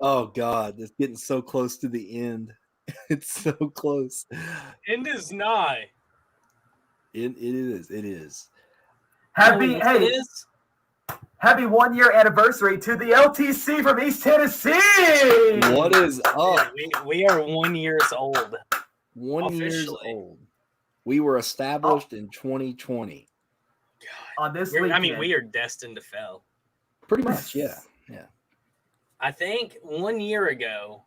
Oh God, it's getting so close to the end. It's so close. End is nigh. It is. It is. Happy 1 year anniversary to the LTC from East Tennessee. What is up? We are 1 year old. 1 year old. We were established in 2020. God. On this weekend. I mean, we are destined to fail. Pretty much, yeah. I think 1 year ago,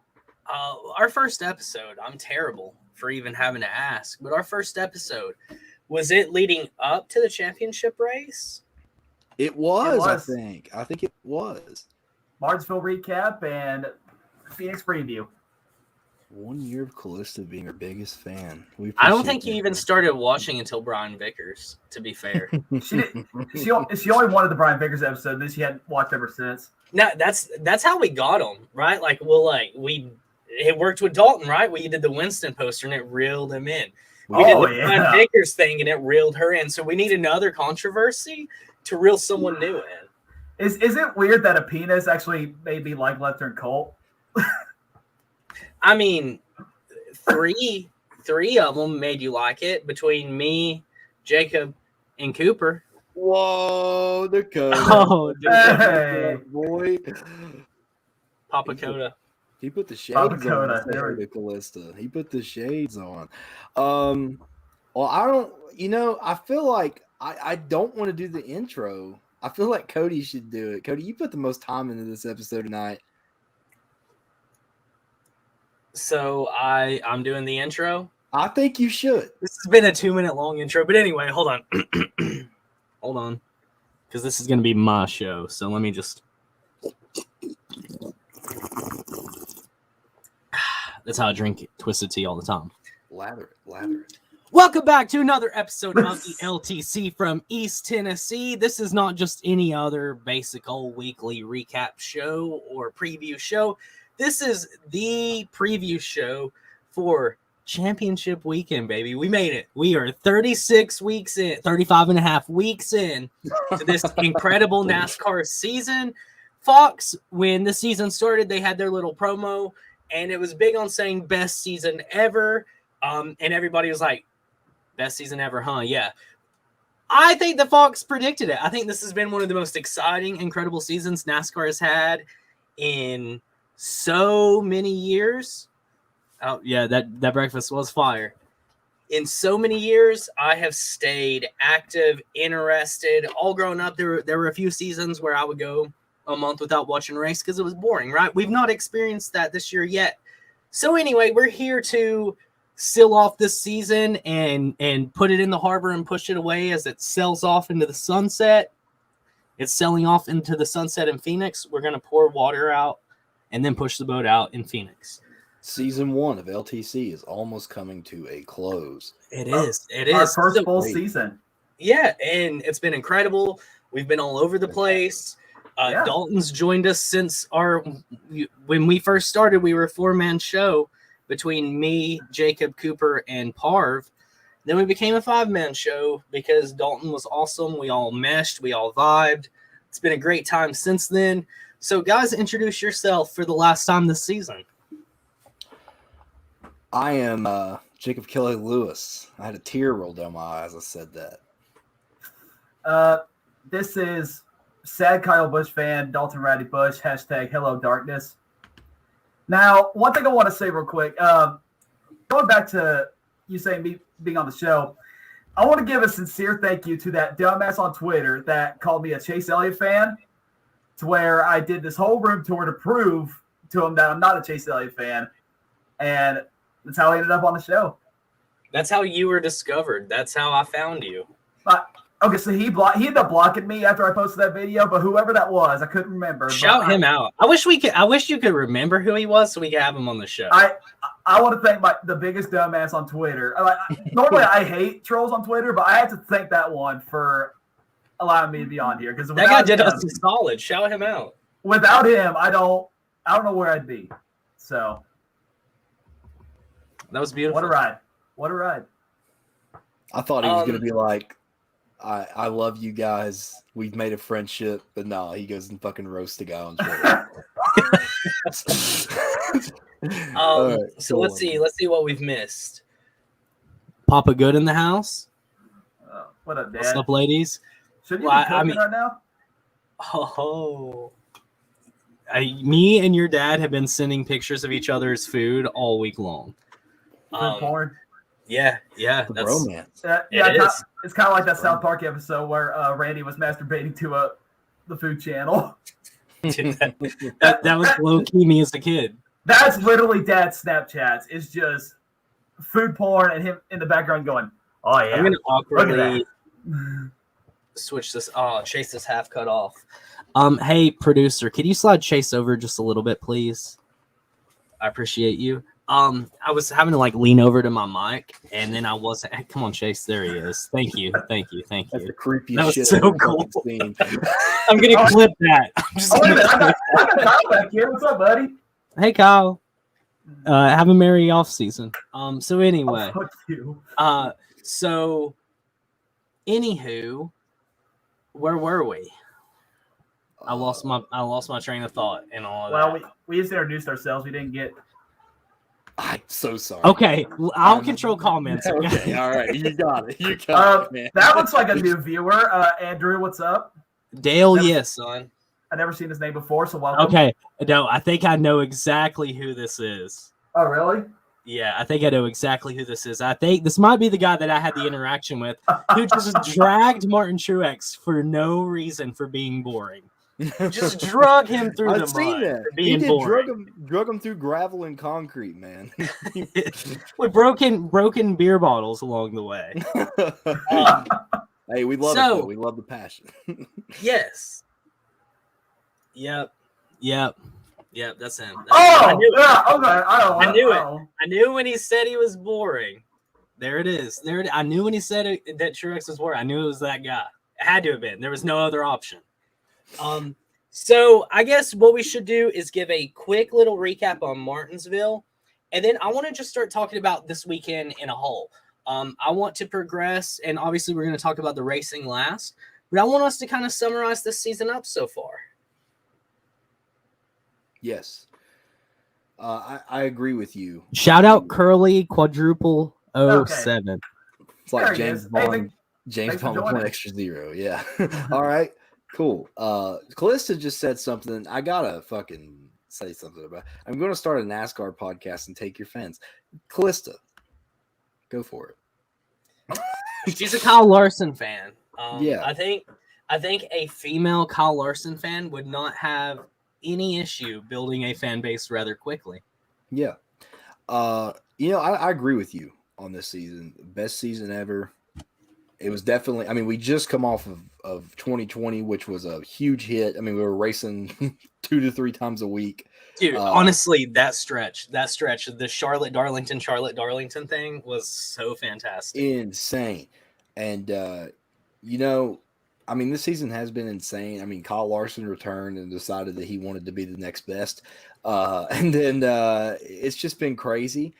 our first episode, I'm terrible for even having to ask, but our first episode, was it leading up to the championship race? It was. I think it was. Martinsville recap and Phoenix preview. 1 year of Callista being our biggest fan. I don't think you even started watching until Brian Vickers, to be fair. She only wanted the Brian Vickers episode, and then she hadn't watched ever since. No, that's how we got him, right? Like, it worked with Dalton, right? We did the Winston poster, and it reeled him in. We did the Brian Vickers thing, and it reeled her in. So we need another controversy to reel someone new in. Is it weird that a penis actually made me like Left Turn Colt? I mean, three of them made you like it between me, Jacob, and Cooper. Whoa, Dakota! Oh, hey. Boy, Papa Coda. He put the shades on. Callista. He put the shades on. Well, I don't. I feel like I don't want to do the intro. I feel like Cody should do it. Cody, you put the most time into this episode tonight. So I'm doing the intro. I think you should. This has been a 2-minute long intro, but anyway, hold on. Hold on. Because this is going to be my show. So let me just. That's how I drink Twisted Tea all the time. Lather it. Welcome back to another episode of the LTC from East Tennessee. This is not just any other basic old weekly recap show or preview show. This is the preview show for championship weekend, baby. We made it. We are 35 and a half weeks in to this incredible NASCAR season. Fox, when the season started, they had their little promo, and it was big on saying best season ever. And everybody was like, best season ever, huh? Yeah. I think the Fox predicted it. I think this has been one of the most exciting, incredible seasons NASCAR has had in so many years. Oh, yeah, that breakfast was fire. In so many years, I have stayed active, interested. All growing up, there were a few seasons where I would go a month without watching a race because it was boring, right? We've not experienced that this year yet. So anyway, we're here to seal off this season and put it in the harbor and push it away as it sails off into the sunset. It's sailing off into the sunset in Phoenix. We're going to pour water out and then push the boat out in Phoenix. Season 1 of LTC is almost coming to a close. It is. Our first full season. Yeah, and it's been incredible. We've been all over the place. Dalton's joined us since when we first started. We were a 4-man show between me, Jacob, Cooper, and Parv. Then we became a 5-man show because Dalton was awesome. We all meshed. We all vibed. It's been a great time since then. So, guys, introduce yourself for the last time this season. I am Jacob Kelly Lewis. I had a tear roll down my eye as I said that. This is sad Kyle Busch fan, Dalton Ratty Bush, hashtag Hello Darkness. Now, one thing I want to say real quick, going back to you saying me being on the show, I want to give a sincere thank you to that dumbass on Twitter that called me a Chase Elliott fan, to where I did this whole room tour to prove to him that I'm not a Chase Elliott fan, and that's how I ended up on the show. That's how you were discovered. That's how I found you. Okay, so he ended up blocking me after I posted that video, but whoever that was, I couldn't remember. Shout him out. I wish you could remember who he was so we could have him on the show. I want to thank the biggest dumbass on Twitter. Normally I hate trolls on Twitter, but I had to thank that one for allowing me to be on here, because that guy did us solid. Shout him out. Without him, I don't know where I'd be. So that was beautiful. What a ride. I thought he was going to be like, I love you guys. We've made a friendship. But no, he goes and fucking roasts the guy on Twitter. All right, so let's see what we've missed. Papa Good in the house. What up, Dad? What's up, ladies? Should you be cooking right now? Oh, me and your dad have been sending pictures of each other's food all week long. Food porn. Yeah, that's romance. It's kind of like that South Park episode where Randy was masturbating to the food channel. that was low key me as a kid. That's literally Dad's Snapchats. It's just food porn and him in the background going, "Oh yeah." I'm gonna awkwardly switch this. Oh, Chase is half cut off. Hey producer, could you slide Chase over just a little bit, please? I appreciate you. I was having to lean over to my mic, and then I wasn't. Come on, Chase. There he is. Thank you. That's the creepiest that was shit so cool. I'm gonna clip that. I got Kyle back here. What's up, buddy? Hey, Kyle. Have a merry off season. So anyway, fuck you. So anywho, where were we? I lost my train of thought and all of that. Well, we just introduced ourselves. We didn't get. I'm so sorry. Okay, I'll control comments. Okay, all right, you got it, man. That looks like a new viewer. Andrew, what's up? Dale, yes, son. I've never seen his name before, so welcome. Okay, no, I think I know exactly who this is. Oh, really? Yeah, I think I know exactly who this is. I think this might be the guy that I had the interaction with who just dragged Martin Truex for no reason for being boring. Just drug him through the mud. For being boring. Drug him through gravel and concrete, man. With broken beer bottles along the way. Hey, we love it. Though. We love the passion. Yes. Yep. That's him. I knew it. I knew it. I knew when he said he was boring. There it is. I knew when he said that Truex was boring. I knew it was that guy. It had to have been. There was no other option. So I guess what we should do is give a quick little recap on Martinsville, and then I want to just start talking about this weekend in a whole. I want to progress, and obviously we're going to talk about the racing last, but I want us to kind of summarize this season up so far. Yes. I agree with you. Shout out Curly Quadruple 07. Okay. It's like James Bond. James Bond with extra zero. Yeah. All right. Cool. Callista just said something. I gotta fucking say something about. I'm going to start a NASCAR podcast and take your fans. Callista, go for it. She's a Kyle Larson fan. Yeah. I think a female Kyle Larson fan would not have any issue building a fan base rather quickly. Yeah. I agree with you on this season. Best season ever. It was definitely, we just come off of 2020, which was a huge hit. We were racing 2 to 3 times a week. Dude, honestly, that stretch, the Charlotte Darlington thing was so fantastic. Insane. And, this season has been insane. Kyle Larson returned and decided that he wanted to be the next best. And then it's just been crazy.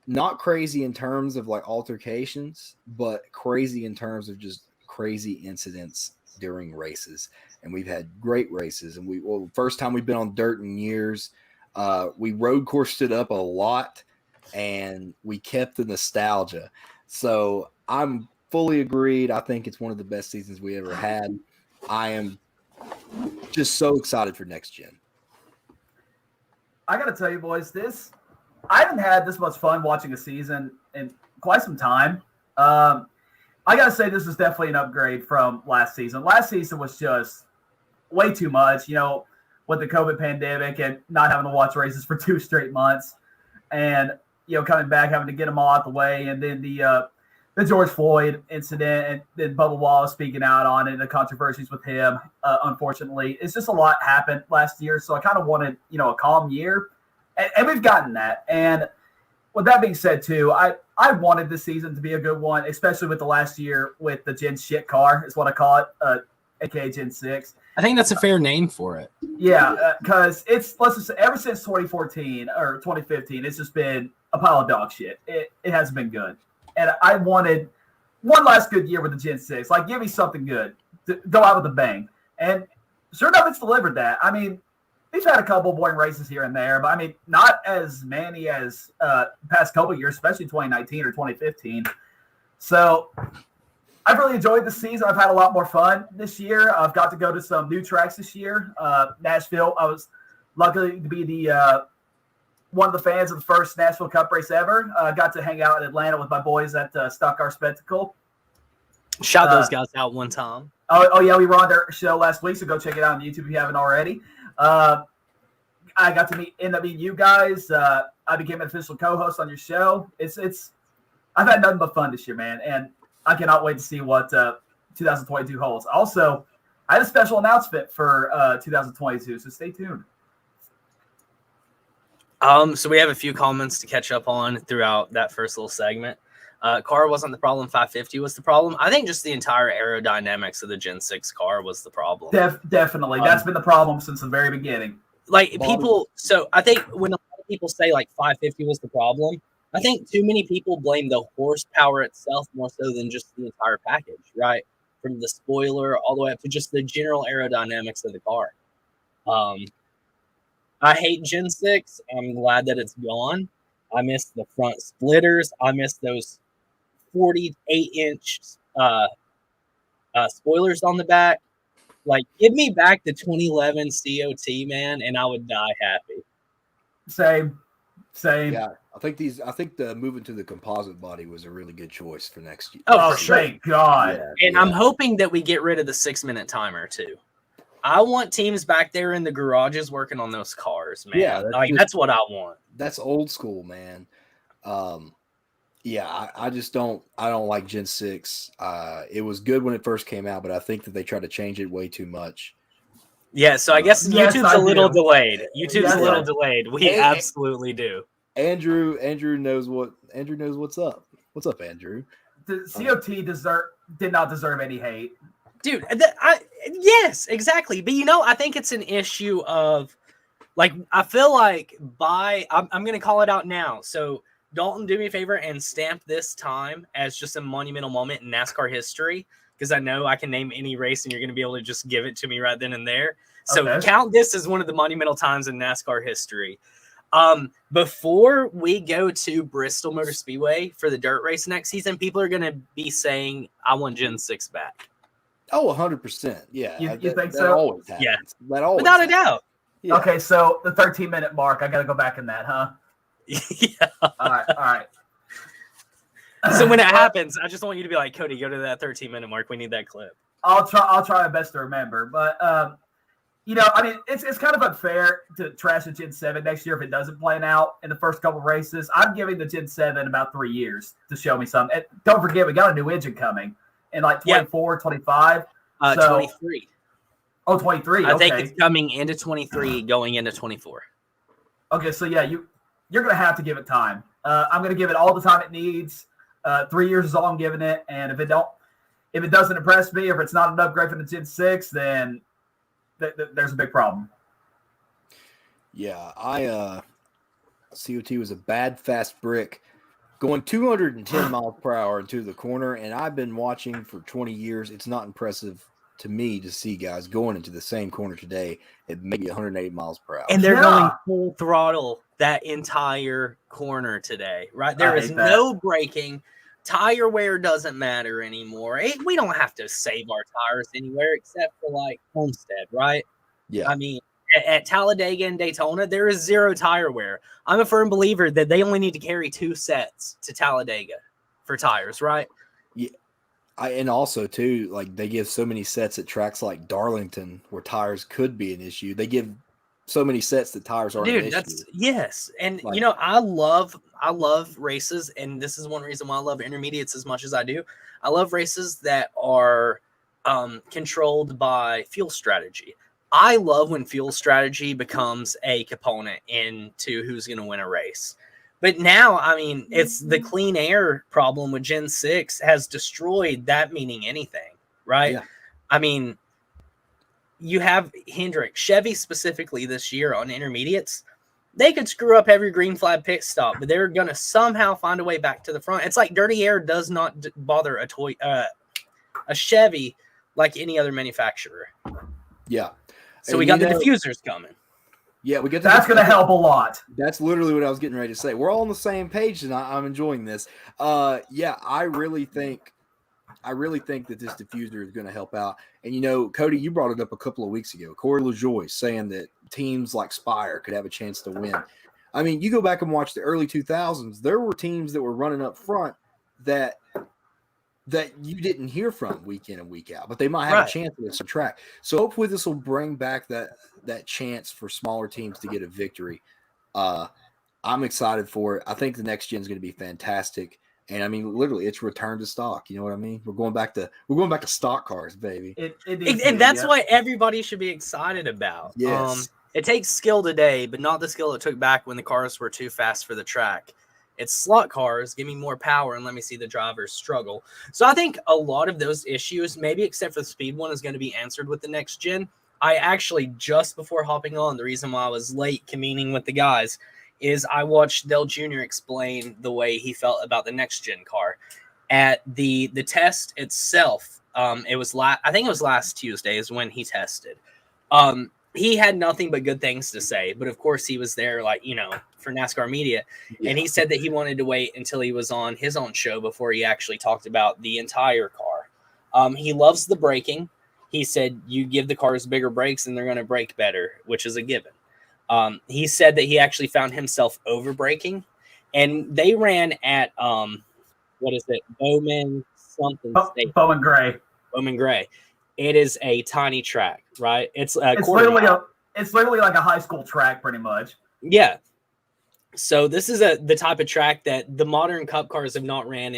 Not crazy in terms of altercations, but crazy in terms of just crazy incidents during races. And we've had great races. And first time we've been on dirt in years. We road coursed it up a lot, and we kept the nostalgia. So I'm fully agreed. I think it's one of the best seasons we ever had. I am just so excited for next gen. I got to tell you, boys, I haven't had this much fun watching a season in quite some time. I got to say this is definitely an upgrade from last season. Last season was just way too much, with the COVID pandemic and not having to watch races for 2 straight months. And, coming back, having to get them all out the way. And then the George Floyd incident and then Bubba Wallace speaking out on it, the controversies with him, unfortunately. It's just a lot happened last year. So I kind of wanted, a calm year. And we've gotten that. And with that being said, too, I wanted this season to be a good one, especially with the last year with the Gen Shit car, is what I call it, aka Gen 6. I think that's a fair name for it. Yeah, because let's just say, ever since 2014 or 2015, it's just been a pile of dog shit. It hasn't been good. And I wanted one last good year with the Gen 6. Give me something good. Go out with a bang. And sure enough, it's delivered that. we've had a couple boring races here and there, but I mean, not as many as past couple years, especially 2019 or 2015. So I've really enjoyed the season. I've had a lot more fun this year. I've got to go to some new tracks this year. Nashville, I was lucky to be the one of the fans of the first Nashville Cup race ever. Got to hang out in Atlanta with my boys at Stock Car Spectacle. Shout those guys out one time. Oh yeah, we were on their show last week, so go check it out on YouTube if you haven't already. I got to end up meeting you guys. I became an official co-host on your show. I've had nothing but fun this year, man, and I cannot wait to see what 2022 holds. Also, I had a special announcement for 2022, so stay tuned. So we have a few comments to catch up on throughout that first little segment. Car wasn't the problem. 550 was the problem. I think just the entire aerodynamics of the Gen 6 car was the problem. Definitely. That's been the problem since the very beginning. So I think when a lot of people say like 550 was the problem, I think too many people blame the horsepower itself more so than just the entire package, right? From the spoiler all the way up to just the general aerodynamics of the car. I hate Gen 6. I'm glad that it's gone. I miss the front splitters. I miss those 48-inch spoilers on the back. Like, give me back the 2011 COT, man, and I would die happy. Same. Yeah, I think the moving to the composite body was a really good choice for next year. Oh, for sure. Thank God. Yeah, and I'm hoping that we get rid of the 6-minute timer too. I want teams back there in the garages working on those cars, man. Yeah, that's what I want. That's old school, man. Yeah, I don't like Gen 6. It was good when it first came out, but I think that they tried to change it way too much. Yeah, so I guess YouTube's a little delayed. YouTube's a little delayed. We absolutely do. Andrew knows what's up. What's up, Andrew? The COT did not deserve any hate. Dude, yes, exactly. But I think it's an issue of like, I feel like I'm going to call it out now. So Dalton, do me a favor and stamp this time as just a monumental moment in NASCAR history, because I know I can name any race and you're going to be able to just give it to me right then and there. So count this as one of the monumental times in NASCAR history. Before we go to Bristol Motor Speedway for the dirt race next season, people are going to be saying, I want Gen 6 back. Oh, 100%. Yeah. You think that so? Always happens. Yeah. That always Without happens. a doubt. Yeah. Okay, so the 13-minute mark, I got to go back in that, huh? Yeah. All right. So when it happens, I just want you to be like, Cody, go to that 13-minute mark. We need that clip. I'll try my best to remember. But, I mean, it's kind of unfair to trash the Gen 7 next year if it doesn't plan out in the first couple races. I'm giving the Gen 7 about 3 years to show me something. And don't forget, we got a new engine coming in like 24, 25. 23. Oh, 23. I think it's coming into 23, going into 24. Okay, so yeah, you're going to have to give it time. I'm going to give it all the time it needs. 3 years is all I'm giving it. And if it doesn't impress me, or if it's not an upgrade from the Gen 6, then there's a big problem. Yeah, COT was a bad fast brick going 210 miles per hour into the corner, and I've been watching for 20 years. It's not impressive to me to see guys going into the same corner today at maybe 108 miles per hour. And they're going full throttle that entire corner today, right? There is no braking. Tire wear doesn't matter anymore. We don't have to save our tires anywhere except for like Homestead, right? Yeah. I mean, at Talladega and Daytona, there is zero tire wear. I'm a firm believer that they only need to carry 2 sets to Talladega for tires, right? Yeah. And also, too, like they give so many sets at tracks like Darlington where tires could be an issue. They give so many sets that tires aren't an issue. Yes. And, I love races, and this is one reason why I love intermediates as much as I do. I love races that are controlled by fuel strategy. I love when fuel strategy becomes a component into who's going to win a race. But now, I mean, it's the clean air problem with Gen 6 has destroyed that meaning anything, right? Yeah. I mean, you have Hendrick, Chevy specifically this year on intermediates. They could screw up every green flag pit stop, but they're going to somehow find a way back to the front. It's like dirty air does not bother a Chevy like any other manufacturer. Yeah. So we got the diffusers coming. Yeah, we get that's going to help a lot. That's literally what I was getting ready to say. We're all on the same page, and I'm enjoying this. Yeah, I really think that this diffuser is going to help out. And Cody, you brought it up a couple of weeks ago. Corey LaJoie saying that teams like Spire could have a chance to win. I mean, you go back and watch the early 2000s. There were teams that were running up front that you didn't hear from week in and week out, but they might have a chance at this track. So hopefully this will bring back that chance for smaller teams to get a victory. I'm excited for it. I think the next gen is going to be fantastic. And I mean, literally, it's return to stock. You know what I mean? We're going back to stock cars, baby. And that's what everybody should be excited about. Yes. It takes skill today, but not the skill it took back when the cars were too fast for the track. It's slot cars. Give me more power and let me see the drivers struggle. So I think a lot of those issues, maybe except for the speed one, is going to be answered with the next gen. I actually, just before hopping on, the reason why I was late convening with the guys is I watched Dale Jr. explain the way he felt about the next gen car. At the test itself, I think it was last Tuesday is when he tested. He had nothing but good things to say, but of course he was there for NASCAR media. Yeah. And he said that he wanted to wait until he was on his own show before he actually talked about the entire car. He loves the braking. He said you give the cars bigger brakes and they're going to brake better, which is a given. He said that he actually found himself over braking, and they ran at Bowman something state. Bowman Gray. It is a tiny track, right? It's literally like a high school track, pretty much. Yeah. So this is the type of track that the modern Cup cars have not ran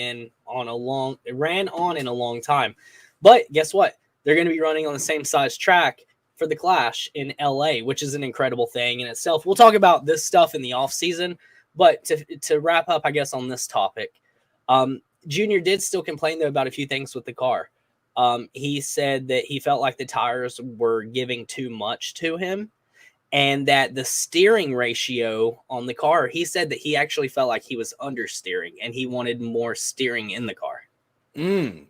on in a long time. But guess what? They're going to be running on the same size track for the Clash in LA, which is an incredible thing in itself. We'll talk about this stuff in the off season, but to wrap up, I guess, on this topic, Junior did still complain though about a few things with the car. He said that he felt like the tires were giving too much to him and that the steering ratio on the car, he said that he actually felt like he was understeering and he wanted more steering in the car.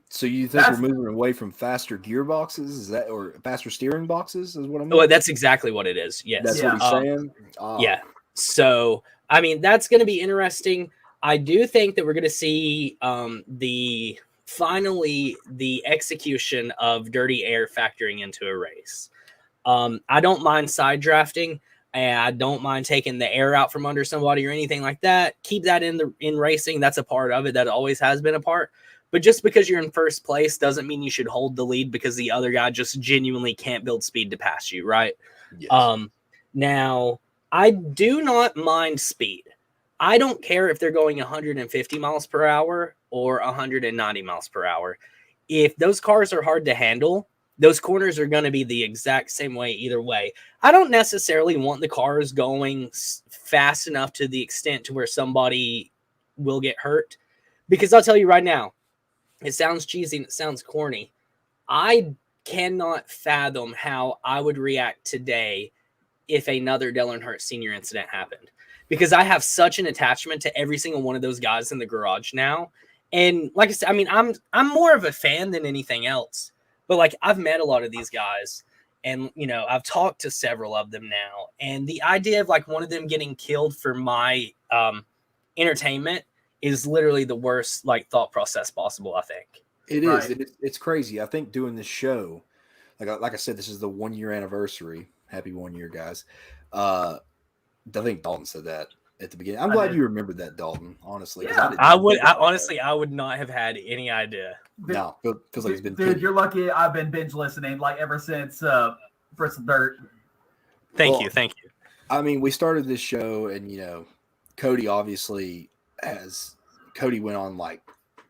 So you think we're moving away from faster gearboxes? Or faster steering boxes is what I mean? Well, that's exactly what it is. Yes. That's what he's saying? Yeah. So, I mean, that's going to be interesting. I do think that we're going to see finally the execution of dirty air factoring into a race. I don't mind side drafting, and I don't mind taking the air out from under somebody or anything like that. Keep that in racing. That's a part of it. That always has been a part. But just because you're in first place doesn't mean you should hold the lead because the other guy just genuinely can't build speed to pass you, right? Yes. Now, I do not mind speed. I don't care if they're going 150 miles per hour or 190 miles per hour. If those cars are hard to handle, those corners are going to be the exact same way either way. I don't necessarily want the cars going fast enough to the extent to where somebody will get hurt. Because I'll tell you right now, it sounds cheesy and it sounds corny. I cannot fathom how I would react today if another Dale Earnhardt Sr. incident happened. Because I have such an attachment to every single one of those guys in the garage now. And like I said, I mean, I'm more of a fan than anything else. But like I've met a lot of these guys and, I've talked to several of them now. And the idea of like one of them getting killed for my entertainment is literally the worst like thought process possible, I think. It is. It's crazy. I think doing this show, like I said, this is the 1 year anniversary. Happy 1 year, guys. I think Dalton said that at the beginning. I'm glad you remembered that, Dalton, honestly. Yeah. I would not have had any idea. No, feels like it's been. Dude, you're lucky I've been binge listening like ever since Bristol Dirt. Thank you. I mean, we started this show and, Cody obviously Cody went on like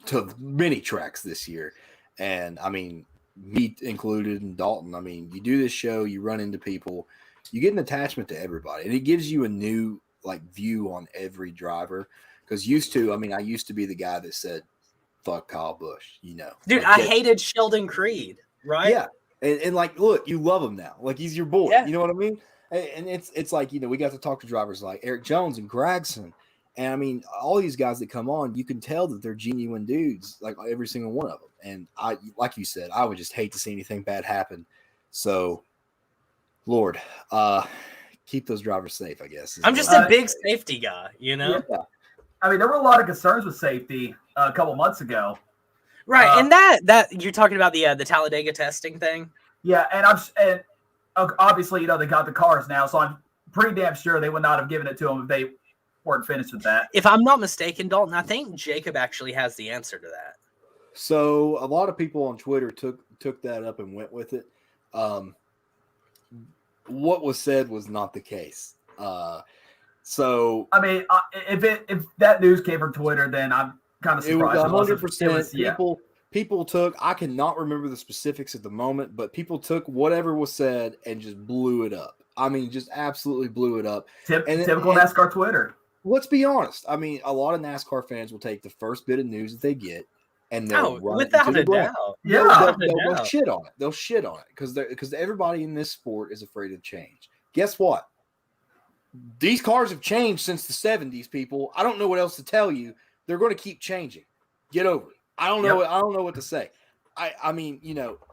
to many tracks this year. And I mean, me included and Dalton. I mean, you do this show, you run into people, you get an attachment to everybody, and it gives you a new like view on every driver. Because I used to be the guy that said, fuck Kyle Busch, Dude, I hated Sheldon Creed, right? Yeah. And like, look, you love him now. Like he's your boy. Yeah. You know what I mean? And it's like, we got to talk to drivers like Eric Jones and Gragson. And I mean, all these guys that come on, you can tell that they're genuine dudes, like every single one of them. And like you said, I would just hate to see anything bad happen. So, Lord, keep those drivers safe, I guess. I'm just a big safety guy, you know? Yeah. I mean, there were a lot of concerns with safety a couple months ago. Right, and that you're talking about the Talladega testing thing? Yeah, and obviously, they got the cars now, so I'm pretty damn sure they would not have given it to them if they weren't finished with that. If I'm not mistaken, Dalton, I think Jacob actually has the answer to that. So a lot of people on Twitter took that up and went with it. What was said was not the case. So I mean, if that news came from Twitter, then I'm kind of surprised. It was 100%. People took. I cannot remember the specifics at the moment, but people took whatever was said and just blew it up. I mean, just absolutely blew it up. Typical NASCAR Twitter. Let's be honest. I mean, a lot of NASCAR fans will take the first bit of news that they get, and they'll run without it a doubt. Yeah, they'll shit on it. They'll shit on it because everybody in this sport is afraid of change. Guess what? These cars have changed since the 70s, people. I don't know what else to tell you. They're going to keep changing. Get over it. I don't know. I don't know what to say. I mean,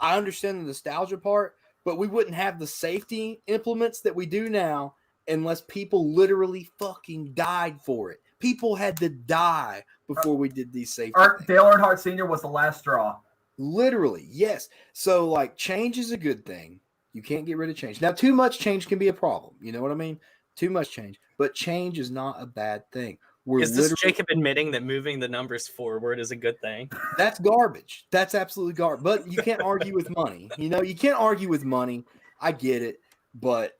I understand the nostalgia part, but we wouldn't have the safety implements that we do now unless people literally fucking died for it. People had to die before we did these safety things. Dale Earnhardt Sr. was the last straw. Literally, yes. So, change is a good thing. You can't get rid of change. Now, too much change can be a problem. You know what I mean? Too much change. But change is not a bad thing. Is this Jacob admitting that moving the numbers forward is a good thing? That's garbage. That's absolutely garbage. But you can't argue with money. You can't argue with money. I get it. But,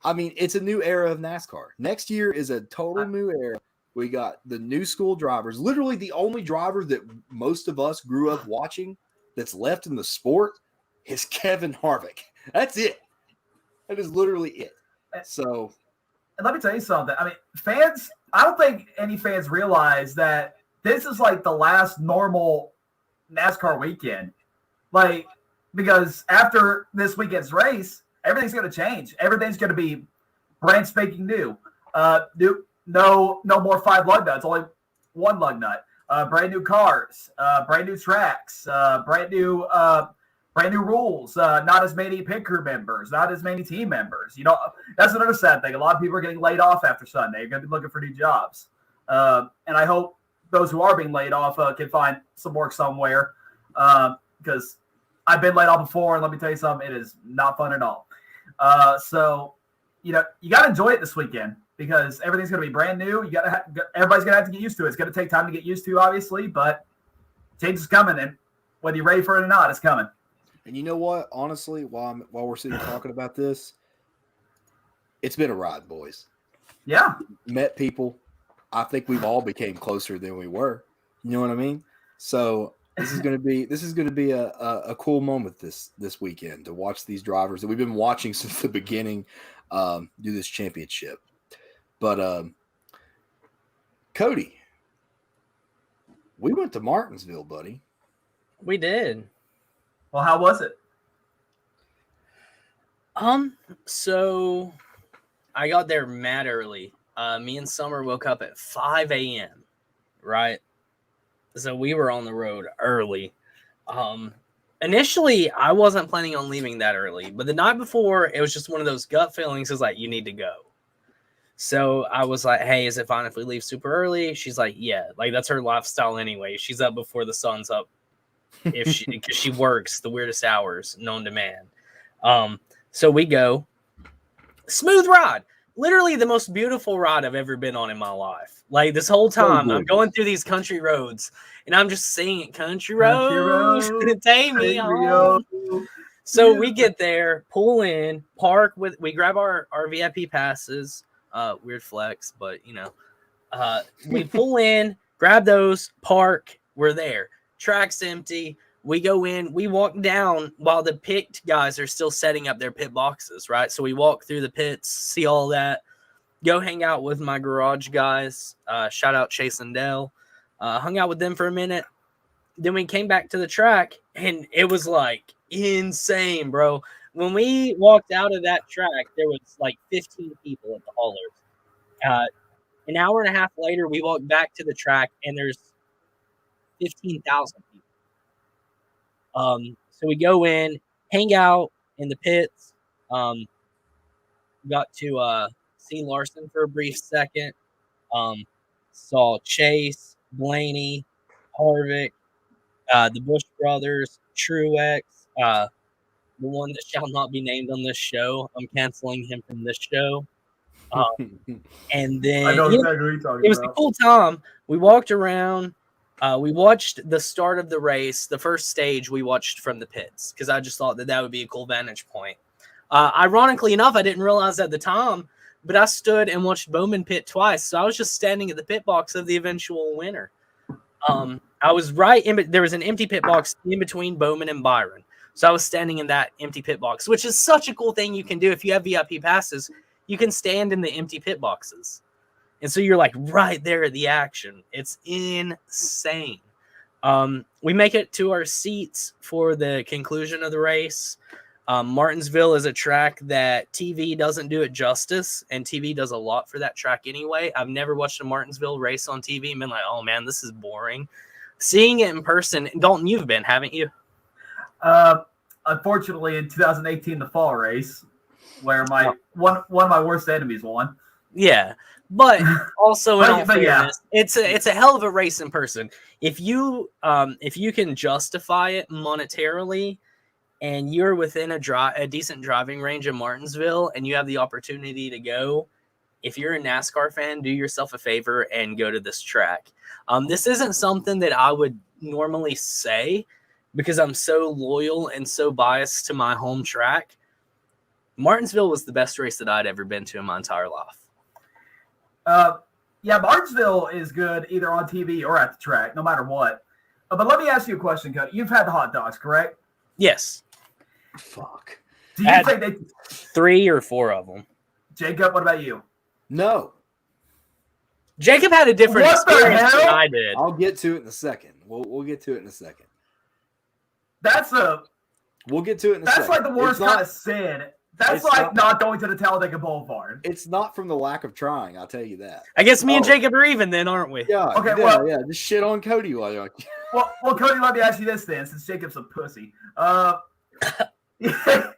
I mean, it's a new era of NASCAR. Next year is a total new era. We got the new school drivers. Literally the only driver that most of us grew up watching that's left in the sport is Kevin Harvick. That's it. That is literally it. So, and let me tell you something. I mean, fans, I don't think any fans realize that this is like the last normal NASCAR weekend. Because after this weekend's race, everything's going to change. Everything's going to be brand spanking new. No more 5 lug nuts, only 1 lug nut. Brand new cars, brand new tracks, brand new rules. Not as many pit crew members, not as many team members. That's another sad thing. A lot of people are getting laid off after Sunday. They're going to be looking for new jobs. And I hope those who are being laid off can find some work somewhere. Because I've been laid off before, and let me tell you something, it is not fun at all. So, you got to enjoy it this weekend because everything's going to be brand new. Everybody's going to have to get used to it. It's going to take time to get used to, obviously, but change is coming, and whether you're ready for it or not, it's coming. And you know what? Honestly, while we're sitting talking about this, it's been a ride, boys. Yeah, met people. I think we've all became closer than we were. You know what I mean? So this is going to be a cool moment this weekend to watch these drivers that we've been watching since the beginning do this championship. But Cody, we went to Martinsville, buddy. We did. Well, how was it? So I got there mad early. Me and Summer woke up at 5 a.m. Right? So we were on the road early. Initially, I wasn't planning on leaving that early, but the night before, it was just one of those gut feelings. It's like, you need to go. So I was like, hey, is it fine if we leave super early? She's like, yeah, that's her lifestyle anyway. She's up before the sun's up because she works the weirdest hours known to man. So we go. Smooth ride. Literally the most beautiful ride I've ever been on in my life. This whole time, I'm going through these country roads, and I'm just singing, country roads, take me home. So we get there, pull in, park we grab our VIP passes. Weird flex, but we pull in, grab those, park. We're there. Track's empty. We go in, we walk down while the pit guys are still setting up their pit boxes, right? So we walk through the pits, see all that, go hang out with my garage guys. Shout out Chase and Dell. Hung out with them for a minute. Then we came back to the track, and it was insane, bro. When we walked out of that track, there was 15 people at the haulers. An hour and a half later, we walked back to the track, and there's 15,000 people. So we go in, hang out in the pits. got to see Larson for a brief second. Saw Chase, Blaney, Harvick, the Bush brothers, Truex, the one that shall not be named on this show. I'm canceling him from this show. And then I know exactly what you're talking it was about. a cool time. We walked around. We watched the start of the race. The first stage we watched from the pits because I just thought that would be a cool vantage point. Ironically enough, I didn't realize at the time, but I stood and watched Bowman pit twice. So I was just standing at the pit box of the eventual winner. I was right in, there was an empty pit box in between Bowman and Byron. So I was standing in that empty pit box, which is such a cool thing you can do. If you have VIP passes, you can stand in the empty pit boxes. And so you're like right there at the action. It's insane. We make it to our seats for the conclusion of the race. Martinsville is a track that TV doesn't do it justice, and TV does a lot for that track anyway. I've never watched a Martinsville race on TV and been like, oh man, this is boring. Seeing it in person, Dalton, you've been, haven't you? Unfortunately, in 2018, the fall race, where my one of my worst enemies won. Yeah, but also in all fairness, yeah. it's a hell of a race in person. If you can justify it monetarily, and you're within a decent driving range of Martinsville, and you have the opportunity to go, if you're a NASCAR fan, do yourself a favor and go to this track. This isn't something that I would normally say because I'm so loyal and so biased to my home track. Martinsville was the best race that I'd ever been to in my entire life. Yeah, Martinsville is good either on TV or at the track, no matter what. But let me ask you a question, Cody. You've had the hot dogs, correct? Yes. Fuck. Do you think they 3 or 4 of them? Jacob, what about you? No. Jacob had a different experience than I did. I'll get to it in a second. We'll get to it in a second. We'll get to it in a second. That's like the worst kind of sin. That's like not going to the Talladega Boulevard. It's not from the lack of trying, I'll tell you that. I guess me and Jacob are even then, aren't we? Yeah. Okay. Yeah. Just shit on Cody while you're. Well, Cody, let me ask you this then, since Jacob's a pussy. What the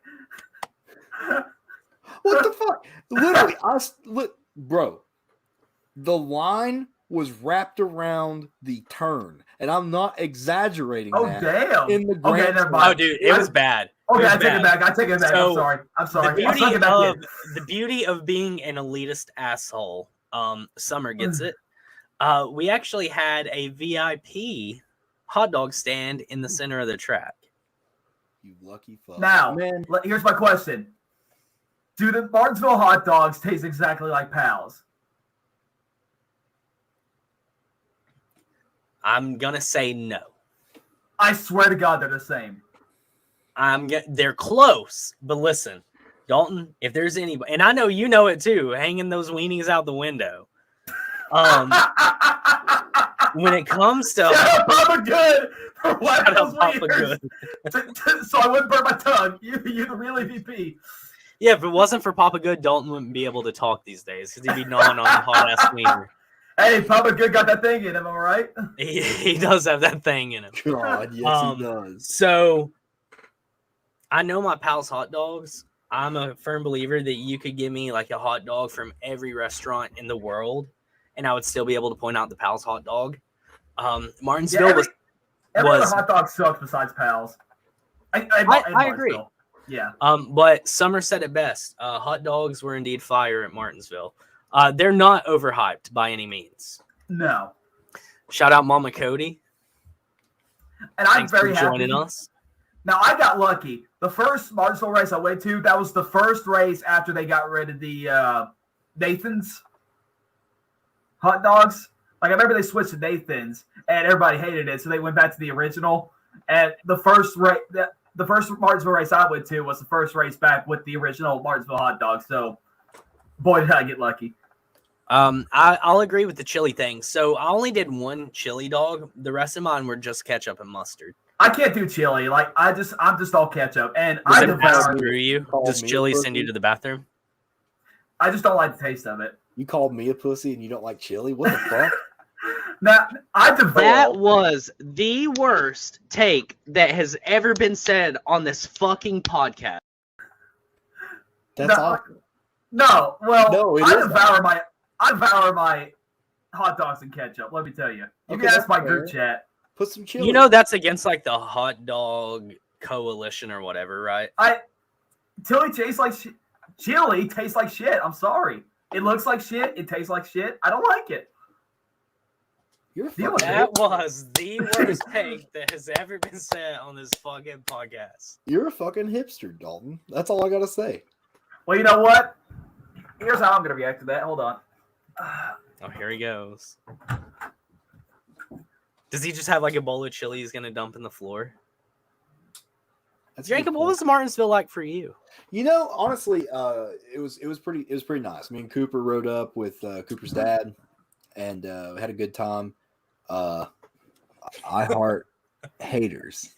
fuck? Literally, bro. The line was wrapped around the turn, and I'm not exaggerating. Oh that damn! In the okay, never mind. Oh, dude, it was bad. Okay, I take it back. I take it back. So, I'm sorry. The beauty of being an elitist asshole, Summer gets it. We actually had a VIP hot dog stand in the center of the track. You lucky fuck. Now, man, here's my question: do the Martinsville hot dogs taste exactly like Pal's? I'm gonna say no. I swear to God, they're the same. They're close, but listen, Dalton, if there's anybody, and I know you know it too, hanging those weenies out the window. When it comes to Papa Good for Shout out Papa Good. So I wouldn't burn my tongue. You're the real MVP. Yeah, if it wasn't for Papa Good, Dalton wouldn't be able to talk these days because he'd be gnawing on a hot ass wiener. Hey, Papa Good got that thing in him, all right? He does have that thing in him. God, yes, he does. So I know my Pal's hot dogs. I'm a firm believer that you could give me like a hot dog from every restaurant in the world, and I would still be able to point out the Pal's hot dog. Martinsville was every other hot dog sucks besides Pal's. I agree. Yeah. But Summer said it best. Hot dogs were indeed fire at Martinsville. They're not overhyped by any means. No. Shout out Mama Cody. And I'm very happy joining us. Now, I got lucky. The first Martinsville race I went to, that was the first race after they got rid of the Nathan's hot dogs. Like, I remember they switched to Nathan's, and everybody hated it, so they went back to the original. And the first Martinsville race I went to was the first race back with the original Martinsville hot dog. So, boy, did I get lucky. I'll agree with the chili thing. So I only did one chili dog. The rest of mine were just ketchup and mustard. I can't do chili. Like I'm just all ketchup. And Does it pass through you? Does chili send you to the bathroom? I just don't like the taste of it. You called me a pussy and you don't like chili? What the fuck? Now, that was the worst take that has ever been said on this fucking podcast. That's awful. No, well, No, I devour my hot dogs and ketchup. Let me tell you. You can ask my group chat. Put some chili. You know that's against like the hot dog coalition or whatever, right? Chili tastes like chili tastes like shit. I'm sorry. It looks like shit. It tastes like shit. I don't like it. That was the worst take that has ever been said on this fucking podcast. You're a fucking hipster, Dalton. That's all I gotta say. Well, you know what? Here's how I'm gonna react to that. Hold on. Oh, here he goes. Does he just have like a bowl of chili he's gonna dump in the floor? Jacob, what was Martinsville like for you? You know, honestly, it was pretty nice. I mean, Cooper rode up with Cooper's dad, and had a good time. I heart haters.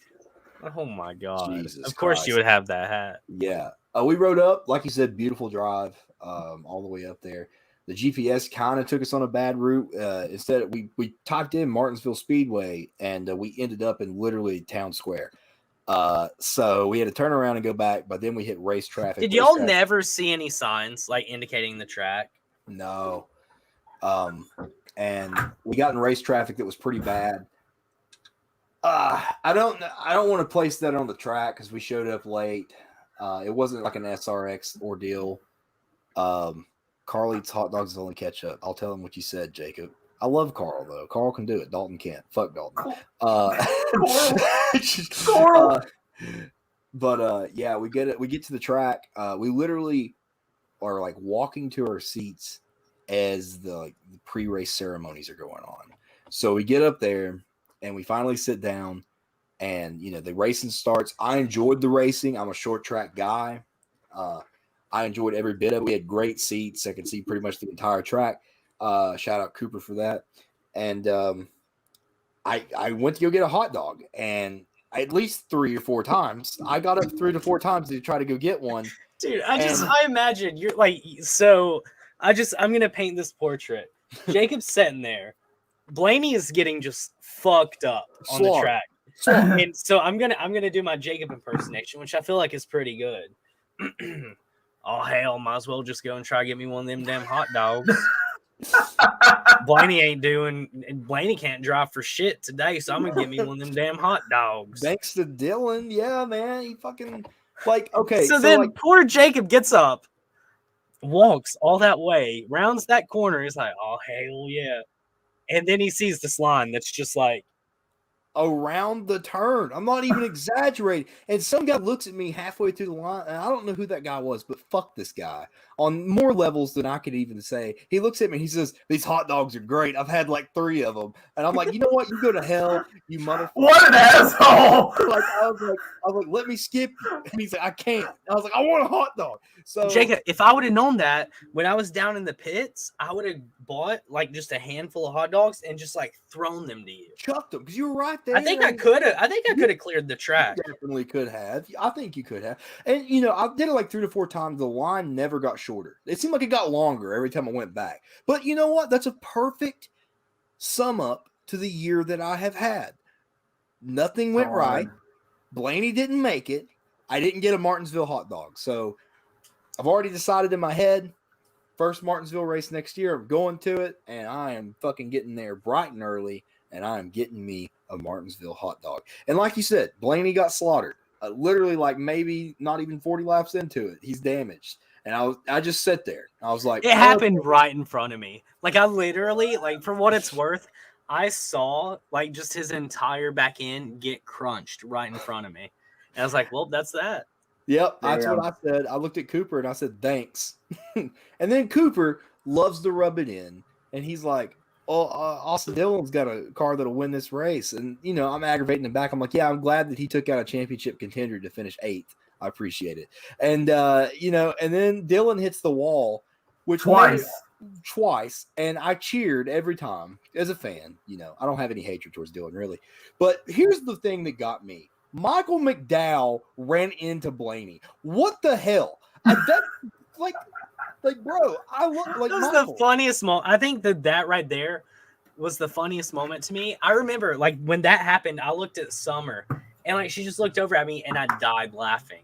Oh my god! Jesus of course Christ. you would have that hat. Yeah, we rode up, like you said, beautiful drive, all the way up there. The GPS kind of took us on a bad route. Instead, we typed in Martinsville Speedway, and we ended up in literally town square. So we had to turn around and go back, but then we hit race traffic. Did y'all never see any signs like indicating the track? No. And we got in race traffic that was pretty bad. I don't want to place that on the track because we showed up late. It wasn't like an SRX ordeal. Carl eats hot dogs with only ketchup. I'll tell him what you said, Jacob. I love Carl though. Carl can do it. Dalton can't. Fuck Dalton. Carl. Yeah, we get it. We get to the track. We literally are like walking to our seats as the pre-race ceremonies are going on. So we get up there and we finally sit down, and the racing starts. I enjoyed the racing. I'm a short track guy. I enjoyed every bit of it. We had great seats. I could see pretty much the entire track. Shout out Cooper for that. And I went to go get a hot dog, and at least 3 or 4 times. I got up 3 to 4 times to try to go get one. Dude, I imagine you're like, so I'm gonna paint this portrait. Jacob's sitting there. Blaney is getting just fucked up on the track. And so I'm gonna do my Jacob impersonation, which I feel like is pretty good. Oh hell, might as well just go and try to get me one of them damn hot dogs. Blaney can't drive for shit today, so I'm gonna get me one of them damn hot dogs. Thanks to Dylan. Yeah, man. He fucking okay. So then poor Jacob gets up, walks all that way, rounds that corner, he's like, oh hell yeah. And then he sees this line that's just like around the turn. I'm not even exaggerating. And some guy looks at me halfway through the line, and I don't know who that guy was, but fuck this guy on more levels than I could even say. He looks at me and he says, "These hot dogs are great. I've had like 3 of them." And I'm like, you know what? You go to hell, you motherfucker. What an asshole! I was like, let me skip you. And he's like, I can't. I was like, I want a hot dog. So Jacob, if I would have known that when I was down in the pits, I would have bought like just a handful of hot dogs and just like thrown them to you. Chucked them because you were right there. I think I could have cleared the track. You definitely could have. I think you could have. And I did it like 3 to 4 times. The line never got shorter. It seemed like it got longer every time I went back. But you know what? That's a perfect sum up to the year that I have had. Nothing went right. Blaney didn't make it. I didn't get a Martinsville hot dog. So I've already decided in my head, first Martinsville race next year, I'm going to it, and I am fucking getting there bright and early, and I am getting me a Martinsville hot dog. And like you said, Blaney got slaughtered. Literally, like maybe not even 40 laps into it, he's damaged. And I just sat there. I was like, it happened right in front of me. Like I literally, like for what it's worth, I saw like just his entire back end get crunched right in front of me. And I was like, well, that's that. Yep, that's what I said. I looked at Cooper and I said, thanks. And then Cooper loves to rub it in. And he's like, oh, Austin Dillon's got a car that'll win this race. And, I'm aggravating him back. I'm like, yeah, I'm glad that he took out a championship contender to finish 8th. I appreciate it. And, and then Dillon hits the wall, which twice. And I cheered every time as a fan. I don't have any hatred towards Dillon, really. But here's the thing that got me. Michael McDowell ran into Blaney. What the hell? That, bro, I look like that was Michael. The funniest moment. I think that right there was the funniest moment to me. I remember, like, when that happened, I looked at Summer, and, like, she just looked over at me, and I died laughing.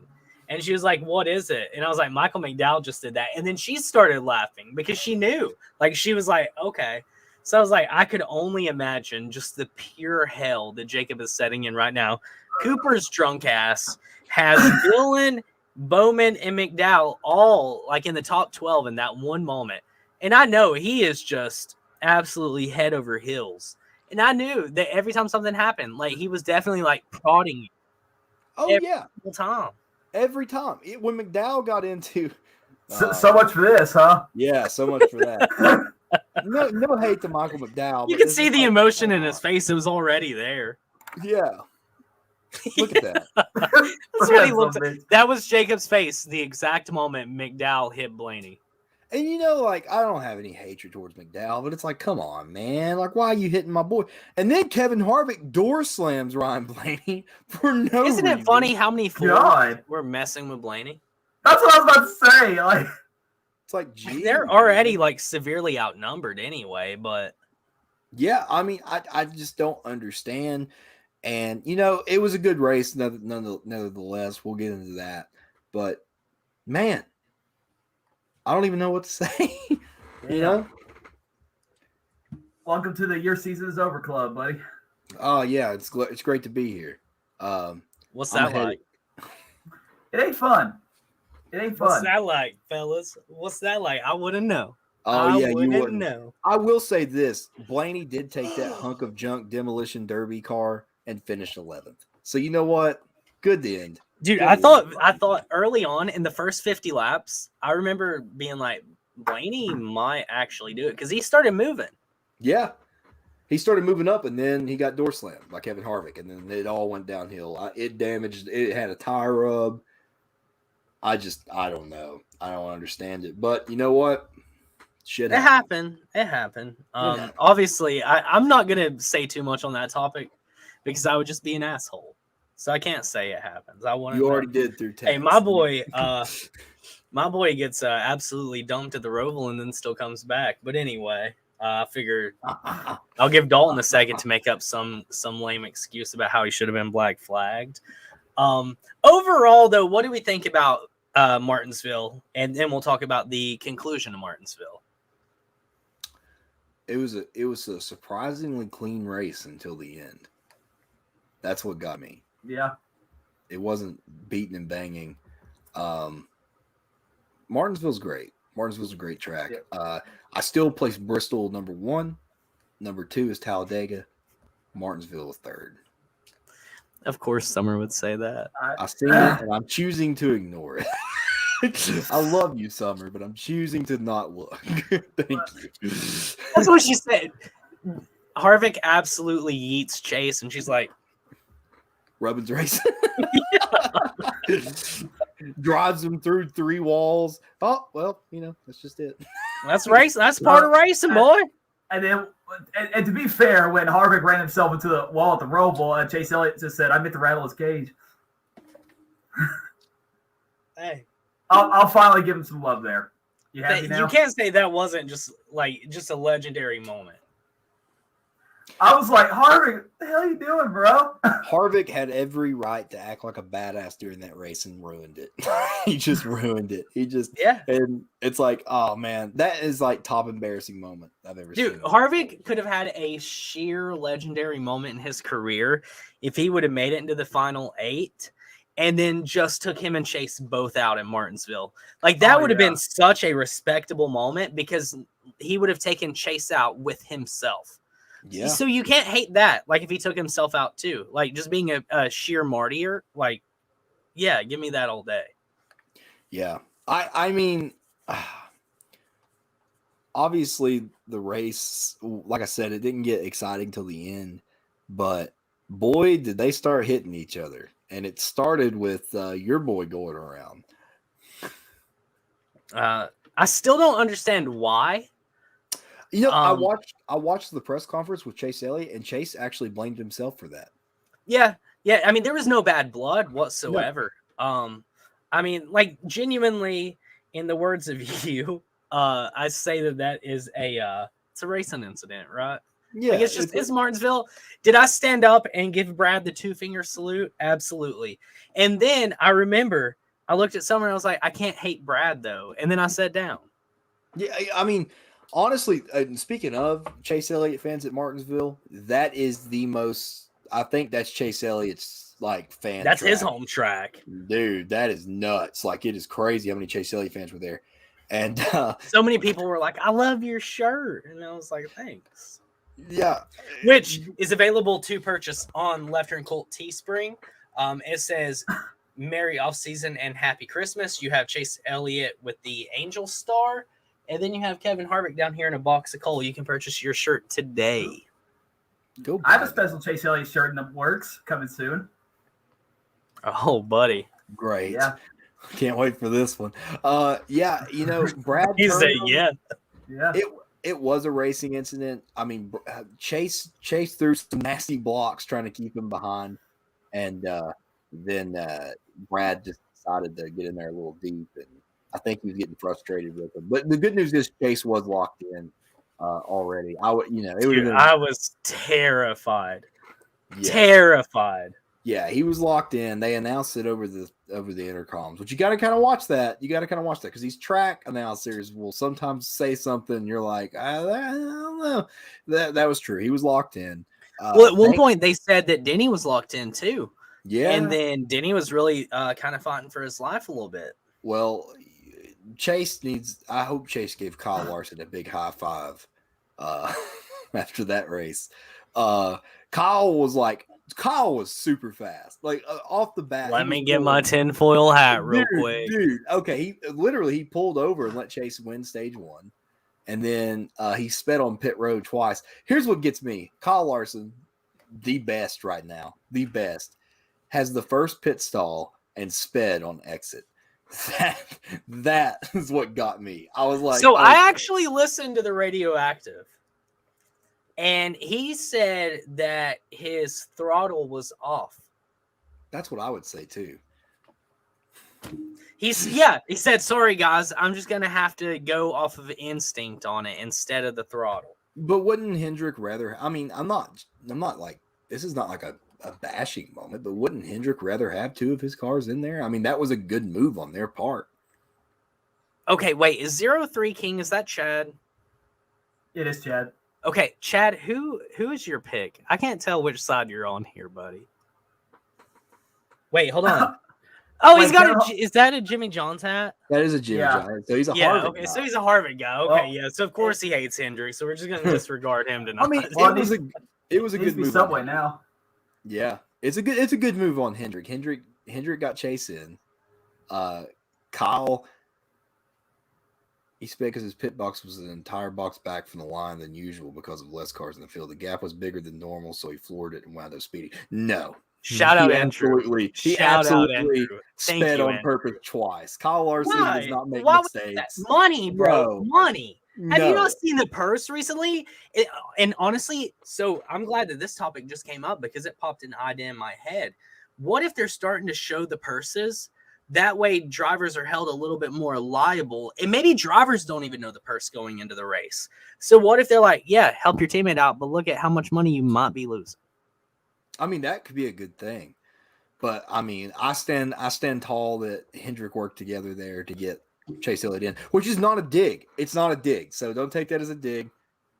And she was like, what is it? And I was like, Michael McDowell just did that. And then she started laughing because she knew. Like, she was like, okay. So I was like, I could only imagine just the pure hell that Jacob is setting in right now. Cooper's drunk ass has Dylan, Bowman, and McDowell all like in the top 12 in that one moment. And I know he is just absolutely head over heels. And I knew that every time something happened, like he was definitely like prodding you. Oh, every yeah. time. Every time. When McDowell got into... So much for this, huh? Yeah, so much for that. no hate to Michael McDowell. You can see the emotion in his face. It was already there. Yeah. Look at that. That's what he looked at. That was Jacob's face the exact moment McDowell hit Blaney. And like, I don't have any hatred towards McDowell, but it's like, come on, man. Like, why are you hitting my boy? And then Kevin Harvick door slams Ryan Blaney for no reason. Isn't it funny how many fools were messing with Blaney? That's what I was about to say. Like, it's like, geez, they're already like severely outnumbered anyway, but yeah, I mean, I just don't understand. And it was a good race, nonetheless. We'll get into that. But man, I don't even know what to say. Welcome to the Your Season is Over Club, buddy. Oh yeah, it's great to be here. What's that like? It ain't fun. It ain't fun. What's that like, fellas? What's that like? I wouldn't know. Oh yeah, you wouldn't know. I will say this: Blaney did take that hunk of junk demolition derby car and finish 11th. So you know what? Good to end. Dude, I thought early on in the first 50 laps, I remember being like, Blaney might actually do it because he started moving. Yeah. He started moving up, and then he got door slammed by Kevin Harvick, and then it all went downhill. It damaged. It had a tire rub. I don't know. I don't understand it. But you know what? Shit happened. It happened. Obviously, I'm not going to say too much on that topic because I would just be an asshole. So I can't say it happens. You already did through text. Hey, my boy gets absolutely dumped at the Roval and then still comes back. But anyway, I figured I'll give Dalton a second to make up some lame excuse about how he should have been black flagged. Overall, though, what do we think about Martinsville? And then we'll talk about the conclusion of Martinsville. It was a surprisingly clean race until the end. That's what got me. Yeah. It wasn't beating and banging. Martinsville's great. Martinsville's a great track. Yeah. I still place Bristol number 1. Number 2 is Talladega. Martinsville is 3rd. Of course, Summer would say that. I seen it, and I'm choosing to ignore it. I love you, Summer, but I'm choosing to not look. Thank you. That's what she said. Harvick absolutely yeets Chase, and she's like, Rubbin's race. Drives him through 3 walls. Oh, well, that's just it. That's race. That's part of racing, boy. And then, and to be fair, when Harvick ran himself into the wall at the Roval, Chase Elliott just said, "I meant to rattle his cage." Hey, I'll finally give him some love there. You happy now? You can't say that wasn't just a legendary moment. I was like, Harvick, what the hell are you doing, bro? Harvick had every right to act like a badass during that race and ruined it. He just ruined it. And it's like, oh man, that is like top embarrassing moment I've ever seen. Dude, Harvick could have had a sheer legendary moment in his career if he would have made it into the final 8 and then just took him and Chase both out in Martinsville. Like that would have been such a respectable moment because he would have taken Chase out with himself. Yeah. So you can't hate that. Like if he took himself out too, like just being a sheer martyr, like, yeah, give me that all day. Yeah. I mean, obviously the race, like I said, it didn't get exciting till the end, but boy, did they start hitting each other. And it started with your boy going around. I still don't understand why. I watched the press conference with Chase Elliott, and Chase actually blamed himself for that. Yeah. I mean, there was no bad blood whatsoever. No. I mean, like genuinely, in the words of you, I say that is it's a racing incident, right? Yeah, like it's Martinsville. Did I stand up and give Brad the 2-finger salute? Absolutely. And then I remember I looked at Summer and I was like, I can't hate Brad though. And then I sat down. Yeah, I mean, honestly, speaking of Chase Elliott fans at Martinsville, that is the most. I think that's Chase Elliott's like fan. That's track. his home track, dude. That is nuts. Like it is crazy how many Chase Elliott fans were there, and so many people were like, "I love your shirt," and I was like, "Thanks." Yeah, which is available to purchase on Left Turn Cult Teespring. It says Merry Off Season and Happy Christmas. You have Chase Elliott with the Angel Star. And then you have Kevin Harvick down here in a box of coal. You can purchase your shirt today. Go. I have a special Chase Elliott shirt in the works coming soon. Oh, buddy. Great. Yeah. Can't wait for this one. Yeah, Brad. You say yeah. Yeah. It was a racing incident. I mean, Chase threw some nasty blocks trying to keep him behind. And then Brad just decided to get in there a little deep, and I think he was getting frustrated with him. But the good news is Chase was locked in already. I was terrified. Yeah. Terrified. Yeah, he was locked in. They announced it over the intercoms, but you got to kind of watch that. Because these track announcers will sometimes say something. You're like, I don't know. That was true. He was locked in. Well, at one point they said that Denny was locked in too. Yeah, and then Denny was really kind of fighting for his life a little bit. Well, Chase needs. I hope Chase gave Kyle Larson a big high five after that race. Kyle was super fast, like off the bat. Let me get my tinfoil hat real quick, dude. Okay, he pulled over and let Chase win stage 1, and then he sped on pit road twice. Here's what gets me: Kyle Larson, the best right now, the best, has the first pit stall and sped on exit. That is what got me. I was like, I actually listened to the Radioactive. And he said that his throttle was off. That's what I would say too. He said, sorry guys, I'm just gonna have to go off of instinct on it instead of the throttle. But wouldn't Hendrick rather? I mean, I'm not like, this is not like a bashing moment, but wouldn't Hendrick rather have 2 of his cars in there? I mean, that was a good move on their part. Okay, wait, is 03 King, is that Chad? It is Chad. Okay, Chad, who is your pick? I can't tell which side you're on here, buddy. Wait, hold on. Oh, he's got is that a Jimmy John's hat? That is a Jimmy John. So he's a Harvick okay, guy. So he's a Harvick guy. Okay, yeah. So of course he hates Hendrick. So we're just gonna disregard him tonight. I mean, it was a good move. Subway now. Yeah, it's a good move on Hendrick. Hendrick got Chase in. Kyle, he sped because his pit box was an entire box back from the line than usual because of less cars in the field. The gap was bigger than normal, so he floored it and wound up speeding. No. Shout out Andrew. He absolutely sped on purpose twice. Kyle Larson does not make mistakes. Money, bro. Money. No. Have you not seen the purse recently? And honestly, so I'm glad that this topic just came up because it popped an idea in my head. What if they're starting to show the purses? That way drivers are held a little bit more liable. And maybe drivers don't even know the purse going into the race. So what if they're like, yeah, help your teammate out, but look at how much money you might be losing. I mean, that could be a good thing. But I mean, I stand tall that Hendrick worked together there to get Chase Elliott in, which is not a dig. It's not a dig. So don't take that as a dig.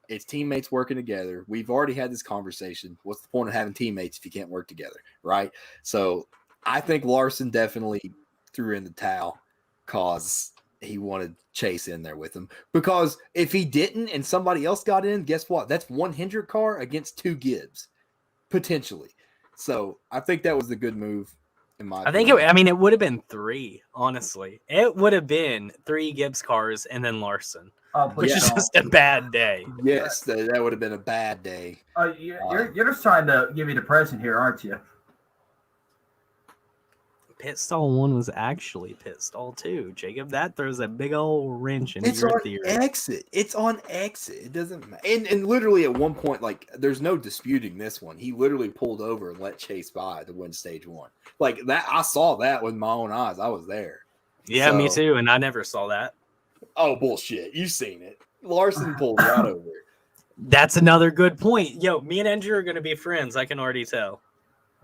It's teammates working together. We've already had this conversation. What's the point of having teammates if you can't work together, right? So I think Larson definitely threw in the towel because he wanted Chase in there with him. Because if he didn't and somebody else got in, guess what? That's 1 Hendrick car against 2 Gibbs, potentially. So I think that was a good move. It would have been 3, honestly. It would have been 3 Gibbs cars and then Larson, which is just a bad day. Yes, that would have been a bad day. You're just trying to give me the present here, aren't you? Pit stall 1 was actually pit stall 2. Jacob, that throws a big old wrench in your theory. It's on exit. It doesn't matter. And literally at one point, like, there's no disputing this one. He literally pulled over and let Chase by to win stage 1. Like that, I saw that with my own eyes. I was there. Yeah, me too. And I never saw that. Oh, bullshit. You've seen it. Larson pulled right over it. That's another good point. Yo, me and Andrew are going to be friends. I can already tell.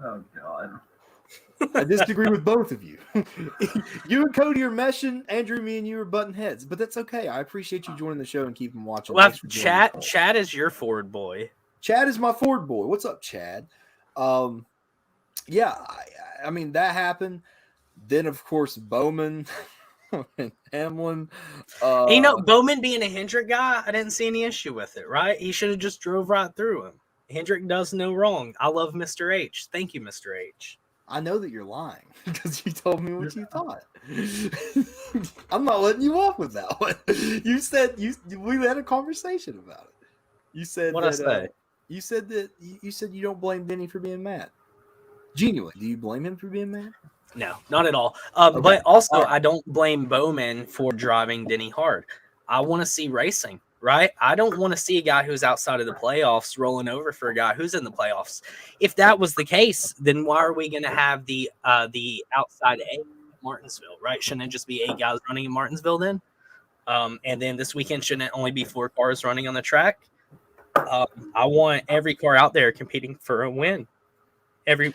Oh, God. I disagree with both of you. You and Cody are meshing. Andrew, me and you are butting heads, but that's okay. I appreciate you joining the show and keeping watching. Well, Chad is your forward boy. Chad is my forward boy. What's up, Chad? Yeah, I mean, that happened. Then, of course, Bowman and Hamlin. Bowman being a Hendrick guy, I didn't see any issue with it, right? He should have just drove right through him. Hendrick does no wrong. I love Mr. H. Thank you, Mr. H. I know that you're lying because you told me what you thought. I'm not letting you off with that one. You said we had a conversation about it. You said what I say. You said you don't blame Denny for being mad. Genuinely, do you blame him for being mad? No, not at all. Okay. But also, I don't blame Bowman for driving Denny hard. I want to see racing, right? I don't want to see a guy who's outside of the playoffs rolling over for a guy who's in the playoffs. If that was the case, then why are we going to have the outside A at Martinsville, right? Shouldn't it just be 8 guys running in Martinsville then? And then this weekend, shouldn't it only be 4 cars running on the track? I want every car out there competing for a win every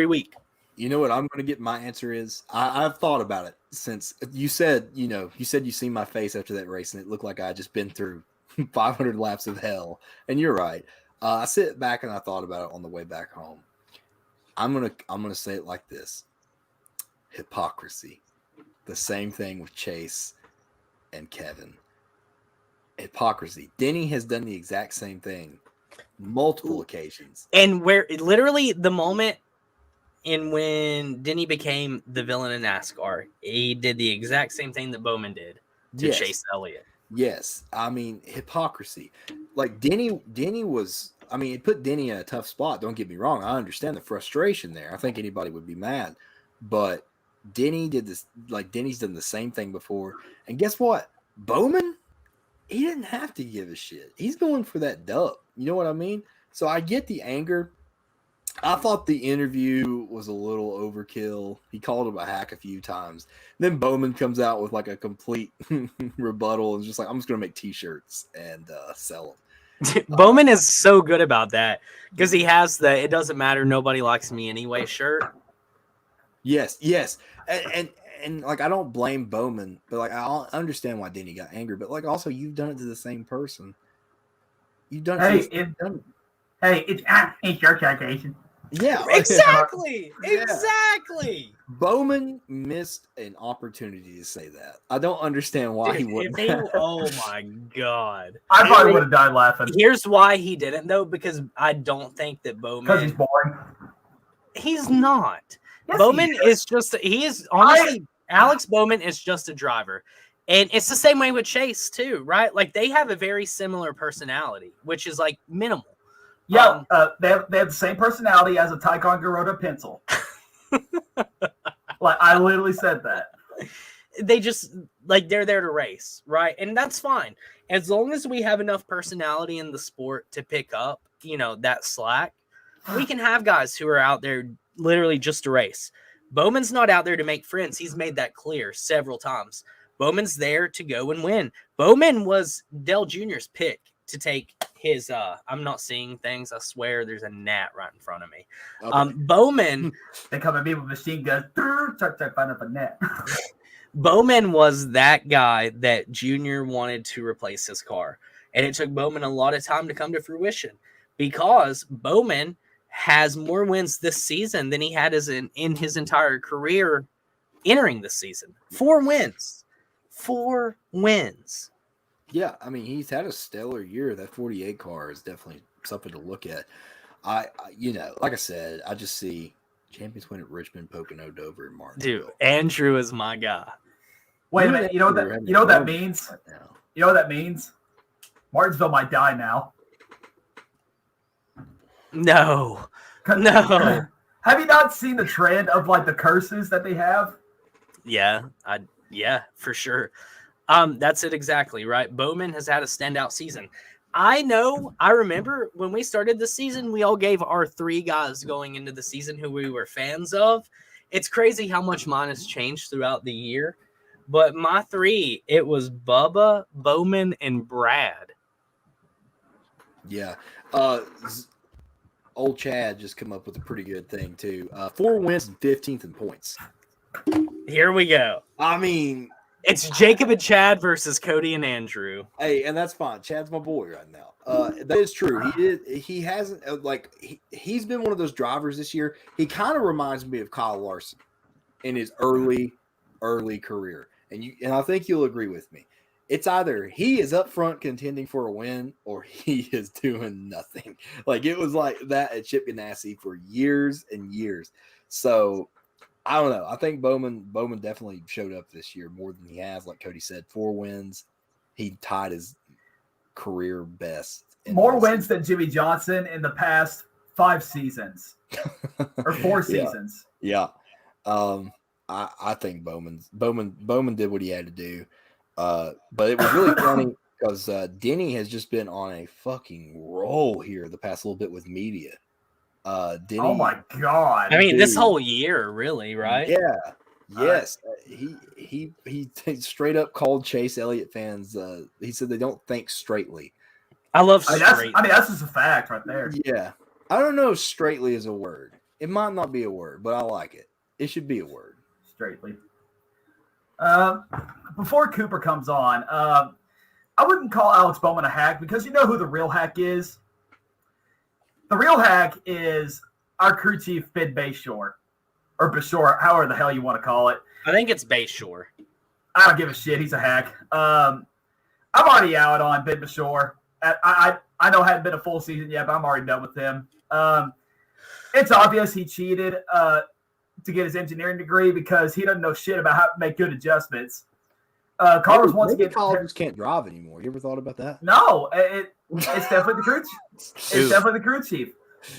week. You know what I'm going to get my answer is? I've thought about it since you said you seen my face after that race and it looked like I had just been through 500 laps of hell. And you're right. I sit back and I thought about it on the way back home. I'm going to say it like this. Hypocrisy. The same thing with Chase and Kevin. Hypocrisy. Denny has done the exact same thing multiple occasions. And where literally the moment when Denny became the villain in NASCAR, he did the exact same thing that Bowman did to Chase Elliott. Yes. I mean, hypocrisy. Like Denny was, I mean, it put Denny in a tough spot. Don't get me wrong. I understand the frustration there. I think anybody would be mad. But Denny did this, like Denny's done the same thing before. And guess what? Bowman, he didn't have to give a shit. He's going for that dub. You know what I mean? So I get the anger. I thought the interview was a little overkill. He called him a hack a few times. Then Bowman comes out with like a complete rebuttal and just like, I'm just going to make T-shirts and sell them. Bowman is so good about that because he has the "it doesn't matter, nobody likes me anyway" shirt. Yes. And like, I don't blame Bowman, but like, I understand why Denny got angry. But like, also, you've done it to the same person. You've done it. It's your citation. Yeah, exactly. Yeah. Exactly. Bowman missed an opportunity to say that. I don't understand why he wouldn't. Oh my god! I probably would have died laughing. Here's why he didn't though, because I don't think that Bowman. Because he's boring. He's not. Yes, Bowman is just. He is honestly. Alex Bowman is just a driver. And it's the same way with Chase too, right? Like they have a very similar personality, which is like minimal. Yeah, they have the same personality as a Tycon Garotta pencil. Like I literally said that. They just like they're there to race, right? And that's fine as long as we have enough personality in the sport to pick up, that slack. We can have guys who are out there literally just to race. Bowman's not out there to make friends. He's made that clear several times. Bowman's there to go and win. Bowman was Dale Jr.'s pick to take his I'm not seeing things. I swear there's a gnat right in front of me. Okay. Bowman. They come at me with machine guns. Start to find up a net. Bowman was that guy that Jr. wanted to replace his car. And it took Bowman a lot of time to come to fruition because Bowman has more wins this season than he had in his entire career entering this season. 4 wins. 4 wins. Yeah, I mean, he's had a stellar year. That 48 car is definitely something to look at. I like I said, I just see champions win at Richmond, Pocono, Dover, and Martin. Dude, Andrew is my guy. Wait a minute. You know what that means? You know what that means? Martinsville might die now. No. Have you not seen the trend of like the curses that they have? Yeah, for sure. That's it exactly, right? Bowman has had a standout season. I remember when we started the season, we all gave our 3 guys going into the season who we were fans of. It's crazy how much mine has changed throughout the year. But my 3, it was Bubba, Bowman, and Brad. Yeah. old Chad just come up with a pretty good thing too. 4 wins and 15th in points. Here we go. I mean, it's Jacob and Chad versus Cody and Andrew. Hey, and that's fine. Chad's my boy right now. That is true. He hasn't he's been one of those drivers this year. He kind of reminds me of Kyle Larson in his early career. And I think you'll agree with me. It's either he is up front contending for a win or he is doing nothing. Like it was like that at Chip Ganassi for years and years. So I don't know. I think Bowman definitely showed up this year more than he has. Like Cody said, 4 wins. He tied his career best. More wins than Jimmy Johnson in the past 5 seasons or 4 seasons. Yeah. I think Bowman did what he had to do. But it was really funny because Denny has just been on a fucking roll here the past little bit with media. Denny, oh my god! I mean, this whole year, really, right? Yeah. Yes. He straight up called Chase Elliott fans. He said they don't think straightly. I love straight. That's just a fact right there. Yeah. I don't know if straightly is a word. It might not be a word, but I like it. It should be a word. Straightly. Before Cooper comes on, I wouldn't call Alex Bowman a hack because you know who the real hack is? The real hack is our crew chief, Ben Bayshore. Or Bashore, however the hell you want to call it. I think it's Bayshore. I don't give a shit. He's a hack. I'm already out on Ben Bashore. I know it hadn't been a full season yet, but I'm already done with him. It's obvious he cheated to get his engineering degree because he doesn't know shit about how to make good adjustments. Cars wants to get colleges can't drive anymore. You ever thought about that? No, it's definitely the crew. It's definitely the crew chief.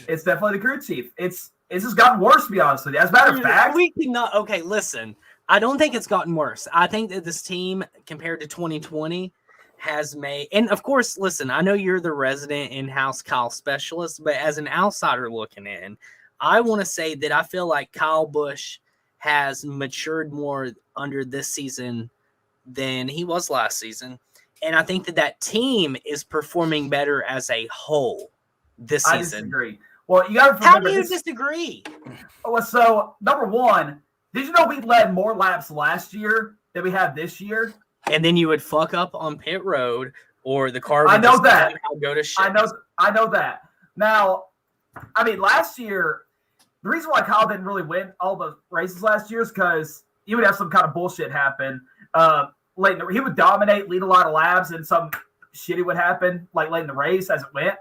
It's definitely the crew chief. It's just gotten worse, to be honest with you. As a matter of fact, we cannot. Okay, listen. I don't think it's gotten worse. I think that this team, compared to 2020, has made. And of course, listen. I know you're the resident in-house Kyle specialist, but as an outsider looking in, I want to say that I feel like Kyle Busch has matured more under this season than he was last season. And I think that team is performing better as a whole this season. I disagree. Well, you got to remember. How do you disagree? So, number one, did you know we led more laps last year than we have this year? And then you would fuck up on pit road or the car would I know that. Go to shit. I know that. Now, I mean, last year, the reason why Kyle didn't really win all the races last year is because he would have some kind of bullshit happen. He would dominate, lead a lot of laps, and some shitty would happen, like late in the race as it went.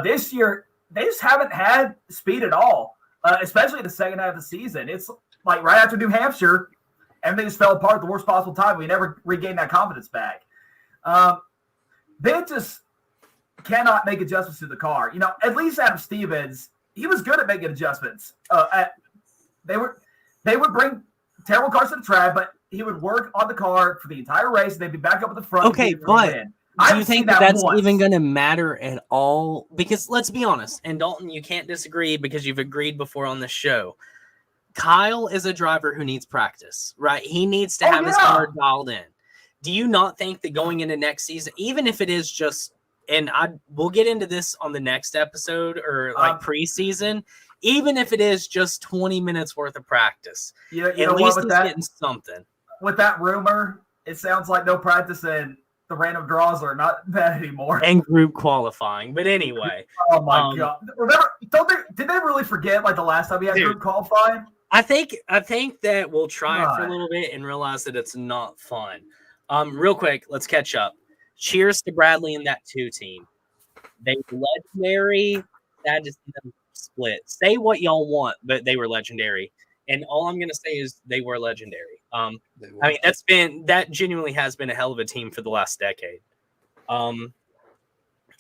This year, they just haven't had speed at all, especially the second half of the season. It's like right after New Hampshire, everything just fell apart at the worst possible time. We never regained that confidence back. They just cannot make adjustments to the car. You know, at least Adam Stevens, he was good at making adjustments. They would bring terrible cars to the track, but he would work on the car for the entire race. And they'd be back up at the front. Okay, but do you think that's even going to matter at all? Because let's be honest, and Dalton, you can't disagree because you've agreed before on the show. Kyle is a driver who needs practice, right? He needs to have his car dialed in. Do you not think that going into next season, even if it is just, and we'll get into this on the next episode or like preseason, even if it is just 20 minutes worth of practice, at least he's getting something. With that rumor, it sounds like no practice and the random draws are not that anymore. And group qualifying. But anyway. Oh, my God. Remember, did they really forget like the last time we had group qualifying? I think that we'll try it for a little bit and realize that it's not fun. Real quick, let's catch up. Cheers to Bradley and that 2 team. They were legendary. Sad to see them split. Say what y'all want, but they were legendary. And all I'm going to say is they were legendary. I mean, that genuinely has been a hell of a team for the last decade.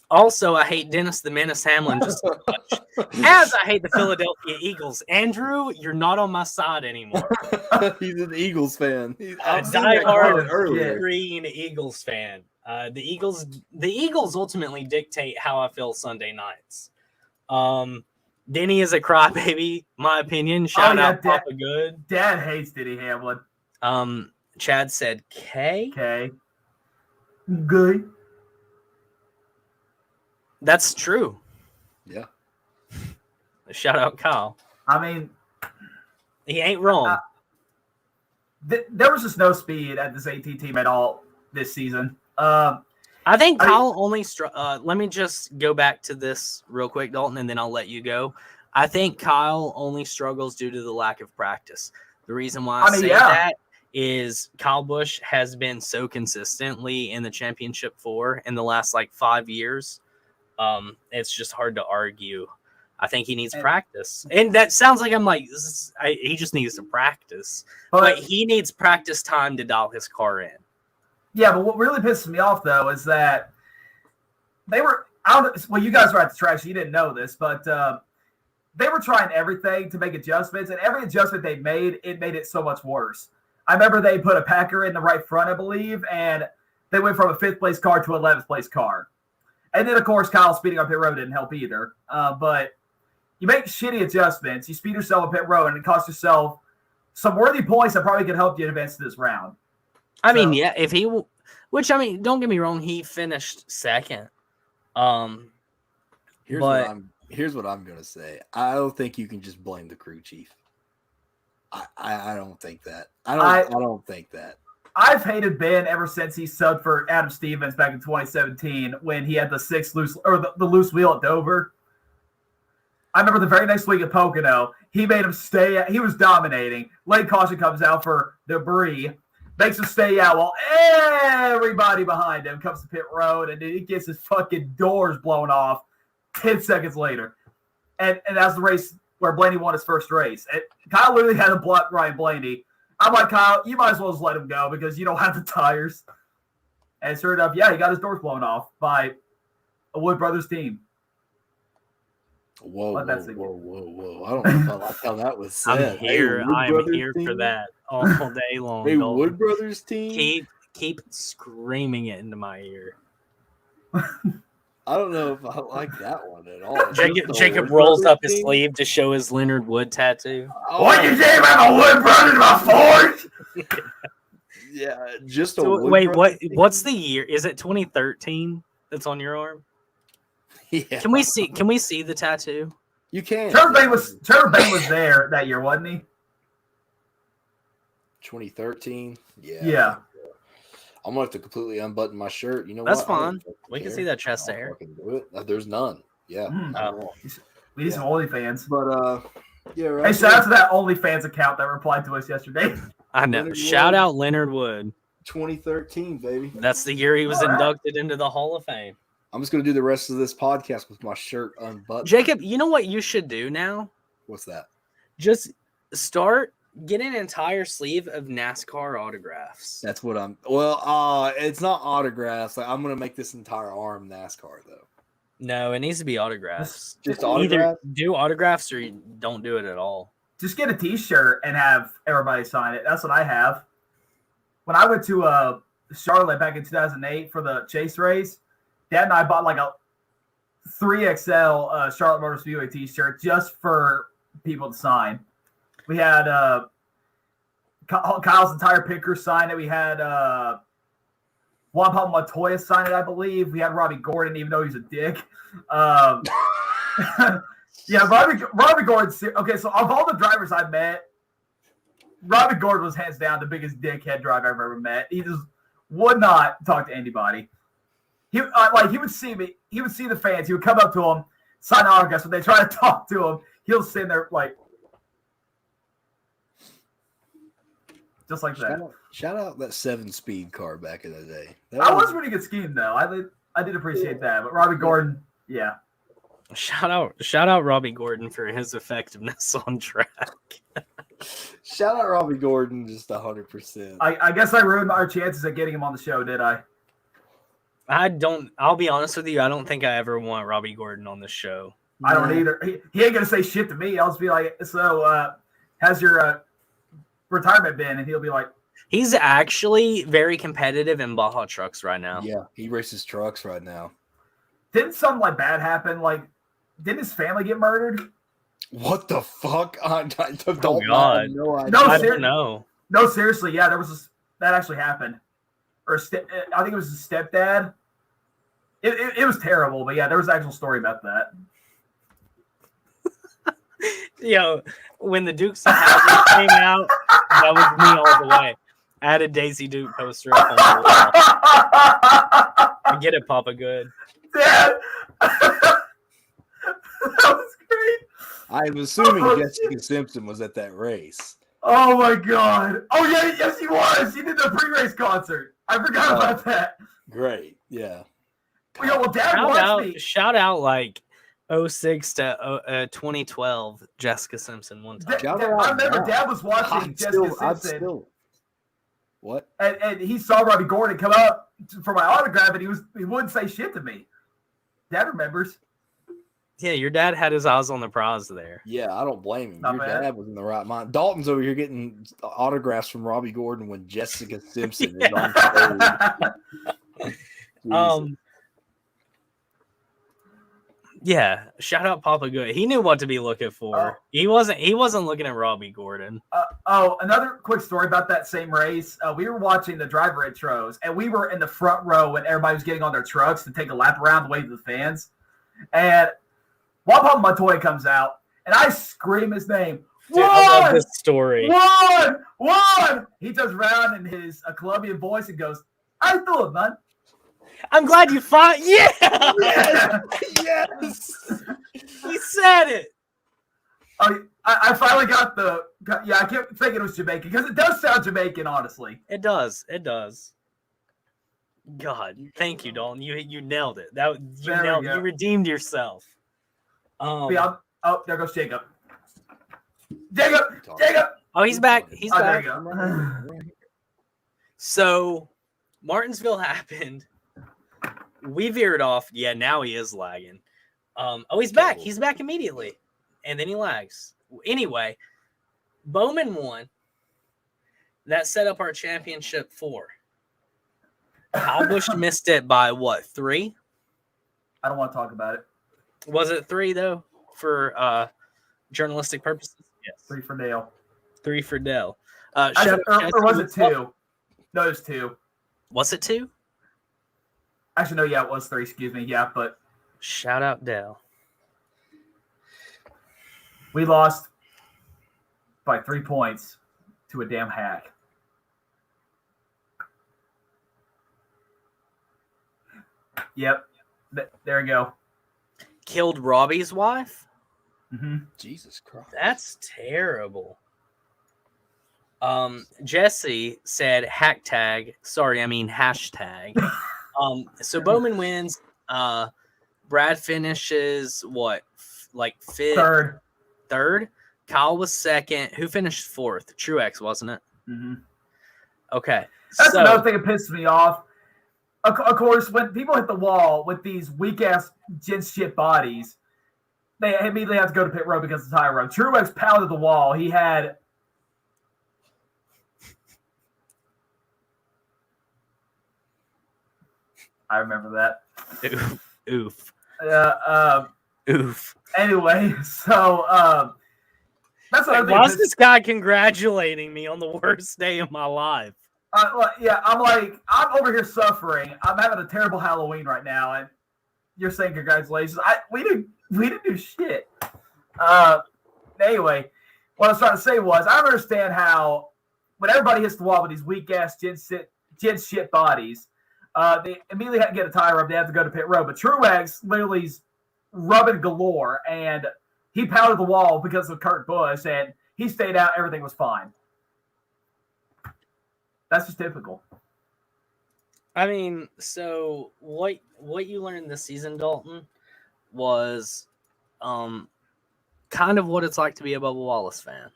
Also, I hate Dennis the Menace Hamlin just as much as I hate the Philadelphia Eagles. Andrew, you're not on my side anymore. He's an Eagles fan. A diehard green Eagles fan. The Eagles ultimately dictate how I feel Sunday nights. Denny is a crybaby, my opinion. Shout out Papa Good. Dad hates Denny Hamlin. Chad said K. K. Good. That's true. Yeah. Shout out Kyle. I mean, he ain't wrong. There was just no speed at this AT team at all this season. I think Kyle only let me just go back to this real quick, Dalton, and then I'll let you go. I think Kyle only struggles due to the lack of practice. The reason why I say that is Kyle Busch has been so consistently in the championship 4 in the last 5 years. It's just hard to argue. I think he needs practice. And that sounds like I'm like, he just needs to practice. But he needs practice time to dial his car in. Yeah, but what really pisses me off, though, is that they were – well, you guys were at the track, so you didn't know this, but they were trying everything to make adjustments, and every adjustment they made, it made it so much worse. I remember they put a Packer in the right front, I believe, and they went from a 5th-place car to an 11th-place car. And then, of course, Kyle speeding up pit road didn't help either. But you make shitty adjustments, you speed yourself up pit road, and it costs yourself some worthy points that probably could help you advance to this round. I mean, yeah, if he – which, I mean, don't get me wrong, he finished second. Here's what I'm going to say. I don't think you can just blame the crew chief. I don't think that. I don't think that. I've hated Ben ever since he subbed for Adam Stevens back in 2017 when he had the the loose wheel at Dover. I remember the very next week at Pocono, he made him stay. He was dominating. Late caution comes out for debris, makes him stay out while everybody behind him comes to pit road, and he gets his fucking doors blown off 10 seconds later. And that's the race where Blaney won his first race. And Kyle literally had to block Ryan Blaney. I'm like, Kyle, you might as well just let him go because you don't have the tires. And sure enough, yeah, he got his doors blown off by a Wood Brothers team. Whoa. I don't know if I like how that was said. I'm here for that all day long. Hey, Wood Brothers team? Keep screaming it into my ear. I don't know if I like that one at all. Jacob rolls up his sleeve to show his Leonard Wood tattoo. What you say about the Wood Brothers, my Ford? Yeah, just what's the year? Is it 2013 that's on your arm? Yeah. Can we see the tattoo? You can. Trevor Bain was there that year, wasn't he? 2013. Yeah. I'm gonna have to completely unbutton my shirt. You know that's what? fine. We can see that chest hair. Do it. There's none. Yeah. We need some OnlyFans. But yeah. Right. Hey, shout out to that OnlyFans account that replied to us yesterday. I know. Shout out Leonard Wood. 2013, baby. That's the year he was inducted into the Hall of Fame. I'm just gonna do the rest of this podcast with my shirt unbuttoned. Jacob, you know what you should do now? What's that? Just get an entire sleeve of NASCAR autographs. That's what it's not autographs. I'm gonna make this entire arm NASCAR though. No, it needs to be autographs. Just autographs? Either do autographs or you don't do it at all. Just get a T-shirt and have everybody sign it. That's what I have. When I went to Charlotte back in 2008 for the Chase race, Dad and I bought like a 3XL Charlotte Motor Speedway T-shirt just for people to sign. We had Kyle's entire pit crew sign it. We had Juan Pablo Montoya sign it, I believe. We had Robbie Gordon, even though he's a dick. Yeah, Robbie Gordon. Okay, so of all the drivers I met, Robbie Gordon was hands down the biggest dickhead driver I've ever met. He just would not talk to anybody. He would see me. He would see the fans. He would come up to them, sign autographs. When they try to talk to him, he'll sit there like. Just like that. Shout out that 7-speed car back in the day. That was a pretty good scheme, though. I did appreciate that. But Robbie Gordon, yeah. Shout out Robbie Gordon for his effectiveness on track. Shout out Robbie Gordon, just 100%. I guess I ruined our chances at getting him on the show, did I? I'll be honest with you. I don't think I ever want Robbie Gordon on the show. I don't either. He ain't going to say shit to me. I'll just be like, so how's your retirement been? And he'll be like, he's actually very competitive in Baja trucks right now. Yeah, he races trucks right now. Didn't something bad happen? Didn't his family get murdered? What the fuck? Oh God! No, I don't know. No, seriously, yeah, that actually happened. Or I think it was his stepdad. It was terrible, but yeah, there was an actual story about that. Yo, when the Dukes of Hazzard came out, that was me all the way. I had a Daisy Duke poster up on the wall. I get it, Papa Good. Dad! That was great. I'm assuming Jessica Simpson was at that race. Oh my god! Oh yeah, yes he was. He did the pre-race concert. I forgot about that. Great, yeah. Well, Dad watched me. Shout out like 06 to 2012 Jessica Simpson one time. I remember Dad was watching Jessica Simpson. What? And he saw Robbie Gordon come up for my autograph, and he wouldn't say shit to me. Dad remembers. Yeah, your dad had his eyes on the prize there. Yeah, I don't blame him. Not Your bad. dad was in the right mind. Dalton's over here getting autographs from Robbie Gordon when Jessica Simpson is on stage. Yeah, shout out Papa Good. He knew what to be looking for. He wasn't looking at Robbie Gordon. Another quick story about that same race. We were watching the driver intros, and we were in the front row when everybody was getting on their trucks to take a lap around the way to the fans. And Papa Montoya comes out, and I scream his name. Dude, I love this story. One! He turns around in his Colombian voice and goes, "I thought, man. I'm glad you fought." Yeah! Yes! He said it. I finally got I kept thinking it was Jamaican because it does sound Jamaican, honestly. It does. God, thank you, Dalton. You nailed it. You redeemed yourself. There goes Jacob. Jacob! Oh, he's back. He's There back. you go. So, Martinsville happened. We veered off. Yeah, now he is lagging. He's back. He's back immediately. And then he lags. Anyway, Bowman won. That set up our championship 4. Kyle Busch missed it by what, 3? I don't want to talk about it. Was it 3 though for journalistic purposes? Yes. 3 for Dale. 3 for Dell. Or was it 2? No, it was 2. Was it 2? Actually, no, yeah, it was 3. Excuse me. Yeah, but shout out Dell. We lost by 3 points to a damn hack. Yep. There we go. Killed Robbie's wife? Mm-hmm. Jesus Christ. That's terrible. Jesse said hashtag. So Bowman wins. Brad finishes what? Like 5th? Third. Kyle was 2nd. Who finished 4th? Truex, wasn't it? Mm-hmm. Okay. That's another thing that pisses me off. Of course, when people hit the wall with these weak-ass gents shit bodies, they immediately have to go to pit road because of the tire run. Truex pounded the wall. He had... I remember that. Oof. Oof. Anyway, so that's what why is this guy congratulating me on the worst day of my life? I'm over here suffering. I'm having a terrible Halloween right now, and you're saying congratulations. We didn't do shit. Anyway, what I was trying to say was I don't understand how when everybody hits the wall with these weak ass gen shit bodies, they immediately have to get a tire rub. They have to go to pit road. But Truex literally is rubbing galore, and he pounded the wall because of Kurt Busch, and he stayed out. Everything was fine. That's just typical. I mean, so what you learned this season, Dalton, was kind of what it's like to be a Bubba Wallace fan.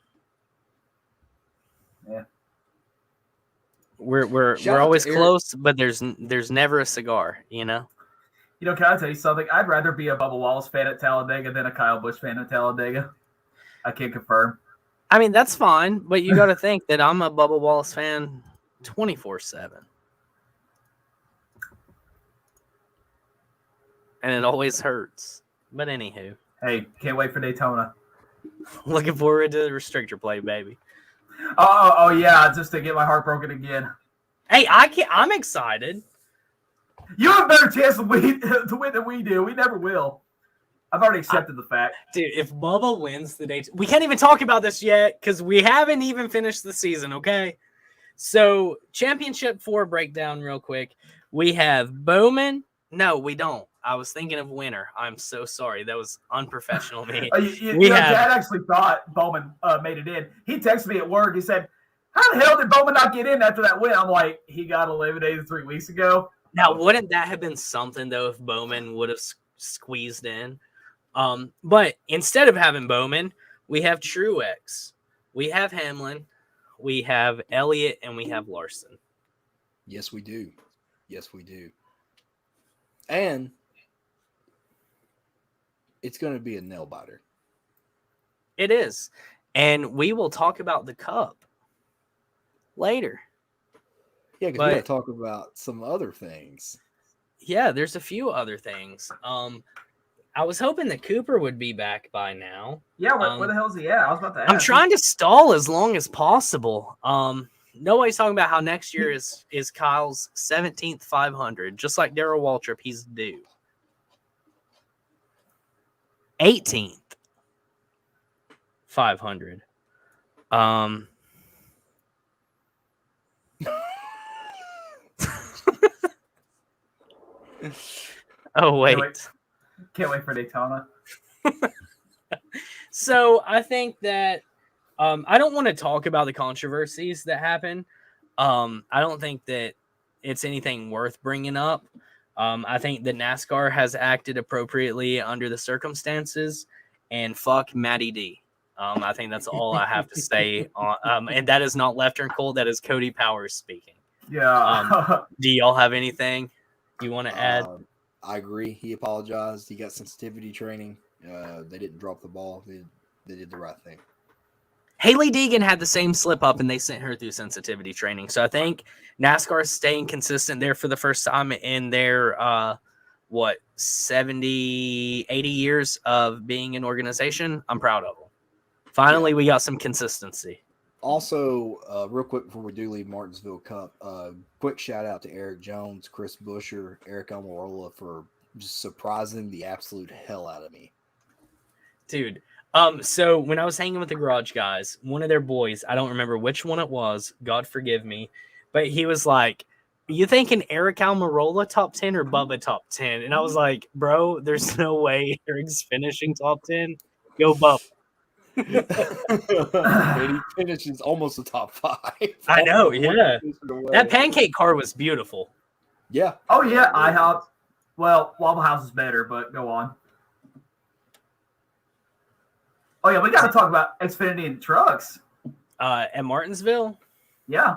Yeah. We're always close, but there's never a cigar, you know? You know, can I tell you something? I'd rather be a Bubba Wallace fan at Talladega than a Kyle Busch fan at Talladega. I can't confirm. I mean, that's fine, but you got to think that I'm a Bubba Wallace fan 24/7. And it always hurts. But anywho. Hey, can't wait for Daytona. Looking forward to the restrictor play, baby. Oh yeah, just to get my heart broken again. Hey, I'm excited. You have a better chance to win than we do. We never will. I've already accepted the fact. Dude, if Bubba wins the Daytona, we can't even talk about this yet because we haven't even finished the season, okay? So, Championship 4 breakdown real quick. We have Bowman. No, we don't. I was thinking of winner. I'm so sorry. That was unprofessional of me. Dad actually thought Bowman made it in. He texted me at work. He said, how the hell did Bowman not get in after that win? I'm like, he got eliminated 3 weeks ago. Now, wouldn't that have been something, though, if Bowman would have squeezed in? But instead of having Bowman, we have Truex. We have Hamlin. We have Elliott, and we have Larson. Yes, we do. Yes, we do. And it's going to be a nail biter. It is. And we will talk about the Cup later. Yeah, because we got to talk about some other things. Yeah, there's a few other things. I was hoping that Cooper would be back by now. Yeah, where the hell is he at? I was about to ask. I'm trying to stall as long as possible. Nobody's talking about how next year is Kyle's 17th 500. Just like Darrell Waltrip, he's due. 18th 500. Oh, wait. Can't wait for Daytona. So I think that I don't want to talk about the controversies that happen. I don't think that it's anything worth bringing up. I think that NASCAR has acted appropriately under the circumstances, and fuck Matty D. I think that's all I have to say. And that is not Left Turn Cold. That is Cody Powers speaking. Yeah. Do y'all have anything you want to add? I agree. He apologized. He got sensitivity training. They didn't drop the ball. They did the right thing. Haley Deegan had the same slip up, and they sent her through sensitivity training. So I think NASCAR is staying consistent there for the first time in their, 70, 80 years of being an organization. I'm proud of them. Finally, we got some consistency. Also, real quick before we do leave Martinsville Cup, quick shout out to Eric Jones, Chris Buescher, Eric Almirola for just surprising the absolute hell out of me. Dude, so when I was hanging with the Garage Guys, one of their boys, I don't remember which one it was, God forgive me, but he was like, you thinking Eric Almirola top 10 or Bubba top 10? And I was like, bro, there's no way Eric's finishing top 10. Go Bubba. And he finishes almost the top 5. I know, yeah. That pancake car was beautiful. Yeah. Oh, yeah, IHOP. Well, Waffle House is better, but go on. Oh, yeah, we got to talk about Xfinity and trucks. At Martinsville? Yeah.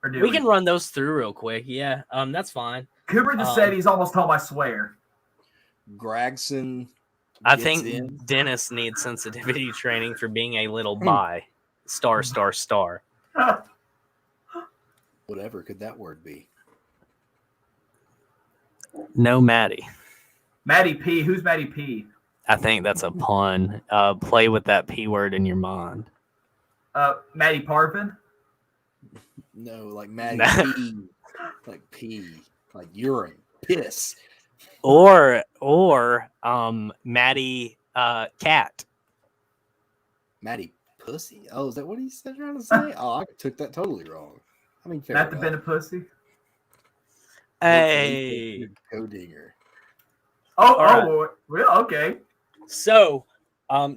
We can run those through real quick. Yeah, that's fine. Cooper just said he's almost home, I swear. Gregson. I think Dennis needs sensitivity training for being a little bi. Star. Whatever could that word be? No, Maddie. Maddie P. Who's Maddie P? I think that's a pun. Play with that P word in your mind. Maddie Parvin? No, like Maddie P. Like pee. Like urine. Piss. Or Maddie Cat. Maddie Pussy. Oh, is that what he's trying to say? Oh, I took that totally wrong. I mean, fair Not the enough. been a pussy? Hey. Go digger. Oh, real? Okay. So,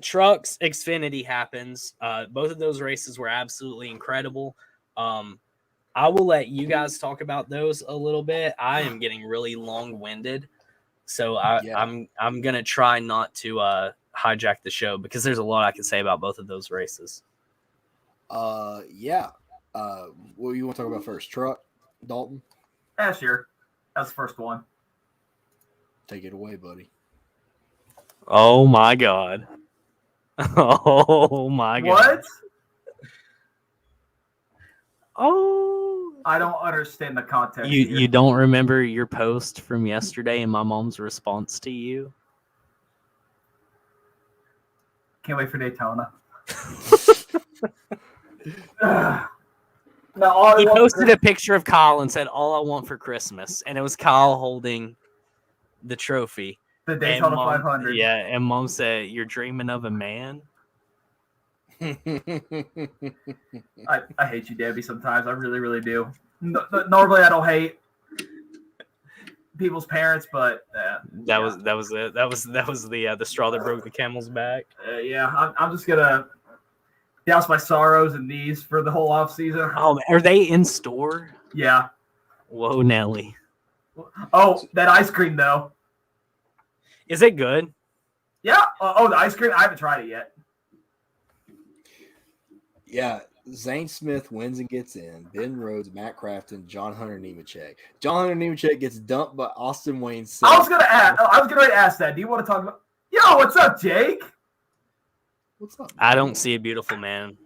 Trucks Xfinity happens. Both of those races were absolutely incredible. I will let you guys talk about those a little bit. I am getting really long-winded, so I'm gonna try not to hijack the show because there's a lot I can say about both of those races. Yeah. What do you want to talk about first? Truck, Dalton? Yeah, sure. That's the first one. Take it away, buddy. Oh my God. Oh my God. What? Oh. I don't understand the context. You don't remember your post from yesterday and my mom's response to you? Can't wait for Daytona. No, he posted a picture of Kyle and said, all I want for Christmas. And it was Kyle holding the trophy. The Daytona 500. Yeah, and Mom said, "You're dreaming of a man." I hate you, Debbie. Sometimes I really, really do. Normally, I don't hate people's parents, but that was it. That was the straw that broke the camel's back. Yeah, I'm just gonna douse my sorrows in these for the whole off season. Oh, are they in store? Yeah. Whoa, Nelly. Oh, that ice cream though. Is it good? Yeah. Oh, the ice cream. I haven't tried it yet. Yeah, Zane Smith wins and gets in. Ben Rhodes, Matt Crafton, John Hunter Nemechek. John Hunter Nemechek gets dumped by Austin Wayne. I was gonna ask that. Do you want to talk about? Yo, what's up, Jake? What's up? I don't see a beautiful man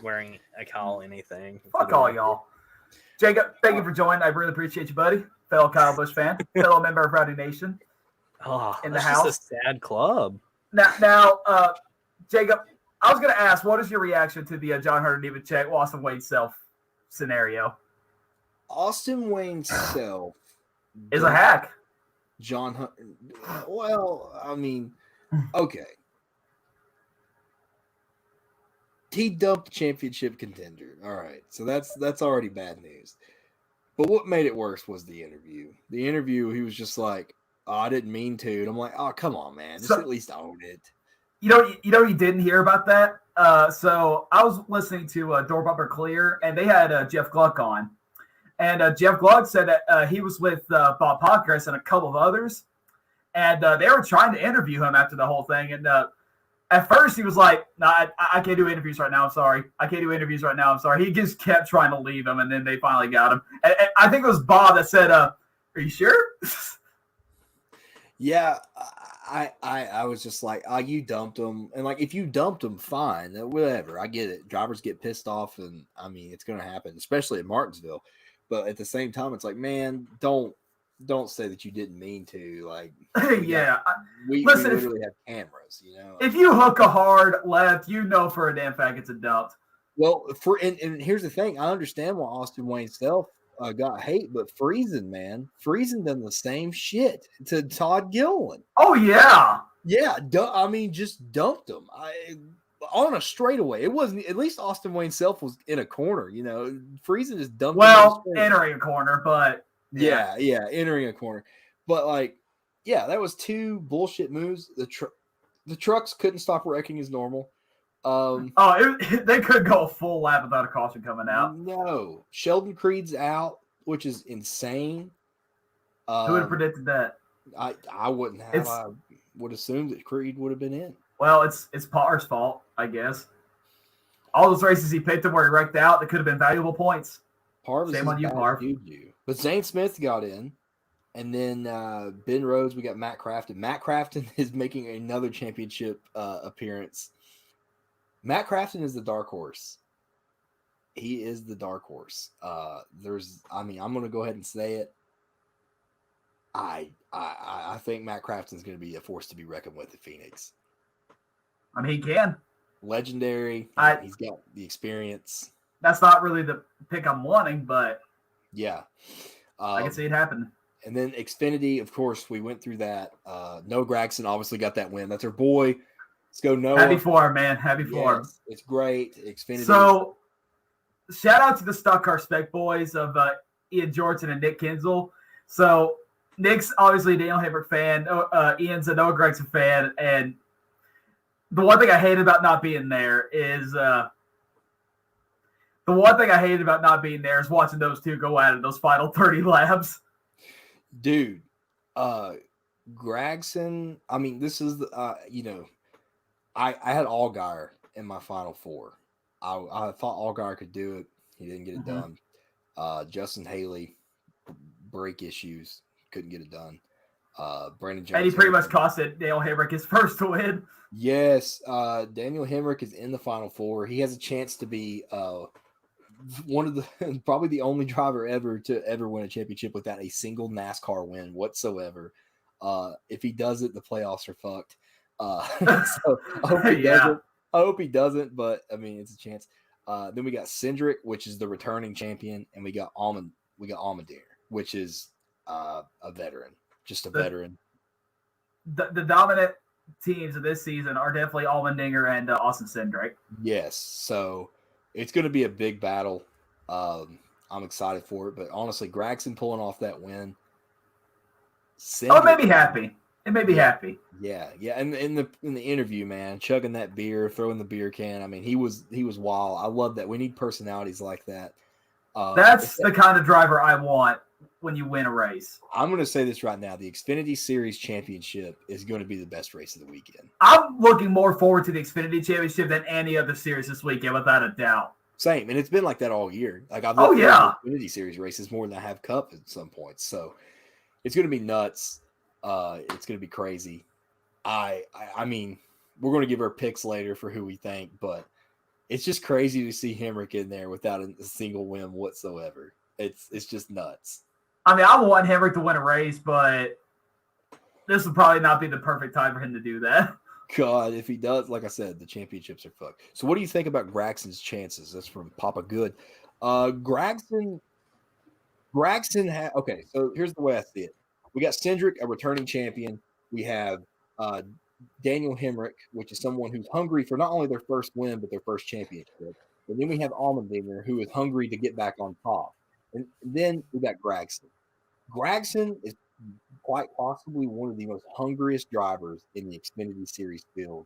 wearing a cowl anything. Fuck all y'all. Jacob, thank you for joining. I really appreciate you, buddy. Fellow Kyle Busch fan, fellow member of Rowdy Nation. In the house. Just a sad club. Now, Jacob, I was going to ask, what is your reaction to the John Hunter Nemechek, Austin Wayne Self scenario? Austin Wayne Self is a hack. John Hunter. Well, I mean, okay. He dumped championship contender. All right, so that's already bad news. But what made it worse was the interview. The interview, he was just like, "Oh, I didn't mean to," and I'm like, "Oh, come on, man, just at least own it." You didn't hear about that. So I was listening to Door Bumper Clear, and they had Jeff Gluck on, and Jeff Gluck said that he was with Bob Podcast and a couple of others, and they were trying to interview him after the whole thing, and at first he was like, "No, I can't do interviews right now. I'm sorry. I can't do interviews right now. I'm sorry." He just kept trying to leave him, and then they finally got him. And I think it was Bob that said, "Are you sure?" Yeah, I was just like, "Oh, you dumped him," and like if you dumped him, fine, whatever. I get it. Drivers get pissed off, and I mean it's going to happen, especially at Martinsville. But at the same time, it's like, man, don't say that you didn't mean to. Like, we literally have cameras, you know. If you hook a hard left, you know for a damn fact it's a dump. Well, and here's the thing: I understand why Austin Wayne Self got hate, but Friesen done the same shit to Todd Gilliland. Oh yeah, I mean, just dumped him. On a straightaway. It wasn't. At least Austin Wayne Self was in a corner. You know, Friesen just dumped. Well, entering a corner, but yeah, entering a corner. But like, yeah, that was two bullshit moves. The trucks couldn't stop wrecking as normal. They could go a full lap without a caution coming out. No, Sheldon Creed's out, which is insane. Who would have predicted that? I wouldn't have. I would assume that Creed would have been in. Well, it's Parr's fault, I guess. All those races he picked him where he wrecked out, that could have been valuable points. Same on you, Parv. But Zane Smith got in, and then Ben Rhodes, we got Matt Crafton. Matt Crafton is making another championship appearance. Matt Crafton is the dark horse. He is the dark horse. I'm going to go ahead and say it. I think Matt Crafton's going to be a force to be reckoned with at Phoenix. I mean, he can. Legendary. He's got the experience. That's not really the pick I'm wanting, but yeah, I can see it happen. And then Xfinity, of course, we went through that. Noah Gragson obviously got that win. That's our boy. Let's go, Noah. Happy for him, man. Happy for him. It's great. Xfinity. So, shout out to the Stock Car Spec boys of Ian Jordan and Nick Kinzel. So, Nick's obviously a Daniel Hemrick fan. Ian's a Noah Gragson fan. And the one thing I hated about not being there is watching those two go at it those final 30 laps. Dude, Gragson, I mean, this is the, I had Allgaier in my final four. I thought Allgaier could do it. He didn't get it done. Justin Haley, brake issues, couldn't get it done. Brandon Jones. And he pretty much costed Daniel Hemrick his first win. Yes, Daniel Hemrick is in the final four. He has a chance to be one of the probably the only driver ever to ever win a championship without a single NASCAR win whatsoever. If he does it, the playoffs are fucked. So I hope he doesn't. I hope he doesn't, but I mean it's a chance. Then we got Cindric, which is the returning champion, and we got Allmendinger, which is a veteran, just a veteran. the dominant teams of this season are definitely Allmendinger and Austin Cindric. Yes, so it's going to be a big battle. I'm excited for it, but honestly, Gregson pulling off that win. It made me happy. It made me happy. Yeah, and in the interview, man, chugging that beer, throwing the beer can. I mean, he was wild. I love that. We need personalities like that. That's the kind of driver I want when you win a race. I'm going to say this right now: the Xfinity Series Championship is going to be the best race of the weekend. I'm looking more forward to the Xfinity Championship than any other series this weekend, without a doubt. Same, and it's been like that all year. Like I've looked at Xfinity Series races more than I have Cup at some points. So it's going to be nuts. It's going to be crazy. I mean, we're going to give our picks later for who we think, but it's just crazy to see Hemrick in there without a single win whatsoever. It's just nuts. I mean, I want Hemrick to win a race, but this would probably not be the perfect time for him to do that. God, if he does, like I said, the championships are fucked. So what do you think about Gragson's chances? That's from Papa Good. Gragson okay, so here's the way I see it. We got Cindric, a returning champion. We have Daniel Hemrick, which is someone who's hungry for not only their first win, but their first championship. And then we have Allmendinger, who is hungry to get back on top. And then we got Gragson. Gragson is quite possibly one of the most hungriest drivers in the Xfinity Series field.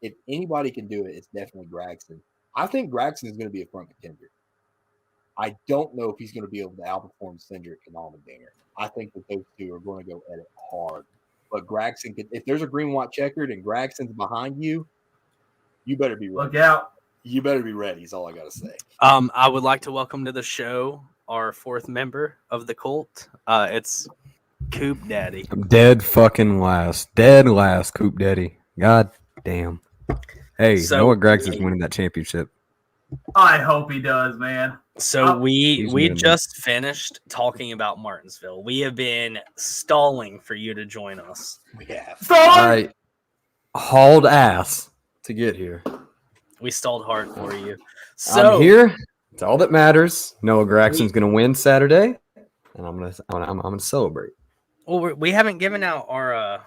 If anybody can do it, it's definitely Gragson. I think Gragson is going to be a front contender. I don't know if he's going to be able to outperform Cindric and Allmendinger. I think that those two are going to go at it hard. But Gragson, if there's a green-white checkered and Gragson's behind you, you better be ready. Look out. You better be ready is all I got to say. I would like to welcome to the show our fourth member of the cult. It's Coop Daddy. I'm dead fucking last. Dead last, Coop Daddy. God damn. Hey, Noah Gragson's winning that championship. I hope he does, man. So we just finished talking about Martinsville. We have been stalling for you to join us. Yeah. I hauled ass to get here. We stalled hard for you. So I'm here. It's all that matters. Noah Gragson's going to win Saturday, and I'm gonna celebrate. Well, we haven't given out our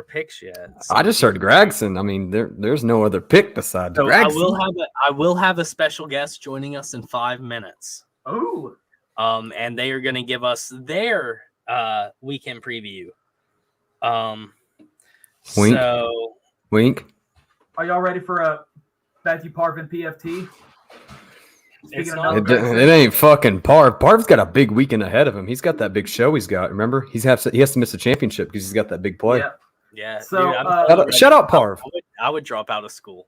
picks yet. So. I just heard Gragson. I mean, there's no other pick besides Gragson. I will have a special guest joining us in 5 minutes. Ooh. And they are going to give us their weekend preview. Wink. So Wink. Are y'all ready for a Matthew Parvin PFT? It ain't fucking Parv. Parv's got a big weekend ahead of him. He's got that big show he's got. Remember, he has to miss a championship because he's got that big play. Yeah. So dude, shut up, Parv. I would drop out of school.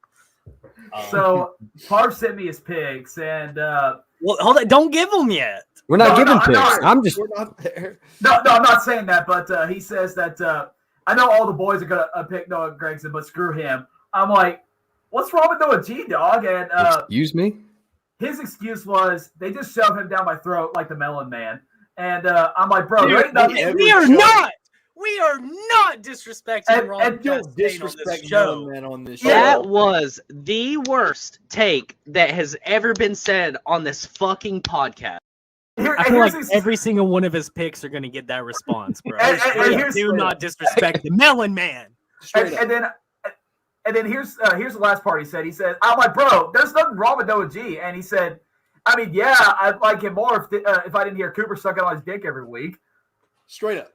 So Parv sent me his picks, and well, hold on, don't give them yet. We're not giving picks. We're not there. No, I'm not saying that, but he says that I know all the boys are gonna pick Noah Gragson, but screw him. I'm like, what's wrong with Noah G, dog? And excuse me. His excuse was they just shoved him down my throat like the Melon Man, and I'm like, bro, Dude, we are not disrespecting Ron. And don't disrespect Melon Man on this show. That was the worst take that has ever been said on this fucking podcast. I feel like every single one of his picks are going to get that response, bro. Do not disrespect the Melon Man. And then here's the last part he said. He said, I'm like, bro, there's nothing wrong with Noah G. And he said, I mean, yeah, I'd like him more if I didn't hear Cooper sucking on his dick every week. Straight up.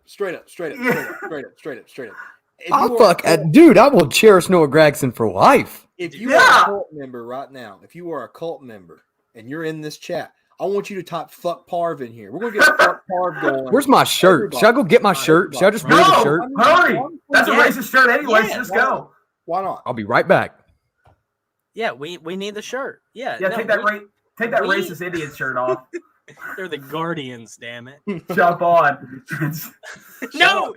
Dude, I will cherish Noah Gragson for life. If you are a cult member right now, if you are a cult member and you're in this chat, I want you to type fuck Parv in here. We're going to get fuck Parv going. Where's my shirt? Should I go get my shirt? Should I just wear the shirt? Hurry. That's a racist shirt anyway. Just go. Why not? I'll be right back. Yeah, we need the shirt. Yeah, take that racist idiot shirt off. They're the Guardians, damn it. Jump on. No.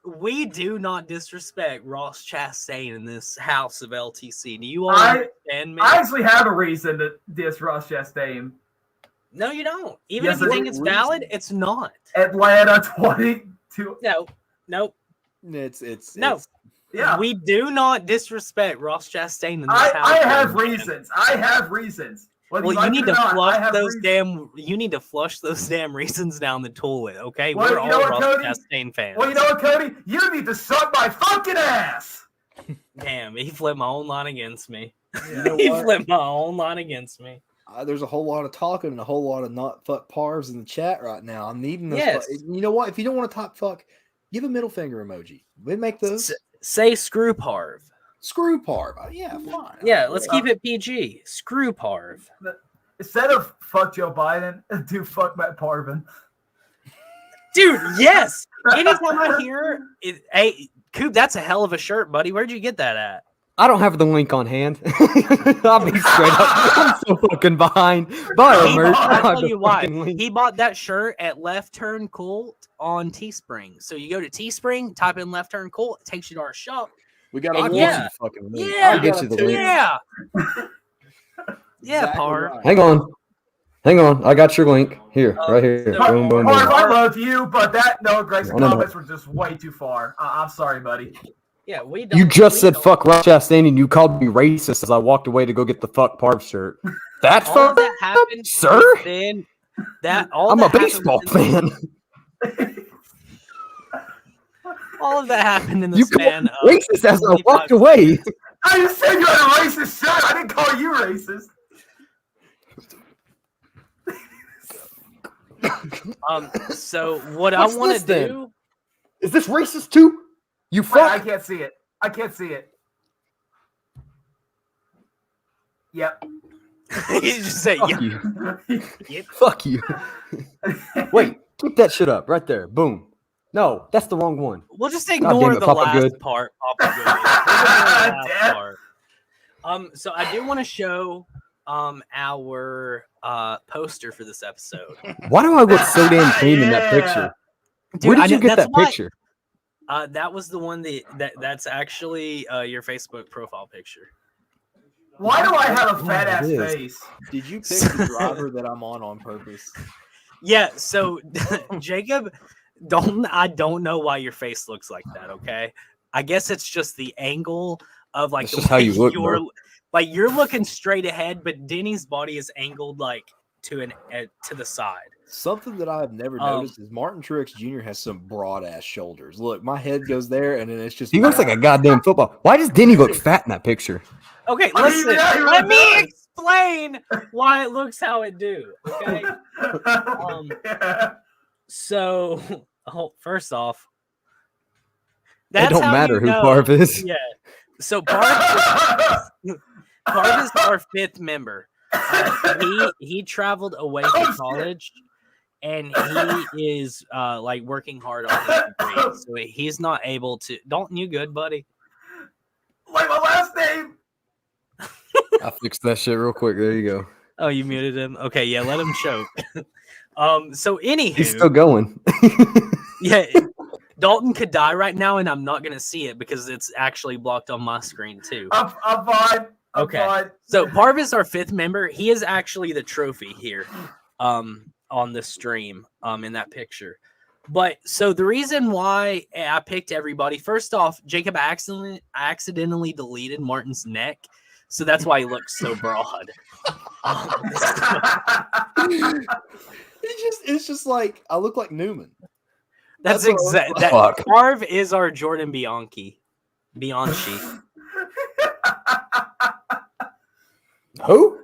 We do not disrespect Ross Chastain in this house of LTC. Do you all understand me? I actually have a reason to diss Ross Chastain. No, you don't. Even if you think it's valid, it's not. Atlanta 22. No. It's yeah. We do not disrespect Ross Chastain in this house. I have reasons. Well, you need to flush those damn. You need to flush those damn reasons down the toilet, okay? Well, We're all Russell Chastain fans. Well, you know what, Cody? You need to suck my fucking ass. Damn, he flipped my own line against me. You know He what? flipped my own line against me. There's a whole lot of talking and a whole lot of not fuck parvs in the chat right now. I'm needing those. Yes. You know what? If you don't want to top fuck, give a middle finger emoji. We make those. Say screw parv. Screw parv. Yeah, fine. Yeah, let's keep it PG. Screw parv. Instead of fuck Joe Biden, do fuck Matt Parvin. Dude, yes. Anytime I hear it, hey, Coop, that's a hell of a shirt, buddy. Where'd you get that at? I don't have the link on hand. I'll be straight up. I'm so fucking behind. Buy our merch. I'll I have tell the you why. fucking link. He bought that shirt at Left Turn Cult on Teespring. So you go to Teespring, type in Left Turn Cult, it takes you to our shop. We got And to yeah. the fucking link. Yeah. I'll get you the link. Yeah. Yeah, Exactly Parv. right. Hang on. I got your link. Here, right here. so- Boom, boom, Parv, boom. I love you, but that Noah Gregson No. comments were just way too far. I'm sorry, buddy. Yeah, we don't. You just we said don't- fuck Russ Chastain and you called me racist as I walked away to go get the fuck Parv shirt. That's All of fucked that happened, sir? Then that all I'm that a happened baseball within- fan. All of that happened in the You span called of me racist as I 25 walked away. I just said you had a racist shirt. I didn't call you racist. So what What's I want this to then? do, Is this racist too? You Wait, I fuck. can't see it. I can't see it. Yep. you just say, Fuck yeah, you. yep. Fuck you. Wait, keep that shit up right there. Boom. No, that's the wrong one. We'll just damn ignore it, the Papa last Good. part. Papa Good. We'll ignore the last Damn. part. So I do want to show our poster for this episode. Why do I look so damn clean in that Yeah. picture? Dude, Where I did you know- get that's that why- picture? That was the one that's actually your Facebook profile picture. Why do I have a fat ass it is. face? Did you pick the driver that I'm on purpose? Yeah, so Jacob, I don't know why your face looks like that, okay? I guess it's just the angle of like That's the just how way you look, you're bro. like you're looking straight ahead, but Denny's body is angled like to the side. Something that I've never noticed is Martin Truex Jr. has some broad ass shoulders. Look, my head goes there, and then it's just He looks like a goddamn football. Why does Denny look fat in that picture? Okay, I mean, listen. yeah, he Let really me does. explain why it looks how it do. Okay. So, first off, It don't how matter you who know- Parv is. Yeah. So Parv is our fifth member. He traveled away from college, and he is like working hard on his degree. So he's not able to. Don't you good, buddy? Like my last name. I fixed that shit real quick. There you go. Oh, you muted him. Okay, yeah, let him choke. So anywho, He's still going. yeah, Dalton could die right now, and I'm not gonna see it because it's actually blocked on my screen too. I'm fine. I'm Okay. fine. So Parv is our fifth member. He is actually the trophy here, on the stream, in that picture. But so the reason why I picked everybody, first off, Jacob accidentally deleted Martin's neck, so that's why he looks so broad. It's just like I look like Newman. That's That's what I exact. was- That Fuck. Parv is our Jordan Bianchi. Who?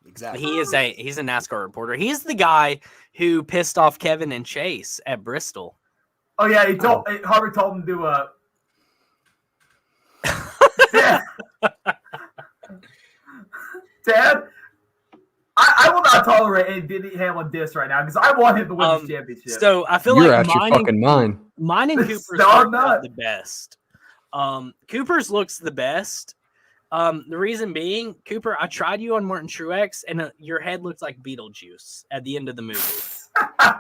Exactly. He's a NASCAR reporter. He's the guy who pissed off Kevin and Chase at Bristol. Oh yeah, Harvey told him to. Dad, I will not tolerate any Denny Hamlin diss right now because I want him to win this championship. So I feel You're like out your fucking mind. mine and Cooper's No, I'm worked out not. the best. Cooper's looks the best. The reason being, Cooper, I tried you on Martin Truex, and your head looked like Beetlejuice at the end of the movie.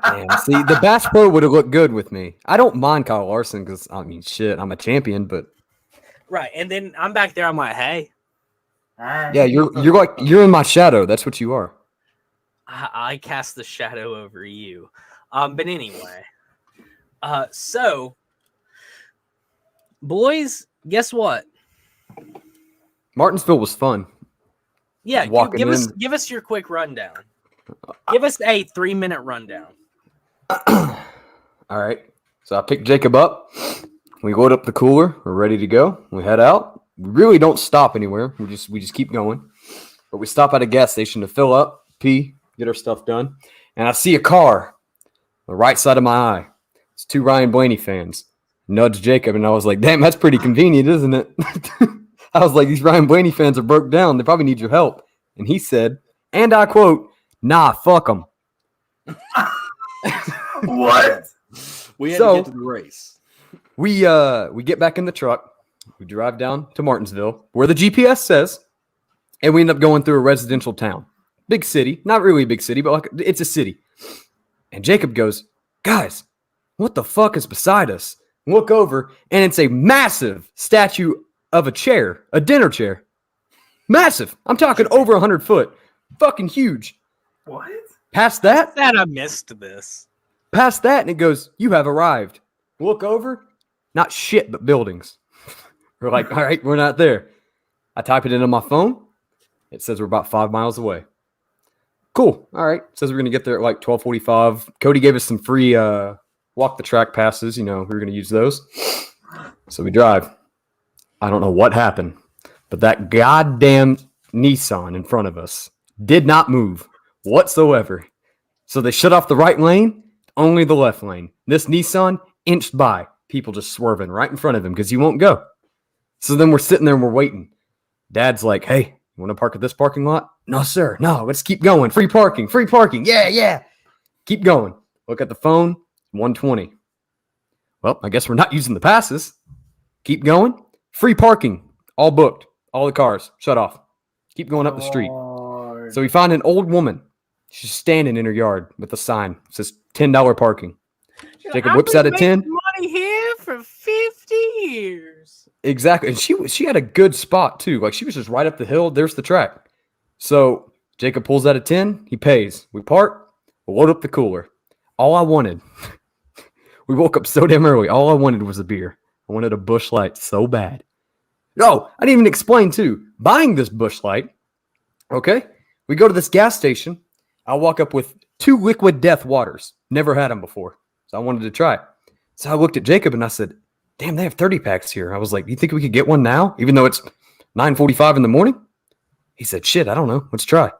Damn, see, the Bass Pro would have looked good with me. I don't mind Kyle Larson because, I mean, shit, I'm a champion, but Right, and then I'm back there. I'm like, hey, yeah, you're in my shadow. That's what you are. I cast the shadow over you. But anyway, so boys, guess what? Martinsville was fun. Yeah, walking give us your quick rundown. Give us a 3-minute rundown. All right. So I picked Jacob up. We load up the cooler. We're ready to go. We head out. We really don't stop anywhere. We just keep going. But we stop at a gas station to fill up, pee, get our stuff done. And I see a car on the right side of my eye. It's 2 Ryan Blaney fans. Nudge Jacob, and I was like, damn, that's pretty convenient, isn't it? I was like, these Ryan Blaney fans are broke down. They probably need your help. And he said, and I quote, nah, fuck them. What? We had to get to the race. We get back in the truck. We drive down to Martinsville, where the GPS says, and we end up going through a residential town. Big city. Not really a big city, but like it's a city. And Jacob goes, guys, what the fuck is beside us? Look over, and it's a massive statue of a chair, a dinner chair. Massive. I'm talking over 100 foot. Fucking huge. What? Past that, I missed this. Past that, and it goes, you have arrived. Look over, not shit, but buildings. We're like, all right, we're not there. I type it in on my phone. It says we're about 5 miles away. Cool. All right. It says we're going to get there at like 12:45. Cody gave us some free walk the track passes. You know, we were going to use those. So we drive. I don't know what happened, but that goddamn Nissan in front of us did not move whatsoever. So they shut off the right lane, only the left lane. This Nissan inched by. People just swerving right in front of him because he won't go. So then we're sitting there and we're waiting. Dad's like, hey, you want to park at this parking lot? No, sir. No, let's keep going. Free parking. Free parking. Yeah, yeah. Keep going. Look at the phone. 120. Well, I guess we're not using the passes. Keep going. Free parking. All booked. All the cars. Shut off. Keep going up the street. So we find an old woman. She's standing in her yard with a sign. It says $10 parking. Jacob whips out a 10. Money here for 50 years. Exactly. And she had a good spot too. Like she was just right up the hill. There's the track. So Jacob pulls out a 10. He pays. We park. We'll load up the cooler. All I wanted, we woke up so damn early. All I wanted was a beer. I wanted a Busch Light so bad. No, I didn't even explain too. Buying this Busch Light, okay? We go to this gas station. I walk up with 2 Liquid Death waters. Never had them before. So I wanted to try it. So I looked at Jacob and I said, damn, they have 30 packs here. I was like, you think we could get one now? Even though it's 9:45 in the morning? He said, shit, I don't know. Let's try.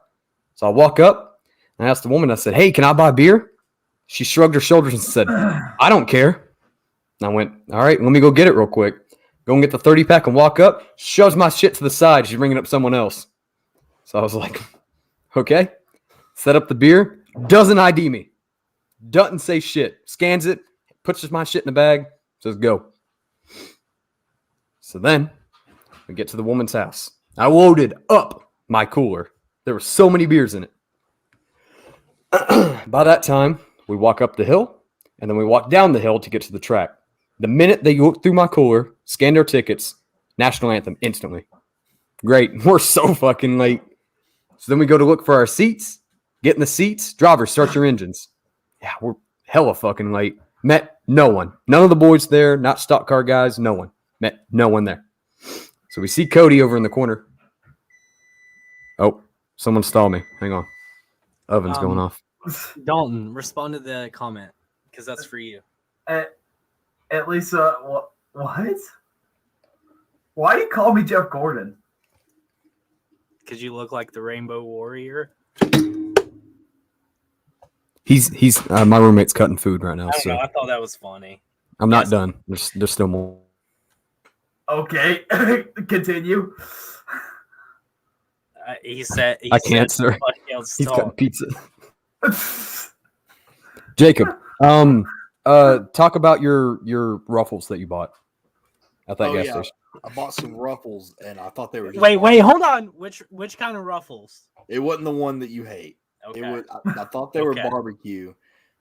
So I walk up and I asked the woman, I said, hey, can I buy beer? She shrugged her shoulders and said, I don't care. And I went, all right, let me go get it real quick. Go and get the 30 pack and walk up. Shoves my shit to the side. She's ringing up someone else. So I was like, okay. Set up the beer. Doesn't ID me. Doesn't say shit. Scans it. Puts my shit in the bag. Says go. So then we get to the woman's house. I loaded up my cooler. There were so many beers in it. By that time, we walk up the hill, and then we walk down the hill to get to the track. The minute they look through my cooler, scan their tickets, national anthem instantly. Great. We're so fucking late. So then we go to look for our seats, get in the seats. Drivers, start your engines. Yeah, we're hella fucking late. Met no one. None of the boys there, not stock car guys, no one. Met no one there. So we see Cody over in the corner. Oh, someone stalled me. Hang on. Oven's going off. Dalton, respond to the comment because that's for you. At least, what? Why do you call me Jeff Gordon? Because you look like the Rainbow Warrior. He's my roommate's cutting food right now. I don't know. I thought that was funny. I'm not done. There's still more. Okay, continue. He said, I can't, sir. He's cutting pizza. Jacob, talk about your ruffles that you bought at that gas station. I bought some ruffles, and I thought they were. Just wait, hold on. Which kind of ruffles? It wasn't the one that you hate. Okay. I thought they were barbecue,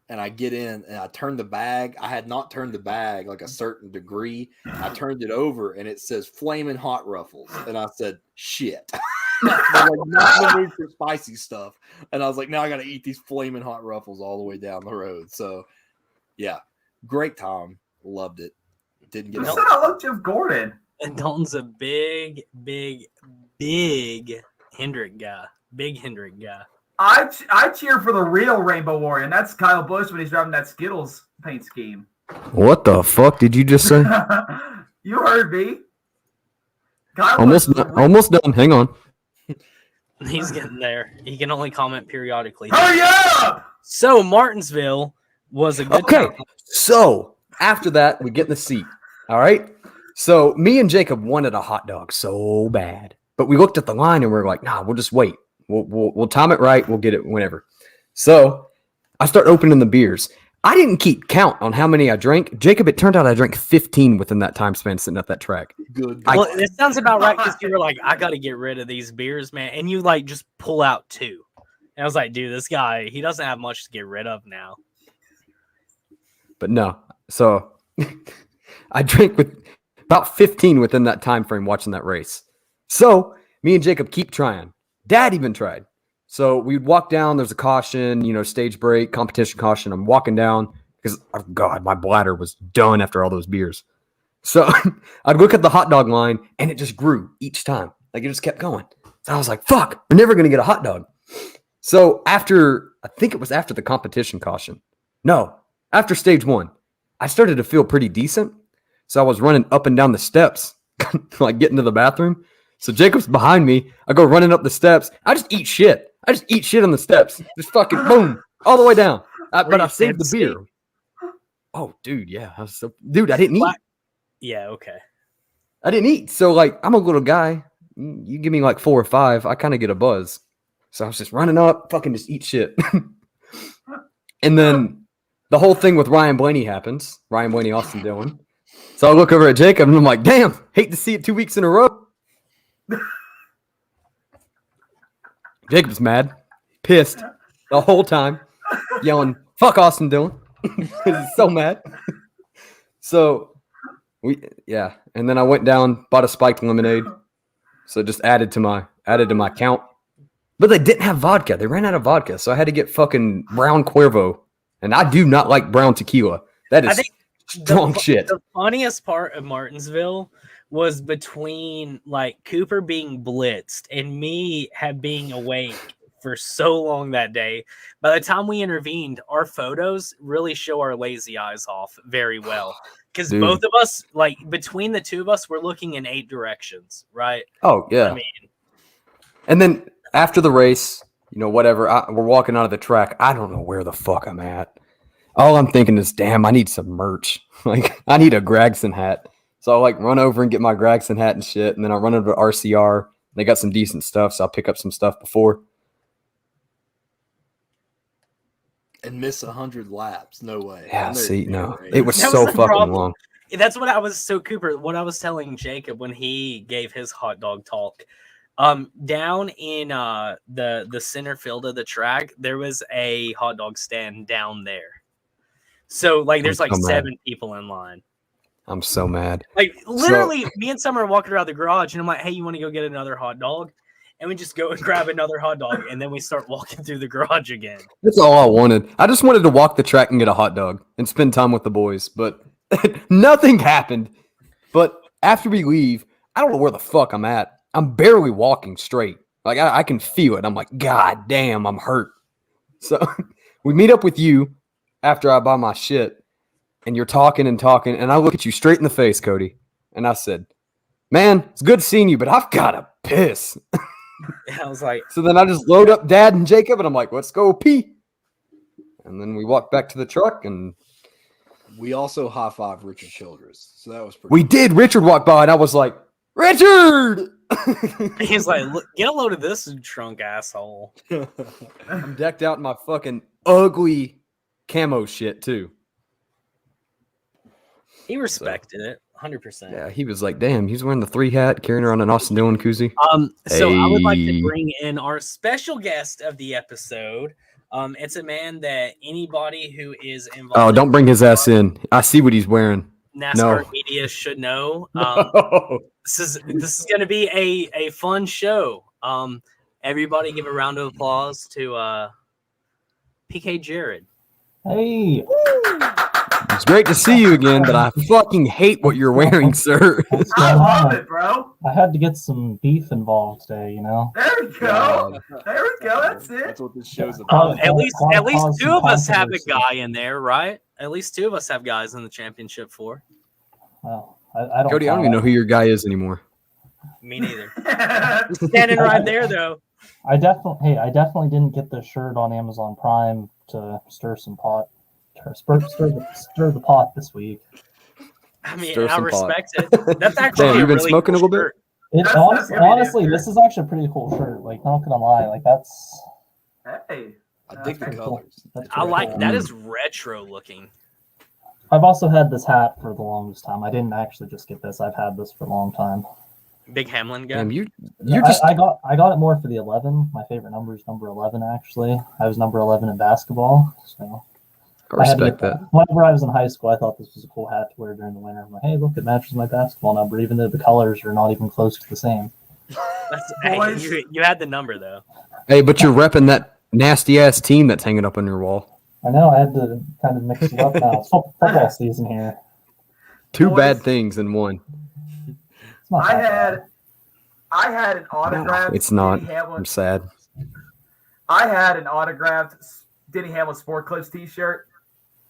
and I get in and I turn the bag. I had not turned the bag like a certain degree. I turned it over, and it says "Flaming Hot Ruffles," and I said, "Shit." I'm like, not in the mood for spicy stuff, and I was like, now I got to eat these Flaming Hot Ruffles all the way down the road. So, yeah, great time, loved it. Didn't get. You said I love Jeff Gordon. And Dalton's a big Hendrick guy. Big Hendrick guy. I cheer for the real Rainbow Warrior, and that's Kyle Busch when he's driving that Skittles paint scheme. What the fuck did you just say? You heard me. Kyle Almost done. Hang on. He's getting there. He can only comment periodically. Hurry up! So Martinsville was a good Okay, time. so after that, we get in the seat. All right. So me and Jacob wanted a hot dog so bad, but we looked at the line and we were like, "Nah, we'll just wait. We'll time it right. We'll get it whenever." So I start opening the beers. I didn't keep count on how many I drank. Jacob, it turned out I drank 15 within that time span sitting at that track. Good. Well, it sounds about right because you were like, I got to get rid of these beers, man. And you like just pull out 2. And I was like, dude, this guy, he doesn't have much to get rid of now. But no. So I drank with about 15 within that time frame watching that race. So me and Jacob keep trying. Dad even tried. So we'd walk down. There's a caution, stage break, competition caution. I'm walking down because, oh God, my bladder was done after all those beers. So I'd look at the hot dog line, and it just grew each time. Like, it just kept going. So I was like, fuck, we're never going to get a hot dog. So I think it was after the competition caution. No, after stage 1, I started to feel pretty decent. So I was running up and down the steps, like getting to the bathroom. So Jacob's behind me. I go running up the steps. I just eat shit. I just eat shit on the steps. Just fucking boom, all the way down. But I saved the beer. Oh, dude, yeah. I didn't eat. Yeah, okay. I didn't eat. So, like, I'm a little guy. You give me like 4 or 5, I kind of get a buzz. So I was just running up, fucking just eat shit. And then the whole thing with Ryan Blaney happens. Ryan Blaney, Austin Dillon. So I look over at Jacob, and I'm like, damn, hate to see it 2 weeks in a row. Jacob's mad, pissed the whole time, yelling, fuck Austin Dillon. Because he's so mad. So, and then I went down, bought a spiked lemonade. So just added to my count. But they didn't have vodka. They ran out of vodka. So I had to get fucking brown Cuervo. And I do not like brown tequila. That is strong shit. The funniest part of Martinsville was between like Cooper being blitzed and me being awake for so long that day. By the time we intervened, our photos really show our lazy eyes off very well. Because both of us, like between the two of us, we're looking in 8 directions, right? Oh, yeah. And then after the race, whatever, we're walking out of the track. I don't know where the fuck I'm at. All I'm thinking is, damn, I need some merch. Like, I need a Gregson hat. So I run over and get my Gregson hat and shit. And then I run over to RCR. They got some decent stuff. So I'll pick up some stuff before. And miss 100 laps. No way. Yeah, no. It was so fucking long. That's what I was, Cooper, what I was telling Jacob when he gave his hot dog talk. Down in the center field of the track, there was a hot dog stand down there. So there's 7 people in line. I'm so mad. Literally, me and Summer are walking around the garage, and I'm like, hey, you want to go get another hot dog? And we just go and grab another hot dog, and then we start walking through the garage again. That's all I wanted. I just wanted to walk the track and get a hot dog and spend time with the boys, but nothing happened. But after we leave, I don't know where the fuck I'm at. I'm barely walking straight. I can feel it. I'm like, God damn, I'm hurt. So we meet up with you after I buy my shit. And you're talking, and I look at you straight in the face, Cody. And I said, man, it's good seeing you, but I've got to piss. I was like... So then I just load up Dad and Jacob, and I'm like, let's go pee. And then we walk back to the truck, and... We also high-fived Richard Childress. So that was pretty We did. Richard walked by, and I was like, Richard! He's like, get a load of this, drunk asshole. I'm decked out in my fucking ugly camo shit, too. He respected it, 100%. Yeah, he was like, damn, he's wearing the 3 hat, carrying around an Austin Dillon koozie. So I would like to bring in our special guest of the episode. It's a man that anybody who is involved. Oh, don't bring his ass in. I see what he's wearing. NASCAR media should know. This is going to be a fun show. Everybody give a round of applause to PK Jared. Hey. It's great to see you again, but I fucking hate what you're wearing, sir. I love it, bro. I had to get some beef involved today, There we go. There we go. That's it. That's what this show's about. At least two of us have a guy in there, right? At least two of us have guys in the championship 4. Well, I don't. Cody, I don't even know who your guy is anymore. Me neither. He's standing right there, though. I definitely didn't get this shirt on Amazon Prime to stir some pot. Stir the pot this week. I mean, Stir I some pot. respect it. That's actually Damn, you've been really smoking cool a little shirt. That's Honestly, this is actually a pretty cool shirt. Like, not gonna lie, like that's. Hey. I dig the pretty colors. That's I pretty like cool. that. Is retro looking. I've also had this hat for the longest time. I didn't actually just get this. I've had this for a long time. Big Hamlin guy. Damn, you're Yeah, just I got it more for the 11. My favorite number is number 11. Actually, I was number 11 in basketball, so I respect that. Whenever I was in high school, I thought this was a cool hat to wear during the winter. I'm like, hey, look, it matches my basketball number, even though the colors are not even close to the same. Hey, you had the number though. Hey, but you're repping that nasty ass team that's hanging up on your wall. I know I had to kind of mix it up now. It's football season here. Two Boys. bad things in one. It's not that bad. I had an autographed. It's not. Denny Hamlin. I'm sad. I had an autographed Denny Hamlin Sport Clips T-shirt.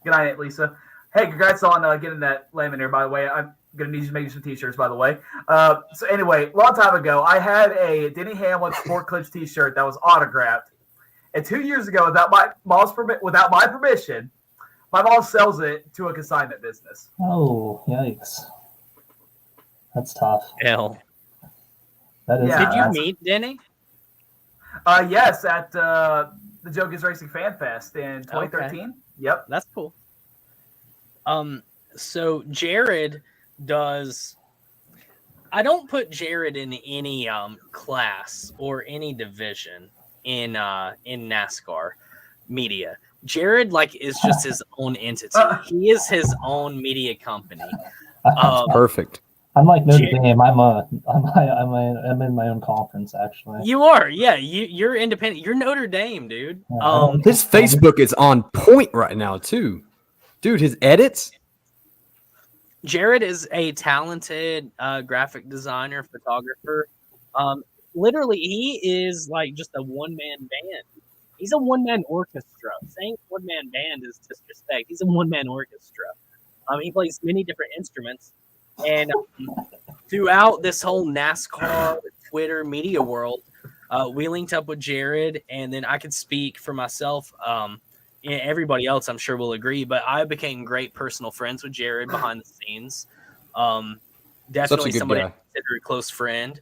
Good night, Aunt Lisa. Hey, congrats on getting that lemon there, by the way. I'm gonna need you to make you some T-shirts, by the way. So anyway, a long time ago, I had a Denny Hamlin Sport Clips T-shirt that was autographed. And 2 years ago, without my permission, my mom sells it to a consignment business. Oh, yikes. That's tough. Hell. That is. Yeah. Did you that's- meet Denny? Yes, at the Joe Gives Racing Fan Fest in 2013. Yep. That's cool. So Jared does. I don't put Jared in any class or any division in NASCAR media. Jared is just his own entity. He is his own media company. Perfect. I'm like Notre Dame. I'm in my own conference actually. You are, yeah. You're independent. You're Notre Dame, dude. His Facebook is on point right now too, dude. His edits. Jared is a talented graphic designer, photographer. Literally, he is just a one-man band. He's a one-man orchestra. Saying one-man band is disrespect. He's a one-man orchestra. He plays many different instruments. And throughout this whole NASCAR, Twitter, media world, we linked up with Jared, and then I could speak for myself. And everybody else, I'm sure, will agree, but I became great personal friends with Jared behind the scenes. Definitely somebody I consider a close friend.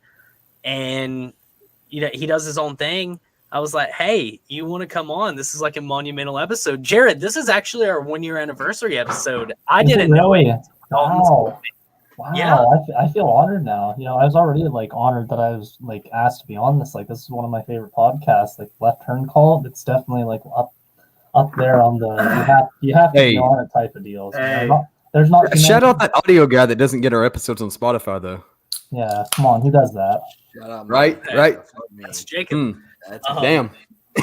And he does his own thing. I was like, hey, you want to come on? This is a monumental episode. Jared, this is actually our 1-year anniversary episode. I didn't know it. Wow. Yeah. I feel honored now. I was already honored that I was asked to be on this. This is one of my favorite podcasts, Left Turn Call. It's definitely up there on the you have to be on it type of deals. Hey. There's not Shout out that audio guy that doesn't get our episodes on Spotify though. Yeah, come on, who does that? Shout out, Right. That's Jacob. Damn.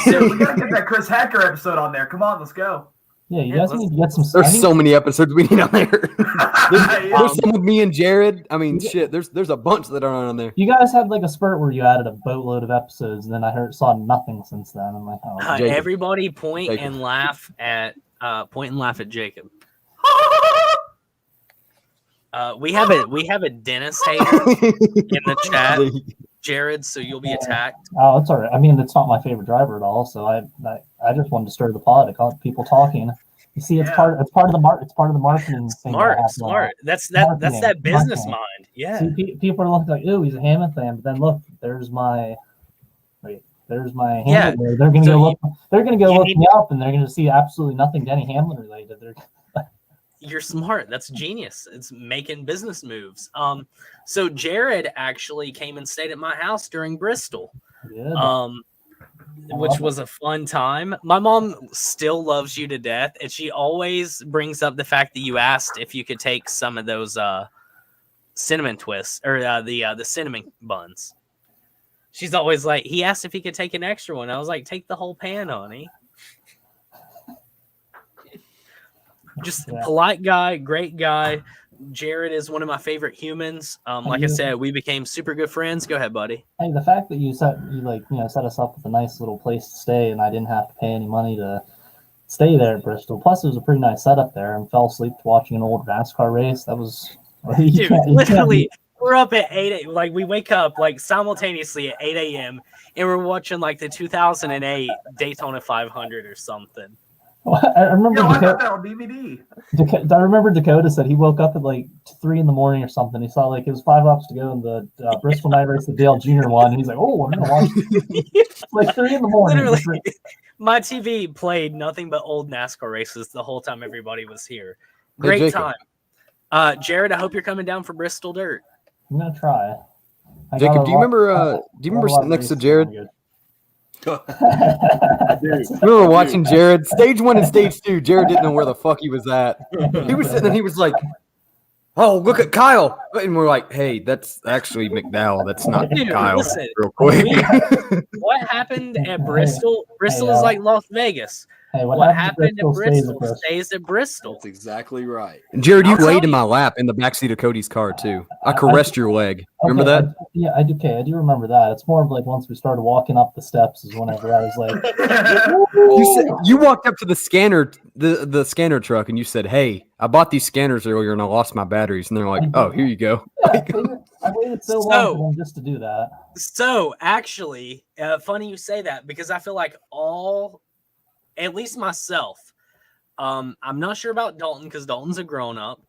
Dude, we gotta get that Chris Hacker episode on there. Come on, let's go. Yeah, you guys need to get some. There's so many episodes we need on there. There's Yeah. some with me and Jared. I mean, shit. There's a bunch that aren't on there. You guys had a spurt where you added a boatload of episodes, and then I saw nothing since then. I'm like, oh. Jacob. Everybody point Jacob. and laugh at Jacob. We have a Dennis hater in the chat, Jared. So you'll be attacked. Oh, it's all right. I mean, it's not my favorite driver at all. So I just wanted to stir the pot. I got people talking. You see, it's part of the marketing. Smart. That's that business mind. Yeah. See, people are looking like, "Ooh, he's a Hammond fan," but then look, there's my Hamlin. Yeah. They're gonna go look. They're gonna go look need- me up, and they're gonna see absolutely nothing Denny Hamlin related. You're smart. That's genius. It's making business moves. So Jared actually came and stayed at my house during Bristol. Yeah. Which was a fun time. My mom still loves you to death, and she always brings up the fact that you asked if you could take some of those cinnamon twists or the cinnamon buns. She's always like, he asked if he could take an extra one. I was like, take the whole pan, honey. Just polite guy, great guy. Jared is one of my favorite humans. Like I said, we became super good friends. Go ahead, buddy. Hey, the fact that you set us up with a nice little place to stay, and I didn't have to pay any money to stay there at Bristol. Plus, it was a pretty nice setup there, and fell asleep watching an old NASCAR race. That was dude. Literally, we're up at 8. Like we wake up like simultaneously at 8 a.m. and we're watching like the 2008 Daytona 500 or something. I remember. I got that on DVD. I remember Dakota said he woke up at like 3 a.m. or something. He saw like it was 5 laps to go in the Bristol night race, the Dale Jr. one. And he's like, "Oh, I'm gonna watch." Like 3 a.m. Literally, my TV played nothing but old NASCAR races the whole time everybody was here. Great time. Jared, I hope you're coming down for Bristol Dirt. I'm gonna try. Jacob, do you remember sitting next to Jared? I do. We were watching Jared stage 1 and stage 2. Jared didn't know where the fuck he was at. He was sitting there. He was like, "Oh, look at Kyle," and we're like, "Hey, that's actually McDowell. That's not Kyle." Listen, real quick. What happened at Bristol? Bristol is like Las Vegas. Hey, what happened at Bristol stays at Bristol. That's exactly right. Jared, you laid in my lap in the backseat of Cody's car too. I caressed your leg. Remember that? Yeah, I do. Okay, I do remember that. It's more of like once we started walking up the steps is whenever I was like, you walked up to the scanner, the scanner truck, and you said, "Hey, I bought these scanners earlier and I lost my batteries." And they're like, "Oh, here you go." I waited so long for them just to do that. So actually, funny you say that because I feel like at least myself, I'm not sure about Dalton because Dalton's a grown up.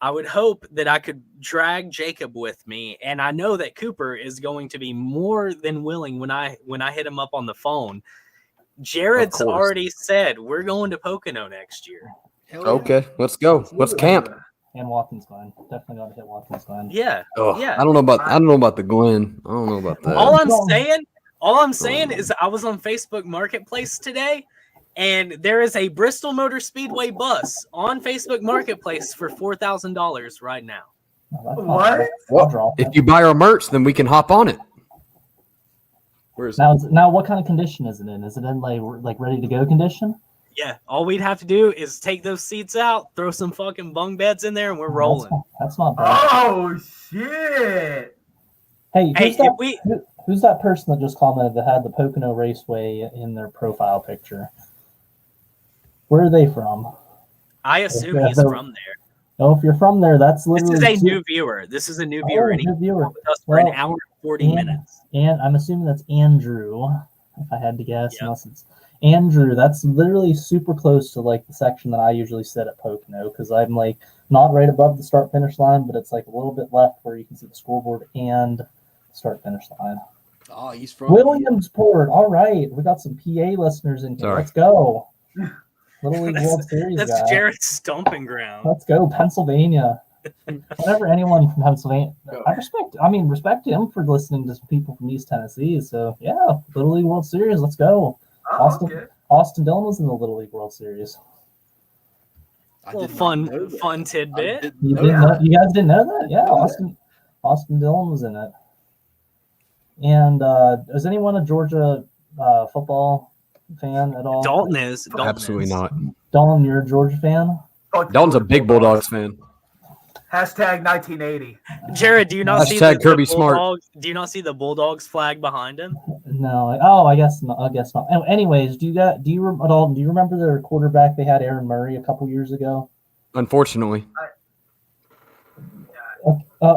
I would hope that I could drag Jacob with me, and I know that Cooper is going to be more than willing when I hit him up on the phone. Jared's already said we're going to Pocono next year. Okay, let's go. Let's camp. And Watkins Glen. Definitely got to hit Watkins Glen. Yeah. Yeah. I don't know about the Glen. I don't know about that. All I'm saying is I was on Facebook Marketplace today. And there is a Bristol Motor Speedway bus on Facebook Marketplace for $4,000 right now. What? Well, if you buy our merch, then we can hop on it. Where is it? Now, what kind of condition is it in? Is it in like ready to go condition? Yeah, all we'd have to do is take those seats out, throw some fucking bunk beds in there, and we're rolling. That's not bad. Oh shit! Hey, who's that person that just commented that had the Pocono Raceway in their profile picture? Where are they from? I assume he's from there. Oh, if you're from there, that's literally... This is a new viewer. This is a new viewer. And he's been with us for an hour and 40 minutes. And I'm assuming that's Andrew, if I had to guess. Yep. Unless it's Andrew. That's literally super close to like the section that I usually sit at Pocono because I'm like not right above the start-finish line, but it's like a little bit left where you can see the scoreboard and start-finish line. Oh, he's from Williamsport. All right. We got some PA listeners in here. Sorry. Let's go. Little League World Series. That's guy. Jared's stomping ground. Let's go, Pennsylvania. Whenever anyone from Pennsylvania, I respect him for listening to some people from East Tennessee. So yeah, Little League World Series. Let's go. Austin Dillon was in the Little League World Series. Fun tidbit. You guys didn't know that? Yeah, Austin Dillon was in it. And is anyone a Georgia football fan at all? Dalton is. Absolutely not. Dalton, you're a Georgia fan? Dalton's a big Bulldogs fan. Hashtag 1980. Jared, do you not see Kirby Smart? Do you not see the Bulldogs flag behind him? No. Oh, I guess not. Anyways, do you remember their quarterback? They had Aaron Murray a couple years ago. Unfortunately.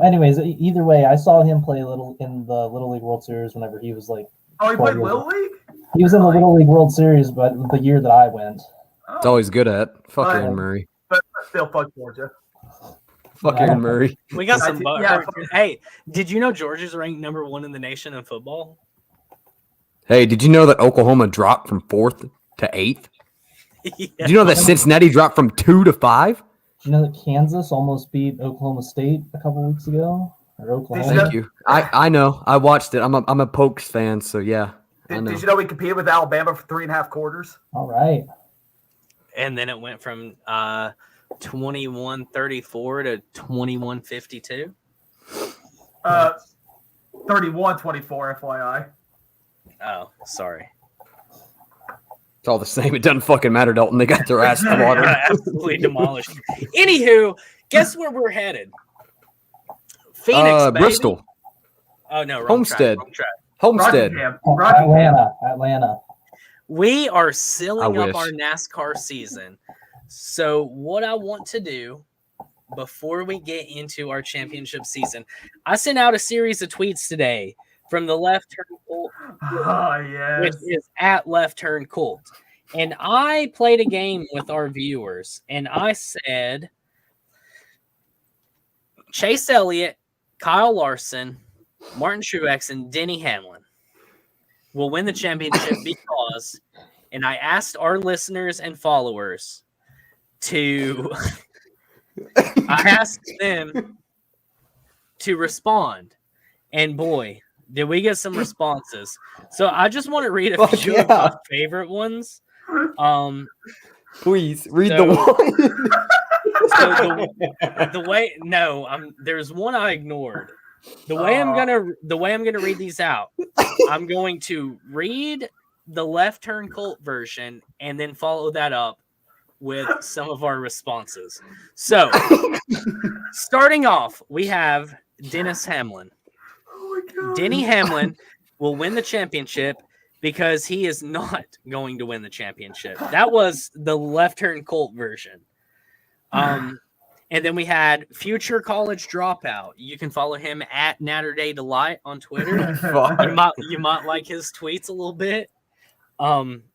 Anyways, either way, I saw him play in the Little League World Series whenever he was like. Oh, he played Little League? He was in the Little League World Series, but the year that I went. It's always good at. Fuck Aaron Murray. But still, fuck Georgia. Fuck Aaron Murray. We got some. Hey, did you know Georgia's ranked number 1 in the nation in football? Hey, did you know that Oklahoma dropped from 4th to 8th? Yeah. Did you know that Cincinnati dropped from 2 to 5? Did you know that Kansas almost beat Oklahoma State a couple weeks ago? Or Oklahoma? Thank you. I know. I watched it. I'm a Pokes fan, so yeah. Did you know we competed with Alabama for 3.5 quarters? All right. And then it went from 21-34 to 21-52. 31-24, FYI. Oh, sorry. It's all the same. It doesn't fucking matter, Dalton. They got their ass slaughtered. Absolutely demolished. Anywho, guess where we're headed? Phoenix, baby. Bristol. Oh no, wrong Homestead. Track, wrong track. Homestead. Atlanta. We are sealing I up wish. our NASCAR season. So what I want to do before we get into our championship season, I sent out a series of tweets today from the Left Turn Cult, which is at Left Turn Cult. And I played a game with our viewers, and I said Chase Elliott, Kyle Larson, Martin Truex, and Denny Hamlin will win the championship because, and I asked our listeners and followers to, I asked them to respond, and boy, did we get some responses. So I just want to read a few of my favorite ones. Please read the one. So the way there's one I ignored. The way I'm gonna read these out, I'm going to read the Left Turn Cult version and then follow that up with some of our responses. So starting off, we have Dennis Hamlin. Oh my God. Denny Hamlin will win the championship because he is not going to win the championship. That was the Left Turn Cult version. And then we had Future College Dropout. You can follow him at Natterday Delight on Twitter. you might like his tweets a little bit.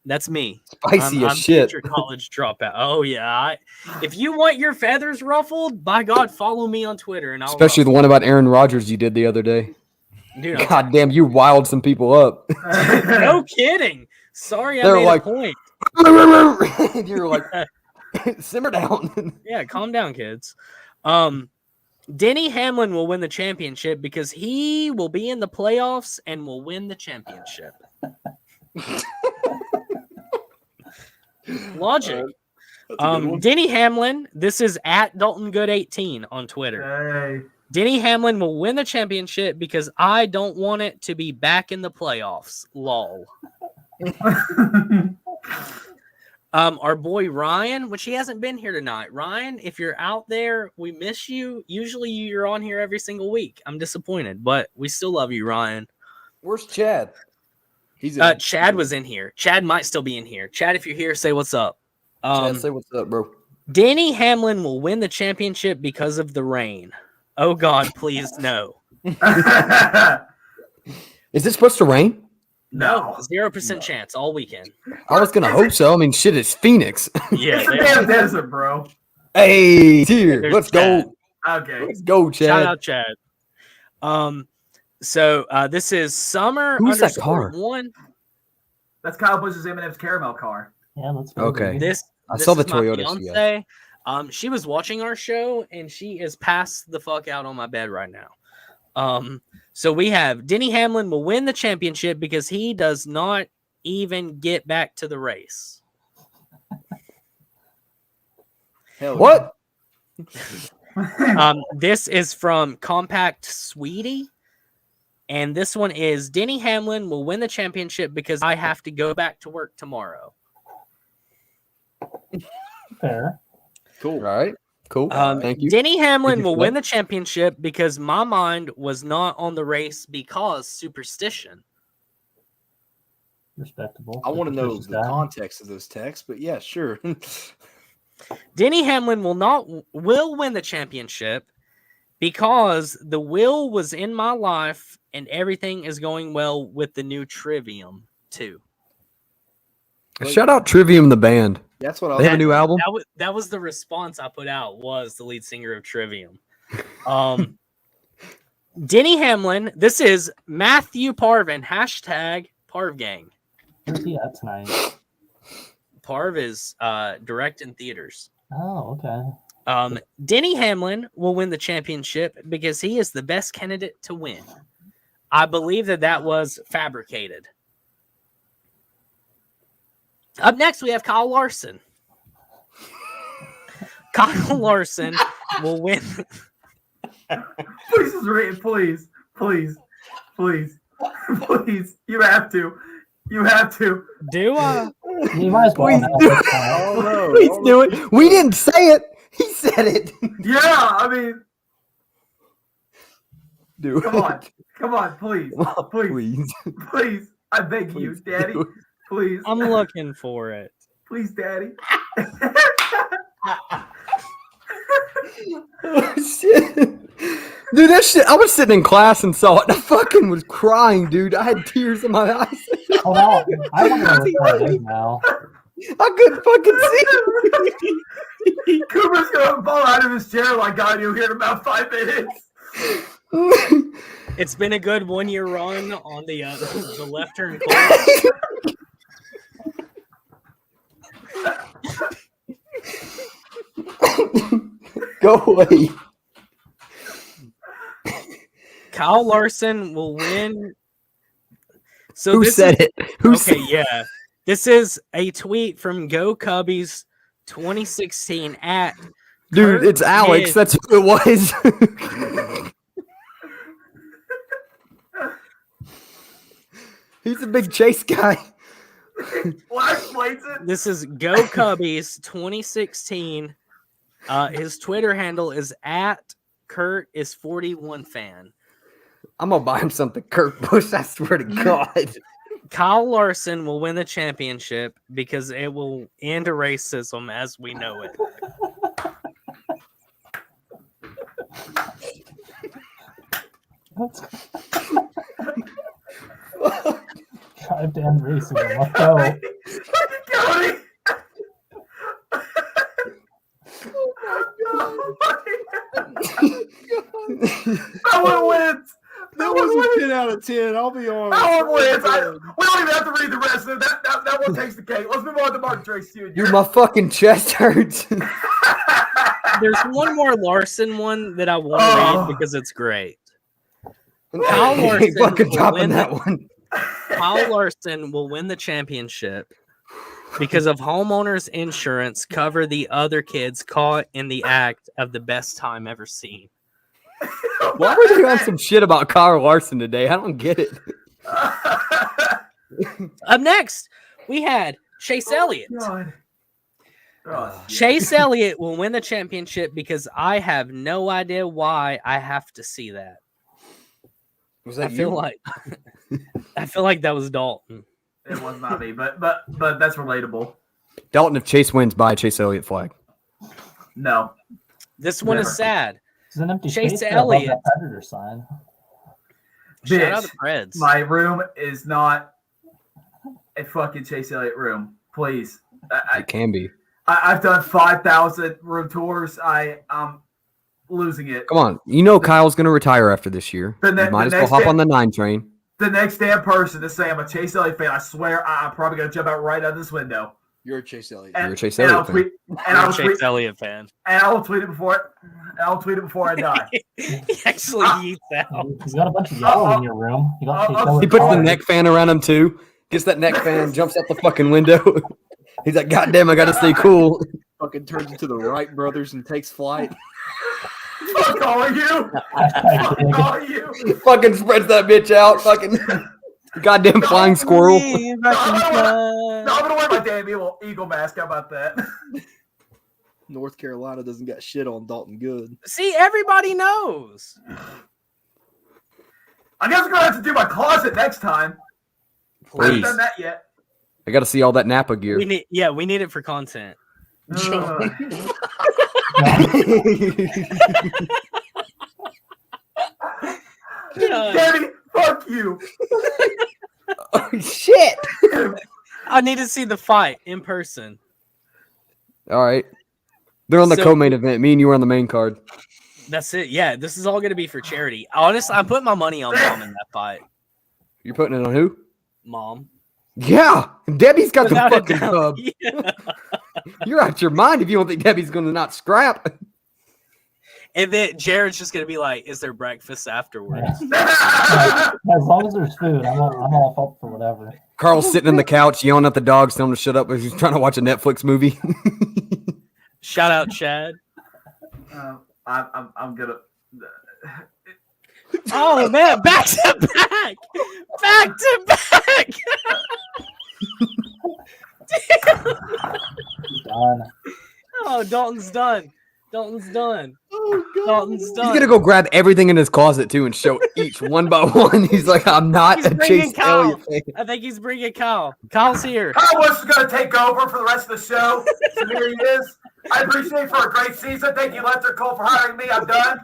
That's me. Spicy I'm as shit. Future College Dropout. Oh yeah. If you want your feathers ruffled, by God, follow me on Twitter, and I'll Especially the one about Aaron Rodgers you did the other day. Dude, God damn, you riled some people up. no kidding. Sorry, They're I made like, a point. You're like, simmer down. Yeah, calm down, kids. Denny Hamlin will win the championship because he will be in the playoffs and will win the championship. Logic. Denny Hamlin, this is at Dalton Good 18 on Twitter. Hey. Denny Hamlin will win the championship because I don't want it to be back in the playoffs. Lol. Our boy Ryan, which he hasn't been here tonight. Ryan, if you're out there, we miss you. Usually you're on here every single week. I'm disappointed, but we still love you, Ryan. Where's Chad? He's in. Chad was in here. Chad might still be in here. Chad, if you're here, say what's up. Chad, say what's up, bro. Denny Hamlin will win the championship because of the rain. Oh God, please no. Is it supposed to rain? No, 0% chance all weekend. I was gonna hope so. I mean, shit, it's Phoenix. Yeah, It's a damn desert, bro. Hey, here, There's let's Chad. go. Okay. Let's go, Chad. Shout out Chad. So this is summer. Who's that car? One. That's Kyle Busch's M&M's caramel car. Yeah, let's go. Okay. baby. This I saw the is my Toyota fiance. She was watching our show and she is passed the fuck out on my bed right now. So we have Denny Hamlin will win the championship because he does not even get back to the race. Hell What? This is from Compact Sweetie. And this one is Denny Hamlin will win the championship because I have to go back to work tomorrow. Fair. Cool. All right. Cool. Thank you. Denny Hamlin you will for win that. the championship because my mind was not on the race because superstition. Respectable. I want to know Superstitious the guy. context of those texts, but yeah, sure. Denny Hamlin will win the championship because the will was in my life and everything is going well with the new Trivium too. Shout out Trivium the band. That's what I They was have a new album. That was the response I put out, was the lead singer of Trivium. Denny Hamlin, this is Matthew Parvin, hashtag Parvgang. Where's he at tonight? Parv is direct in theaters. Oh, okay. Denny Hamlin will win the championship because he is the best candidate to win. I believe that was fabricated. Up next, we have Kyle Larson. Kyle Larson will win. Please, please, please, please, please. You have to. You have to. Do I? You might as well. Please do it. We didn't say it. He said it. Yeah, I mean, Do come on, please, please. please, I beg you, Please Daddy, do it. please, I'm looking for it. please, Daddy. Oh, shit. Dude, that shit. I was sitting in class and saw it. I fucking was crying, dude. I had tears in my eyes. Hold on. I want to know what that is now. I couldn't fucking see. Cooper's gonna fall out of his chair like God. You'll hear in about 5 minutes. It's been a good 1 year run on the left turn course. Go away. Kyle Larson will win. So Who said it? Who said Okay, yeah. This is a tweet from Go Cubbies 2016 at Dude, Kurt it's Alex. His- That's who it was. He's a big Chase guy. Well, explains it. This is Go Cubbies 2016. His Twitter handle is at Kurt is 41 fan. I'm gonna buy him something, Kurt Busch. I swear to God. Kyle Larson will win the championship because it will end racism as we know it. Drive to end racism. Let's go. Cody. That one wins. That was a 10 out of 10. I'll be honest. That one wins. We don't even have to read the rest of it. That one takes the cake. Let's move on to Mark Trace Jr. Dude, my fucking chest hurts. There's one more Larson one that I want to read because it's great. Kyle Larson fucking will dropping win that one. Kyle Larson will win the championship because of homeowners insurance cover the other kids caught in the act of the best time ever seen. Why were they on some shit about Kyle Larson today? I don't get it. Up next, we had Chase Elliott. God. Oh, Chase Elliott will win the championship because I have no idea why I have to see that. Was that I feel like that was Dalton. it was not me, but that's relatable. Dalton, if Chase wins, buy a Chase Elliott flag. No. This one Never. is sad. It's an empty Chase space there above Elliott. that Predator sign. Shout out Bitch, to Preds. my room is not a fucking Chase Elliott room. Please. It can be. I've done 5,000 room tours. I'm losing it. Come on. You know Kyle's going to retire after this year. The You might as well next hop day- on the 9 train. The next damn person to say I'm a Chase Elliott fan, I swear I'm probably going to jump out right out of this window. You're a Chase Elliott. And, You're a Chase and I'll Elliott fan. tweet, and I'm I'll a Chase tweet, Elliott fan. and I'll tweet it before I die. He actually eats out. He's got a bunch of yellow in your room. You got Chase He He Elliott puts the colors. neck fan around him, too. Gets that neck fan, jumps out the fucking window. He's like, God damn, I got to stay cool. Fucking turns into the Wright brothers and takes flight. Fuck all of you. Fuck all of you. Fucking spreads that bitch out. Fucking goddamn flying squirrel. No, I'm going to wear my damn eagle mask. How about that? North Carolina doesn't got shit on Dalton Good. See, everybody knows. I guess I'm going to have to do my closet next time. I haven't Please. done that yet. I got to see all that Napa gear. We need it for content. Ugh. Danny, fuck you. Oh, shit. I need to see the fight in person. All right. They're on the So- co-main event. Me and you are on the main card. That's it. Yeah, this is all going to be for charity. Honestly, I'm putting my money on Mom in that fight. You're putting it on who? Mom. Yeah. Debbie's got Without the a fucking doubt. cub. Yeah. You're out your mind if you don't think Debbie's going to not scrap. And then Jared's just going to be like, is there breakfast afterwards? As long as there's food, I'm all up for whatever. Carl's sitting on the couch yelling at the dogs, telling him to shut up because he's trying to watch a Netflix movie. Shout out, Chad. I'm gonna. Oh, man. Back to back. Back to back. No, Dalton's done. Dalton's done. Oh, God. Dalton's done. He's gonna go grab everything in his closet too and show each one by one. He's like, I'm not He's a bringing Chase Kyle. Elliott fan. I think he's bringing Kyle. Kyle's here. Kyle Busch is going to take over for the rest of the show. So here he is. I appreciate it for a great season. Thank you, Lester Cole, for hiring me. I'm done.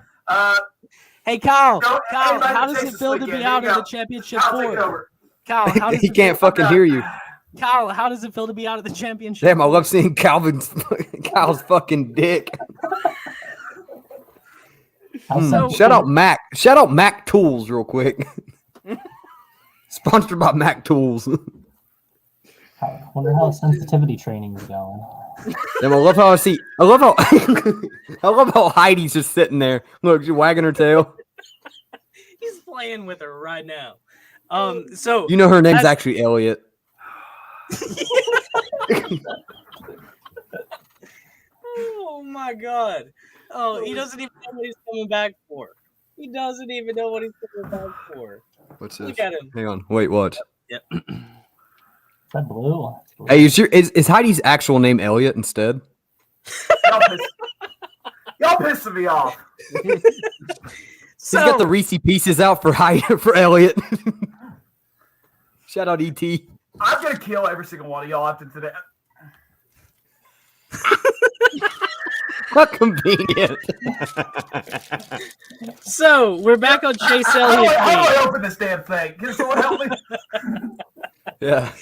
Hey, Kyle. Go- Kyle, anybody how that does takes it feel to this be weekend, out here of you the go. championship I'll take it four? over. Kyle, how does He it can't fucking hear you. Kyle, how does it feel to be out of the championship? Damn, I four? love seeing Kyle's fucking dick. So- Shout out Mac. Shout out Mac Tools real quick. Sponsored by Mac Tools. I wonder how sensitivity training is going. Damn, I love how I love how Heidi's just sitting there. Look, she's wagging her tail. He's playing with her right now. So You know her name's actually Elliot. oh my god. Oh, he doesn't even know what he's coming back for. He doesn't even know what he's coming back for. What's this? Look at him. Hang on. Wait, what? Yep. Is that blue? Hey, is Heidi's actual name Elliot instead? Y'all pissing me off. So, He's got the Reese pieces out for for Elliot. Shout out ET. I'm going to kill every single one of y'all after today. Not convenient. so we're back on Chase How Elliott. do I open this damn thing? Can someone help me? Yeah.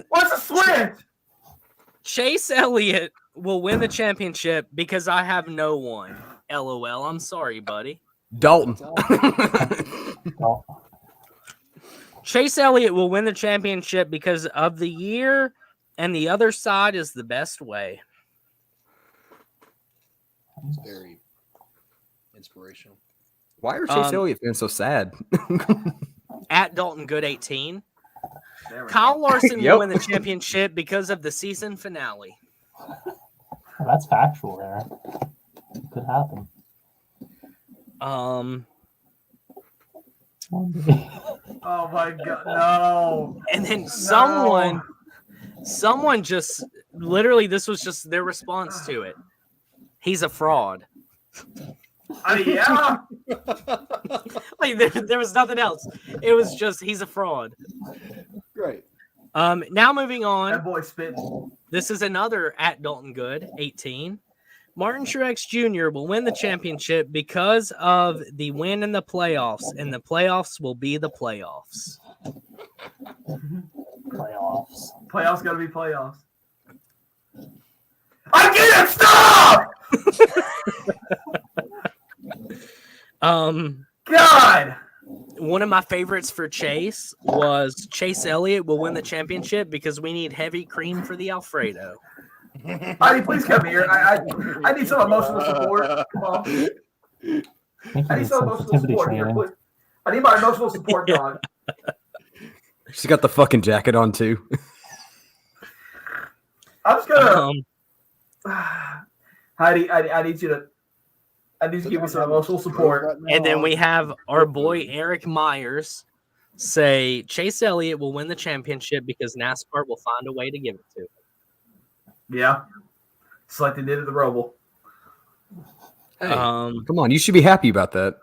What's the switch? Chase Elliott will win the championship because I have no one. LOL. I'm sorry, buddy. Dalton. Oh, Chase Elliott will win the championship because of the year, and the other side is the best way. Very inspirational. Why are Chase Elliott fans so sad? At Dalton Good 18. There we Kyle go. Larson Yep. will win the championship because of the season finale. that's factual there. It could happen. One day. Oh my god, no. And then No. someone just literally, this was just their response to it. He's a fraud. Yeah. Like there was nothing else. It was just he's a fraud. Great. Now moving on. That boy spitting. This is another at Dalton Good 18. Martin Truex Jr. will win the championship because of the win in the playoffs, and the playoffs will be the playoffs. Playoffs. Playoffs gotta be playoffs. I get it! Stop! God! One of my favorites for Chase was Chase Elliott will win the championship because we need heavy cream for the Alfredo. Heidi, please come here. I need some emotional support. Come on. I think I you need need some emotional sensitivity support here. training. Please. I need my emotional support dog. She's got the fucking jacket on too. I'm just gonna Heidi, I need you to give me some emotional support. And then we have our boy Eric Myers say Chase Elliott will win the championship because NASCAR will find a way to give it to him. Yeah. It's like they did at the Roval. Hey, Um, come on, you should be happy about that.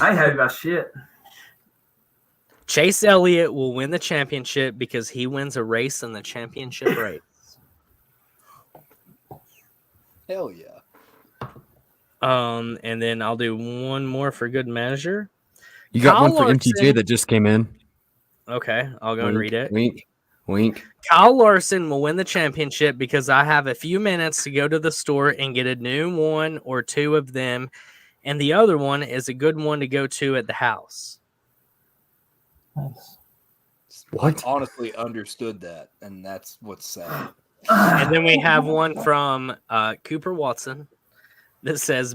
I ain't happy about shit. Chase Elliott will win the championship because he wins a race in the championship race. Hell yeah. And then I'll do one more for good measure. You got Kyle one for Larson- MTJ that just came in. Okay, I'll go and read it. Wink, wink. Kyle Larson will win the championship because I have a few minutes to go to the store and get a new one or two of them, and the other one is a good one to go to at the house. Nice. What? Honestly understood that, and that's what's sad. And then we have one from Cooper Watson that says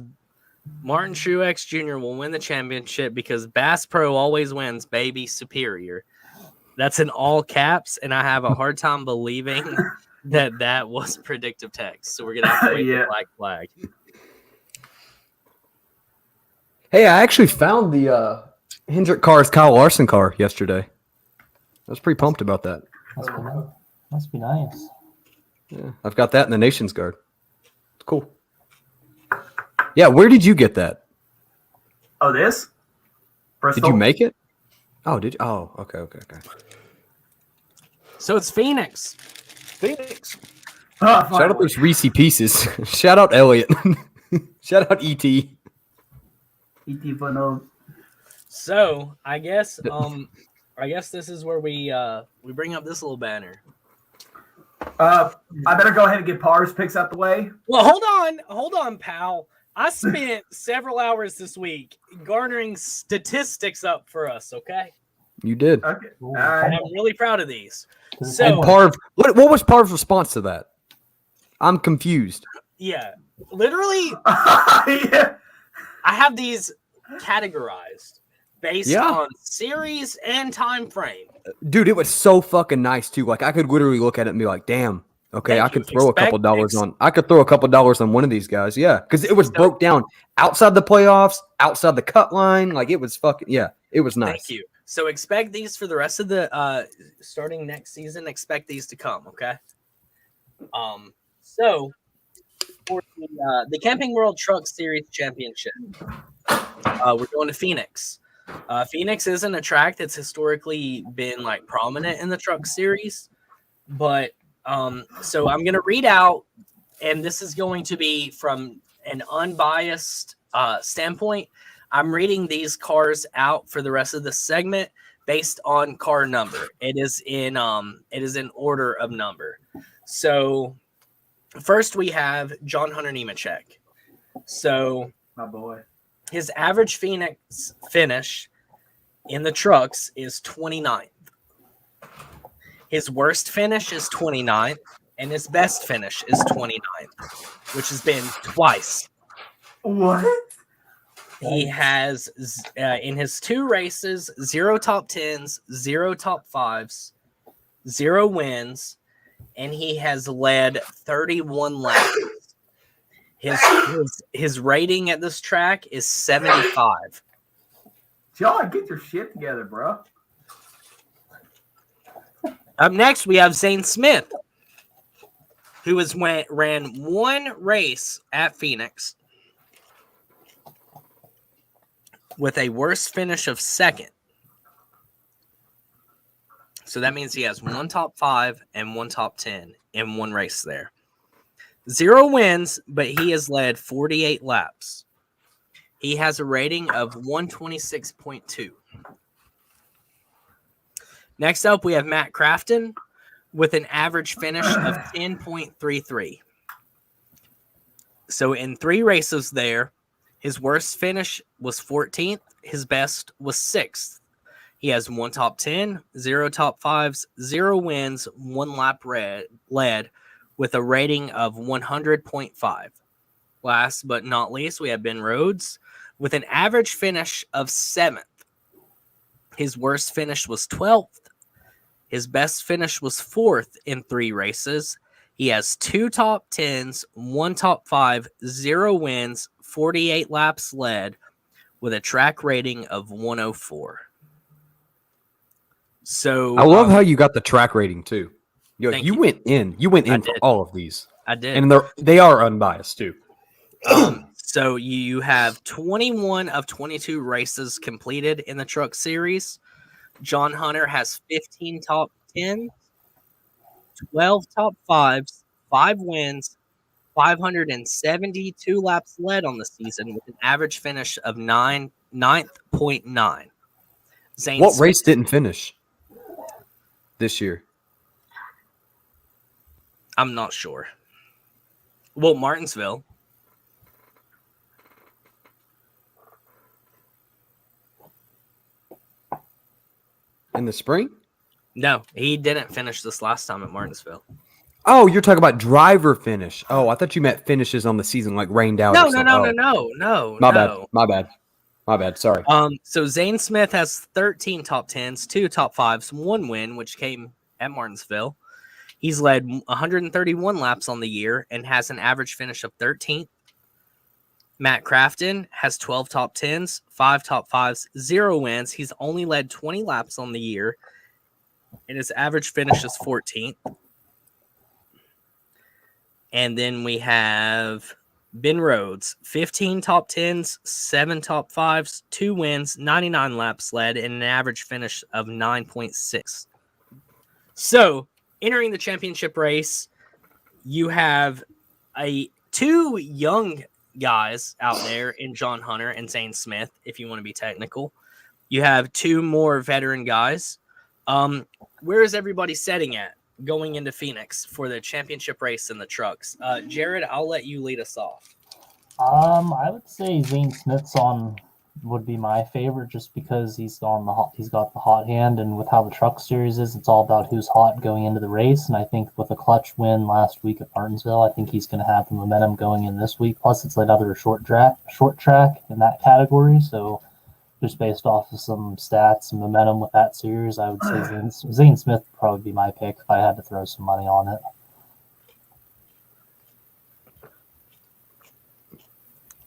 Martin Truex Jr. will win the championship because Bass Pro always wins, baby, superior. That's in all caps, and I have a hard time believing that was predictive text. So we're going to have to wait Yeah. for Black Flag. Hey, I actually found the Hendrick car's Kyle Larson car yesterday. I was pretty pumped about that. Must be nice. Yeah, I've got that in the Nation's Guard. It's cool. Yeah, where did you get that? Oh, this? Bristol? Did you make it? Oh, did you? Oh, okay. So it's Phoneix. Phoenix. Oh, Shout out finally. those Reese Pieces. Shout out Elliot. Shout out ET. E.T. footnote. So I guess this is where we bring up this little banner. I better go ahead and get Parr's picks out the way. Well, hold on, pal. I spent several hours this week garnering statistics up for us. Okay, You did. Okay. Ooh. All right. and I'm really proud of these. And So Parv, what was Parv's response to that? I'm confused. yeah, literally, Yeah. I have these categorized based Yeah. on series and time frame. Dude, it was so fucking nice too. Like I could literally look at it and be like, damn. Okay, Thank I could you. throw a couple Expect- dollars on. I could throw a couple dollars on one of these guys. Yeah, because it was broke down outside the playoffs, outside the cut line. Like it was fucking. Yeah, it was nice. Thank you. So expect these for the rest of the starting next season. Expect these to come. Okay. So for the Camping World Truck Series Championship, we're going to Phoneix. Phoneix isn't a track that's historically been like prominent in the truck series, but so I'm going to read out, and this is going to be from an unbiased standpoint. I'm reading these cars out for the rest of the segment based on car number. It is in order of number. So first we have John Hunter Nemechek. So My boy. his average Phoneix finish in the trucks is 29th. His worst finish is 29th, and his best finish is 29th, which has been twice. What? He has, in his 2 races, 0 top 10s, 0 top 5s, 0 wins, and he has led 31 laps. His rating at this track is 75. John, get your shit together, bro. Up next, we have Zane Smith, who ran 1 race at Phoneix with a worst finish of 2nd. So that means he has 1 top 5 and 1 top 10 in 1 race there. 0 wins, but he has led 48 laps. He has a rating of 126.2. Next up, we have Matt Crafton with an average finish of 10.33. So in 3 races there, his worst finish was 14th. His best was 6th. He has 1 top 10, 0 top 5s, 0 wins, 1 lap led with a rating of 100.5. Last but not least, we have Ben Rhodes with an average finish of 7th. His worst finish was 12th. His best finish was 4th in 3 races. He has 2 top 10s, 1 top 5, 0 wins, 48 laps led with a track rating of 104. So I love how you got the track rating too. Thank You you. went in. You went I in for did. all of these, I did. and they are unbiased too. So you have 21 of 22 races completed in the truck series. John Hunter has 15 top 10s, 12 top 5s, 5 wins, 572 laps led on the season with an average finish of 9.9. What race didn't finish this year? I'm not sure. Well, Martinsville. In the spring? No, he didn't finish this last time at Martinsville. Oh, you're talking about driver finish. Oh, I thought you meant finishes on the season, like rained out. No. My bad. Sorry. So Zane Smith has 13 top 10s, 2 top 5s, 1 win, which came at Martinsville. He's led 131 laps on the year and has an average finish of 13th. Matt Crafton has 12 top 10s, 5 top 5s, 0 wins. He's only led 20 laps on the year, and his average finish is 14th. And then we have Ben Rhodes, 15 top 10s, 7 top 5s, 2 wins, 99 laps led, and an average finish of 9.6. So, entering the championship race, you have two young guys out there in John Hunter and Zane Smith, if you want to be technical. You have 2 more veteran guys. Where is everybody setting at going into Phoenix for the championship race in the trucks? Jared, I'll let you lead us off. I would say Zane Smith's would be my favorite, just because he's got the hot hand, and with how the truck series is, it's all about who's hot going into the race. And I think with a clutch win last week at Martinsville, I think he's going to have the momentum going in this week. Plus, it's another short track in that category. So, just based off of some stats and momentum with that series, I would say Zane Smith would probably be my pick if I had to throw some money on it.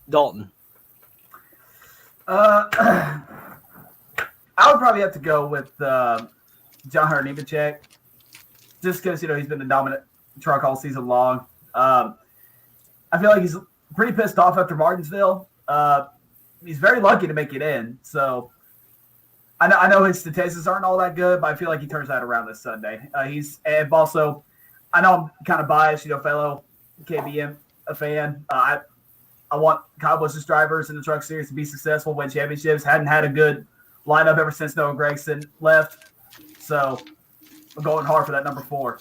Dalton. I would probably have to go with John Hunter Nemechek, just because he's been the dominant truck all season long. I feel like he's pretty pissed off after Martinsville. He's very lucky to make it in. So I know his statistics aren't all that good, but I feel like he turns that around this Sunday. And also, I know I'm kind of biased, fellow KBM fan. I want Kyle Busch's drivers in the truck series to be successful, win championships. Hadn't had a good lineup ever since Noah Gragson left. So I'm going hard for that number 4.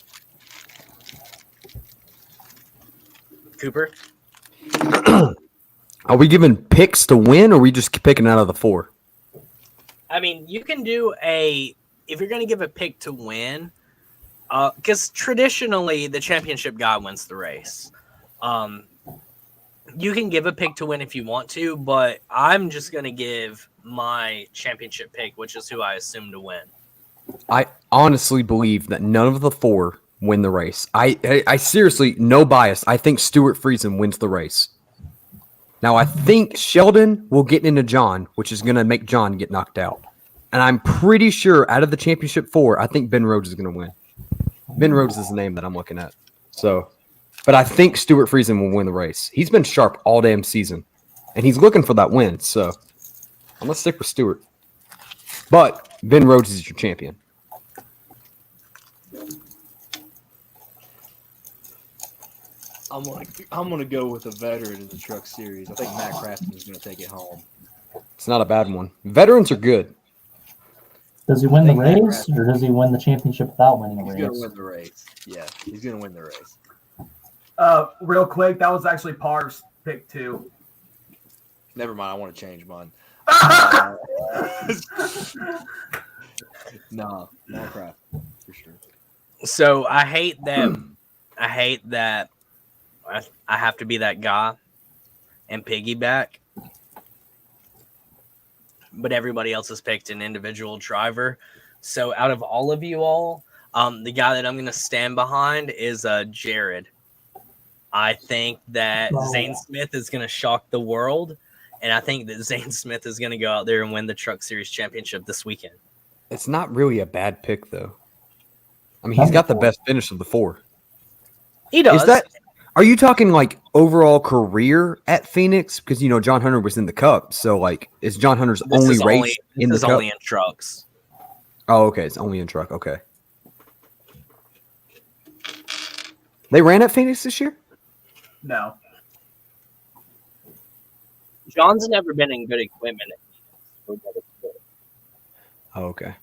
Cooper? Are we giving picks to win, or are we just picking out of the 4? I mean, you can do if you're going to give a pick to win, because traditionally the championship guy wins the race. You can give a pick to win if you want to, but I'm just going to give my championship pick, which is who I assume to win. I honestly believe that none of the 4 win the race. I seriously, no bias, I think Stuart Friesen wins the race. Now, I think Sheldon will get into John, which is going to make John get knocked out. And I'm pretty sure out of the championship 4, I think Ben Rhodes is going to win. Ben Rhodes is the name that I'm looking at. But I think Stuart Friesen will win the race. He's been sharp all damn season, and he's looking for that win. So I'm going to stick with Stuart. But Ben Rhodes is your champion. I'm gonna go with a veteran in the truck series. I think Matt Crafton is gonna take it home. It's not a bad one. Veterans are good. Does he win the race, or does he win the championship without winning a race? He's gonna win the race. Yeah, he's gonna win the race. Real quick, that was actually Par's pick 2. Never mind. I want to change mine. No, Matt Crafton for sure. So I hate that. I have to be that guy and piggyback, but everybody else has picked an individual driver. So out of all of you all, the guy that I'm going to stand behind is Jared. I think that Zane Smith is going to shock the world, and I think that Zane Smith is going to go out there and win the Truck Series Championship this weekend. It's not really a bad pick, though. I mean, he's got the best finish of the 4. He does. Are you talking like overall career at Phoenix? Because John Hunter was in the Cup, so is John Hunter's only race in the Cup? Only in trucks. Oh, okay, it's only in truck. Okay. They ran at Phoenix this year? No. John's never been in good equipment. Oh, okay.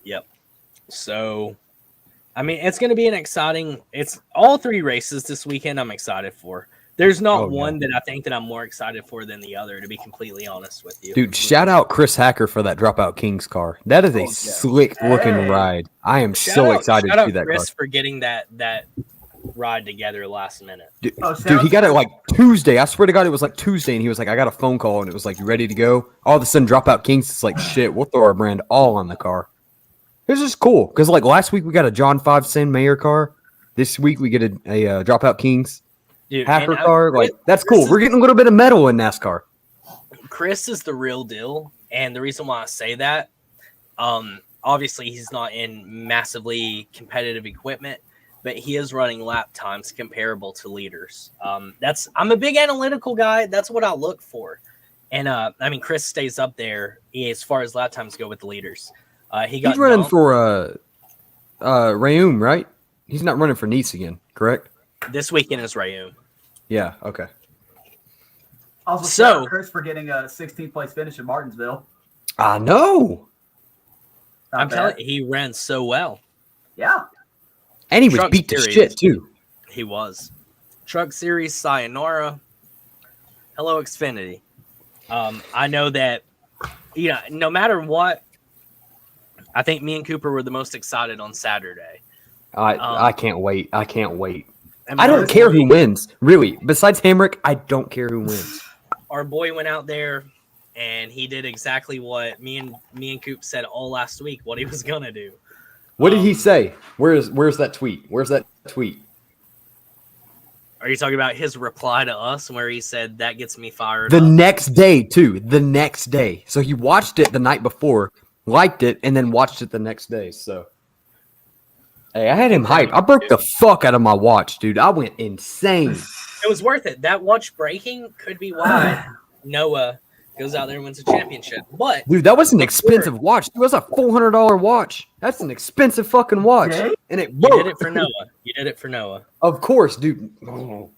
Yep. So, I mean, it's going to be it's all 3 races this weekend I'm excited for. There's not one that I think that I'm more excited for than the other, to be completely honest with you. Dude, shout out Chris Hacker for that Dropout Kings car. That is a slick-looking ride. I am so excited to see that Chris car. for getting that ride together last minute. Dude, he got it like Tuesday. I swear to God, it was like Tuesday, and he was like, I got a phone call, and it was like, you ready to go? All of a sudden, Dropout Kings, it's like, shit, we'll throw our brand all on the car. It's just cool, because like last week, we got a John 5 Sin Mayer car. This week, we get a Dropout Kings Hacker car. Like, that's cool. We're getting a little bit of metal in NASCAR. Chris is the real deal, and the reason why I say that, obviously he's not in massively competitive equipment, but he is running lap times comparable to leaders. I'm a big analytical guy. That's what I'll look for. And Chris stays up there as far as lap times go with the leaders. He's running for Rayum, right? He's not running for Nice again, correct? This weekend is Rayum. Yeah, okay. Also, shout out Chris for getting a 16th place finish in Martinsville. I know. I'm telling you, he ran so well. Yeah. And he was beat to shit, too. He was. Truck Series, sayonara. Hello, Xfinity. I know that, no matter what, I think me and Cooper were the most excited on Saturday. I can't wait. I can't wait. I don't care who wins, really. Besides Hamrick, I don't care who wins. Our boy went out there, and he did exactly what me and Coop said all last week, what he was going to do. What did he say? Where's that tweet? Where's that tweet? Are you talking about his reply to us where he said, that gets me fired up? The next day, too. The next day. So he watched it the night before, liked it, and then watched it the next day. So, hey, I had him hyped. I broke the fuck out of my watch, dude. I went insane. It was worth it. That watch breaking could be why Noah goes out there and wins a championship. But dude, that was an expensive watch. It was a $400 watch. That's an expensive fucking watch. Okay. And it broke. You did it for Noah. Of course, dude. Oh.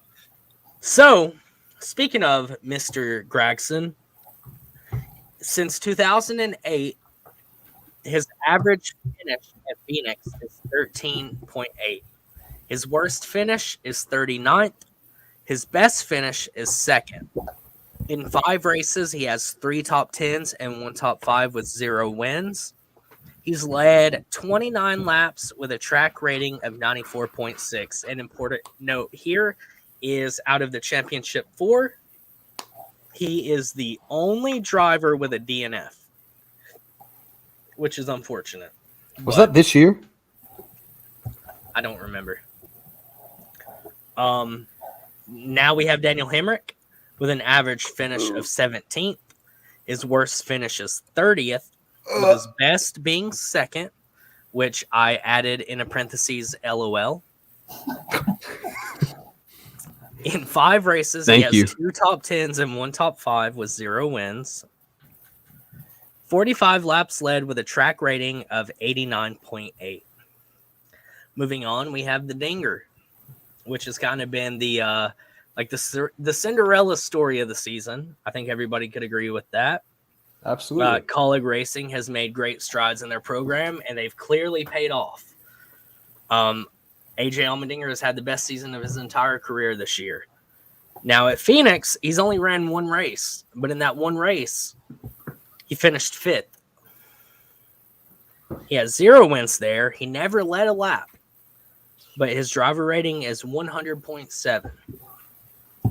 So, speaking of Mr. Gregson, since 2008, his average finish at Phoenix is 13.8. His worst finish is 39th. His best finish is 2nd. In 5 races, he has 3 top 10s and 1 top 5 with 0 wins. He's led 29 laps with a track rating of 94.6. An important note here is out of the championship 4, he is the only driver with a DNF, which is unfortunate. Was that this year? I don't remember. Now we have Daniel Hemrick with an average finish of 17th. His worst finish is 30th, with his best being 2nd, which I added in a parentheses, LOL. In 5 races, he has 2 top 10s and 1 top 5 with 0 wins. 45 laps led with a track rating of 89.8. Moving on, we have the Dinger, which has kind of been the Cinderella story of the season. I think everybody could agree with that. Absolutely. Colleague Racing has made great strides in their program, and they've clearly paid off. AJ Allmendinger has had the best season of his entire career this year. Now at Phoenix, he's only ran 1 race, but in that 1 race, he finished 5th. He has 0 wins there. He never led a lap, but his driver rating is 100.7.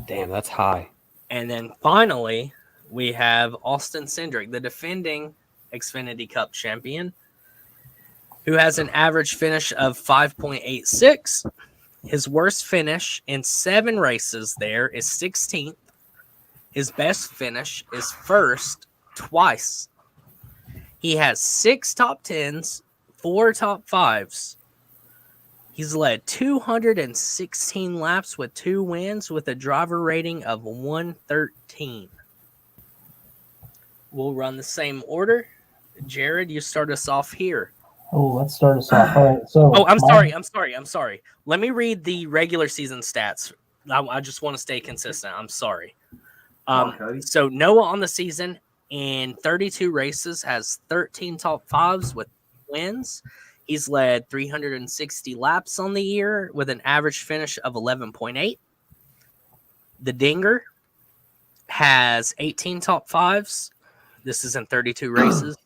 Damn, that's high. And then finally, we have Austin Cindric, the defending Xfinity Cup champion, who has an average finish of 5.86. His worst finish in 7 races there is 16th. His best finish is 1st twice. He has 6 top 10s, 4 top 5s. He's led 216 laps with 2 wins with a driver rating of 113. We'll run the same order. Jared, you start us off here. Oh, let's start us off. All right. So, I'm sorry. Let me read the regular season stats. I just want to stay consistent. I'm sorry. So Noah on the season in 32 races has 13 top 5s with wins. He's led 360 laps on the year with an average finish of 11.8. The Dinger has 18 top 5s. This is in 32 races.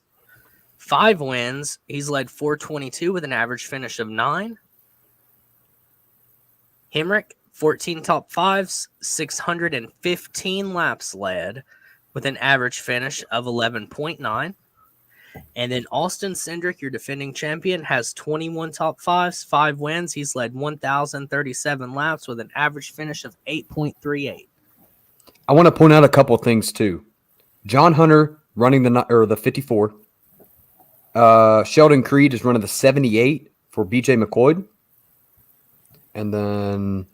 5 wins. He's led 422 with an average finish of 9. Hemrick, 14 top 5s, 615 laps led with an average finish of 11.9. And then Austin Cindric, your defending champion, has 21 top 5s, 5 wins. He's led 1,037 laps with an average finish of 8.38. I want to point out a couple things too. John Hunter running the 54. Sheldon Creed is running the 78 for BJ McCoy. And then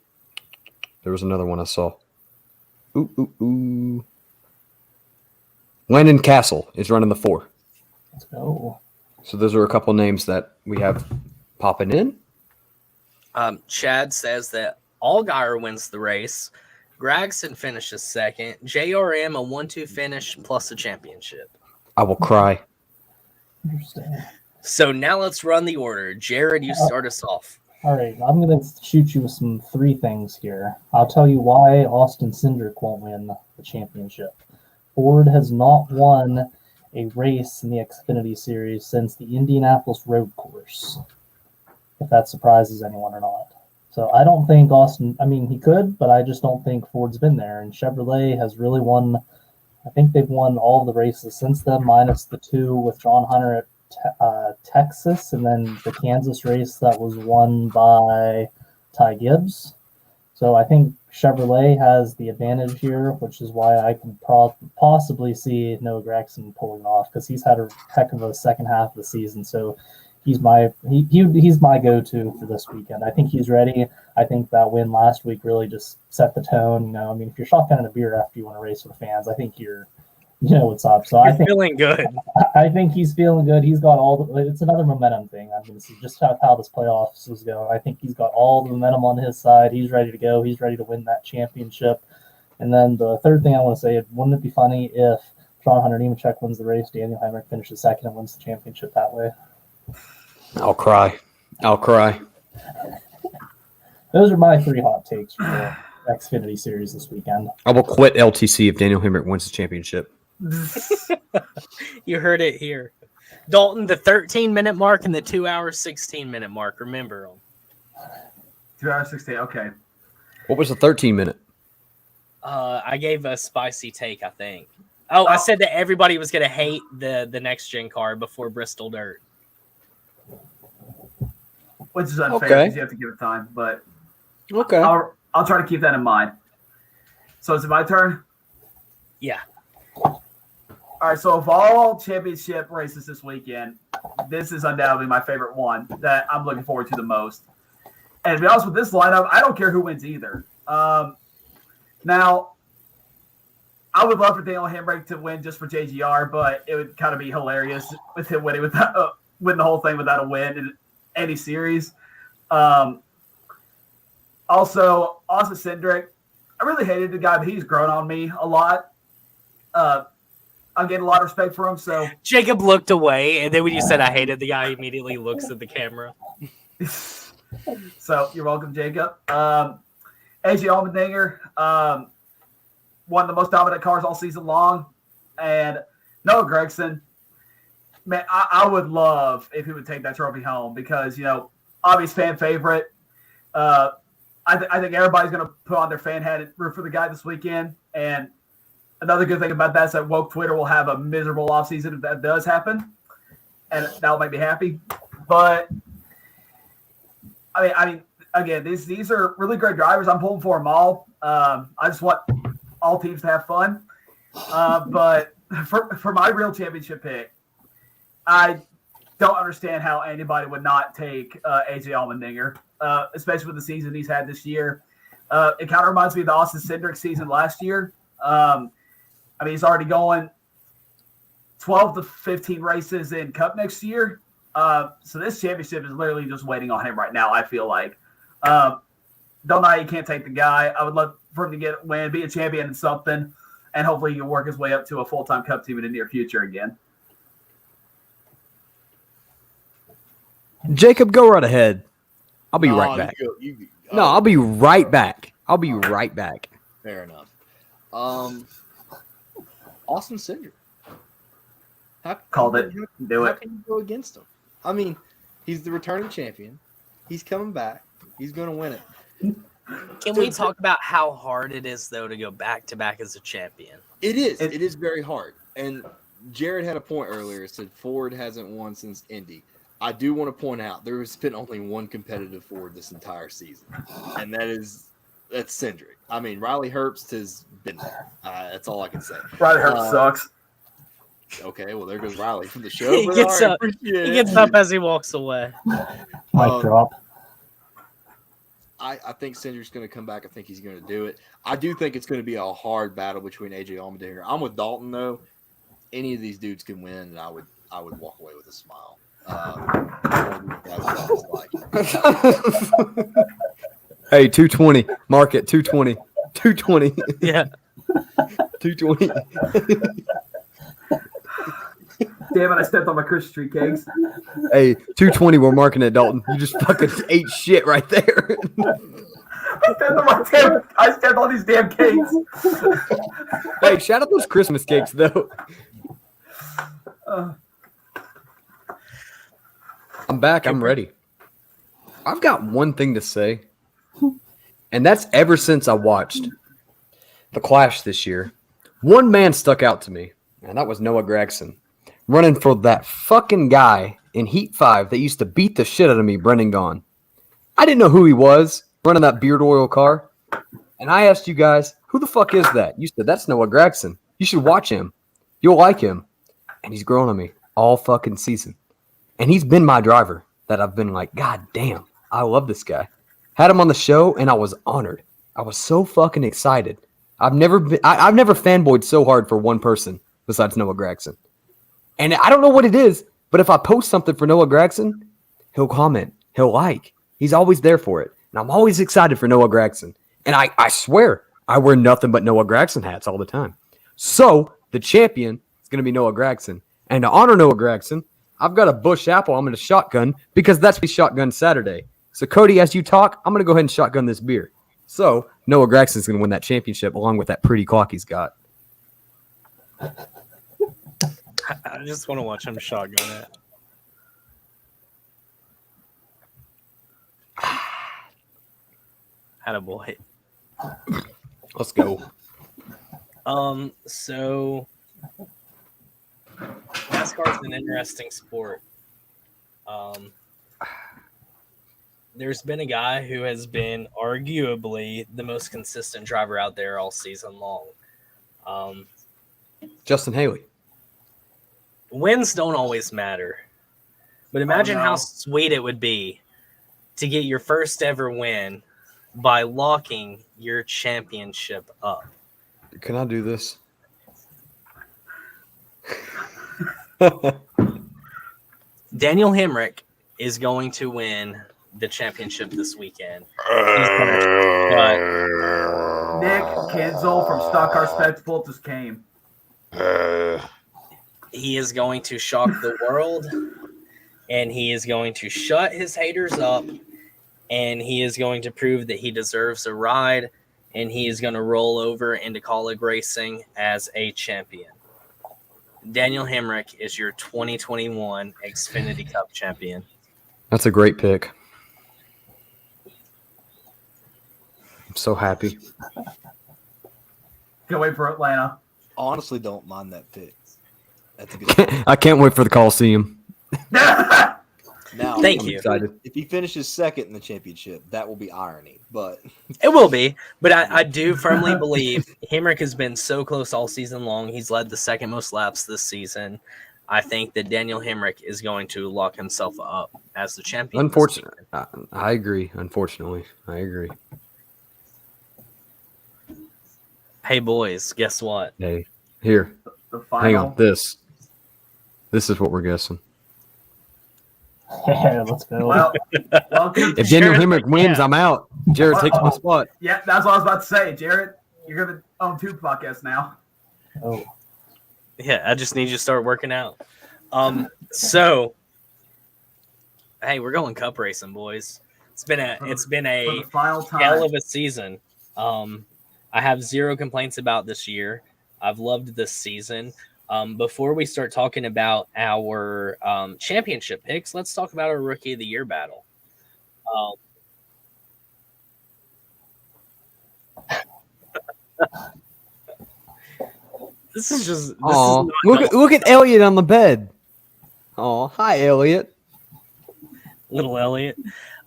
there was another one I saw. Landon Castle is running the 4. Let's go. So those are a couple names that we have popping in. Chad says that Allgaier wins the race. Gregson finishes second. JRM a 1-2 finish plus a championship. I will cry. Interesting. So now let's run the order. Jared, you start us off. All right, I'm going to shoot you with some 3 things here. I'll tell you why Austin Cindric won't win the championship. Ford has not won a race in the Xfinity Series since the Indianapolis Road Course, if that surprises anyone or not. So I don't think Austin, I mean, he could, but I just don't think Ford's been there. And Chevrolet has really won, I think they've won all the races since then, minus the 2 with John Hunter at Texas, and then the Kansas race that was won by Ty Gibbs. So I think Chevrolet has the advantage here, which is why I can possibly see Noah Gragson pulling off, because he's had a heck of a second half of the season. So he's my go-to for this weekend. I think he's ready. I think that win last week really just set the tone. You know, I mean, if you're shotgunning a beer after you win a race with the fans, I think you know what's up. So I think feeling good. I think he's feeling good. He's got all the. It's another momentum thing. I'm going to see just how this playoffs is going. I think he's got all the momentum on his side. He's ready to go. He's ready to win that championship. And then the third thing I want to say, wouldn't it be funny if John Hunter Nemechek wins the race, Daniel Hemrick finishes second and wins the championship that way? I'll cry. Those are my 3 hot takes for the Xfinity Series this weekend. I will quit LTC if Daniel Hemrick wins the championship. You heard it here. Dalton, the 13-minute mark and the 2 hour 16-minute mark. Remember them. 2 hours 16. Okay. What was the 13-minute? I gave a spicy take, I think. Oh, I said that everybody was going to hate the next gen car before Bristol Dirt. Which is unfair because you have to give it time, but okay. I'll try to keep that in mind. So is it my turn? Yeah. All right, so of all championship races this weekend, this is undoubtedly my favorite one that I'm looking forward to the most. And to be honest with this lineup, I don't care who wins either. Now, I would love for Daniel Hemrick to win just for JGR, but it would kind of be hilarious with him winning win the whole thing without a win in any series. Also, Austin Cindric, I really hated the guy, but he's grown on me a lot. I'm getting a lot of respect for him. So Jacob looked away, and then when you said I hated the guy, he immediately looks at the camera. So you're welcome, Jacob. AJ Allmendinger, one of the most dominant cars all season long, and Noah Gragson. Man, I would love if he would take that trophy home because obvious fan favorite. I think everybody's going to put on their fan hat and root for the guy this weekend. And another good thing about that is that woke Twitter will have a miserable offseason if that does happen, and that will make me happy. But I mean, again, these are really great drivers. I'm pulling for them all. I just want all teams to have fun. But for my real championship pick, I don't understand how anybody would not take AJ Allmendinger, especially with the season he's had this year. It kind of reminds me of the Austin Cindric season last year. I mean, he's already going 12 to 15 races in Cup next year. So this championship is literally just waiting on him right now, I feel like. Don't know how you can't take the guy. I would love for him to win, be a champion in something, and hopefully he can work his way up to a full-time Cup team in the near future again. Jacob, go right ahead. I'll be right back. I'll be right back. Fair enough. Austin Cindric. Called it. Do it. How can you go against him? I mean, he's the returning champion. He's coming back. He's going to win it. Can we talk about how hard it is, though, to go back-to-back as a champion? It is. It is very hard. And Jared had a point earlier. Said Ford hasn't won since Indy. I do want to point out there has been only one competitive Ford this entire season, and that's Cindric. I mean, Riley Herbst has been there. That's all I can say. Riley Herbst sucks. Okay, well there goes Riley from the show. He but gets all right, up. appreciate He it. gets up as he walks away. Mic drop. I think Cindric's going to come back. I think he's going to do it. I do think it's going to be a hard battle between AJ Allmendinger. I'm with Dalton though. Any of these dudes can win, and I would walk away with a smile. Hey, 220. Mark it. 220. 220. Yeah. 220. Damn it! I stepped on my Christmas tree cakes. Hey, 220. We're marking it, Dalton. You just fucking ate shit right there. I stepped on these damn cakes. Hey, shout out those Christmas cakes though. I'm back. I'm ready. I've got one thing to say, and that's ever since I watched The Clash this year, one man stuck out to me, and that was Noah Gragson, running for that fucking guy in Heat 5 that used to beat the shit out of me, Brendan Gaughan. I didn't know who he was, running that beard oil car, and I asked you guys, who the fuck is that? You said, that's Noah Gragson. You should watch him. You'll like him. And he's grown on me all fucking season. And he's been my driver that I've been like, God damn, I love this guy. Had him on the show, and I was honored. I was so fucking excited. I've never fanboyed so hard for one person besides Noah Gragson. And I don't know what it is, but if I post something for Noah Gragson, he'll comment, he'll like. He's always there for it. And I'm always excited for Noah Gragson. And I swear, I wear nothing but Noah Gragson hats all the time. So the champion is going to be Noah Gragson. And to honor Noah Gragson, I've got a Bush Apple I'm going to shotgun because that's what we shotgun Saturday. So, Cody, as you talk, I'm going to go ahead and shotgun this beer. So, Noah Gragson's going to win that championship along with that pretty clock he's got. I just want to watch him shotgun it. Attaboy. Let's go. So NASCAR is an interesting sport. There's been a guy who has been arguably the most consistent driver out there all season long. Justin Haley. Wins don't always matter, but imagine how sweet it would be to get your first ever win by locking your championship up. Can I do this? Daniel Hemrick is going to win the championship this weekend. Nick Kenzel from Stock Car Spectacle just came. He is going to shock the world, and he is going to shut his haters up, and he is going to prove that he deserves a ride, and he is going to roll over into Kaulig racing as a champion. Daniel Hemrick is your 2021 Xfinity Cup champion. That's a great pick. I'm so happy. Can't wait for Atlanta. Honestly, don't mind that pick. That's a good pick. I can't wait for the Coliseum. Now, Thank you. Excited. If he finishes second in the championship, that will be irony. But It will be, but I do firmly believe Hemrick has been so close all season long. He's led the second most laps this season. I think that Daniel Hemrick is going to lock himself up as the champion. Unfortunately, I agree. Unfortunately, I agree. Hey, boys, guess what? Hey, here. The final. Hang on. This is what we're guessing. Yeah, let's go. Well, welcome. If Daniel Jared, Hemrick wins, yeah. I'm out. Jared takes my spot. Yeah, that's what I was about to say. Jared, you're going to own 2 podcasts now. Oh, Yeah, I just need you to start working out. So, hey, we're going cup racing, boys. It's been For a the final time. hell of a season. I have zero complaints about this year. I've loved this season. Before we start talking about our championship picks, let's talk about our Rookie of the Year battle. This is just Oh, look at Elliot on the bed. Oh, hi, Elliot. little Elliot.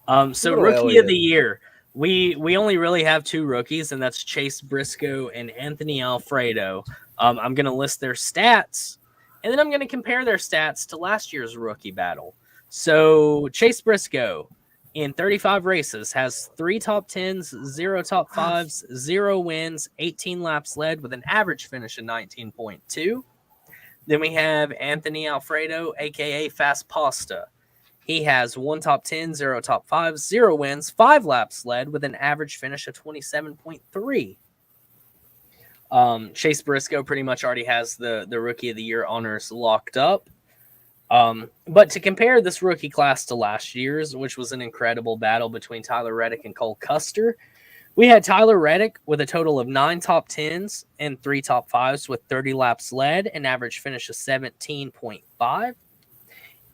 So Little Rookie Elliot. of the Year. We only really have 2 rookies, and that's Chase Briscoe and Anthony Alfredo. I'm going to list their stats, And then I'm going to compare their stats to last year's rookie battle. So Chase Briscoe in 35 races has 3 top 10s, 0 top 5s, 0 wins, 18 laps led with an average finish of 19.2. Then we have Anthony Alfredo, a.k.a. Fast Pasta. He has 1 top 10, 0 top 5s, 0 wins, 5 laps led with an average finish of 27.3. Chase Briscoe pretty much already has the Rookie of the Year honors locked up. But to compare this rookie class to last year's, which was an incredible battle between Tyler Reddick and Cole Custer, we had Tyler Reddick with a total of 9 top 10s and 3 top 5s with 30 laps led, an average finish of 17.5.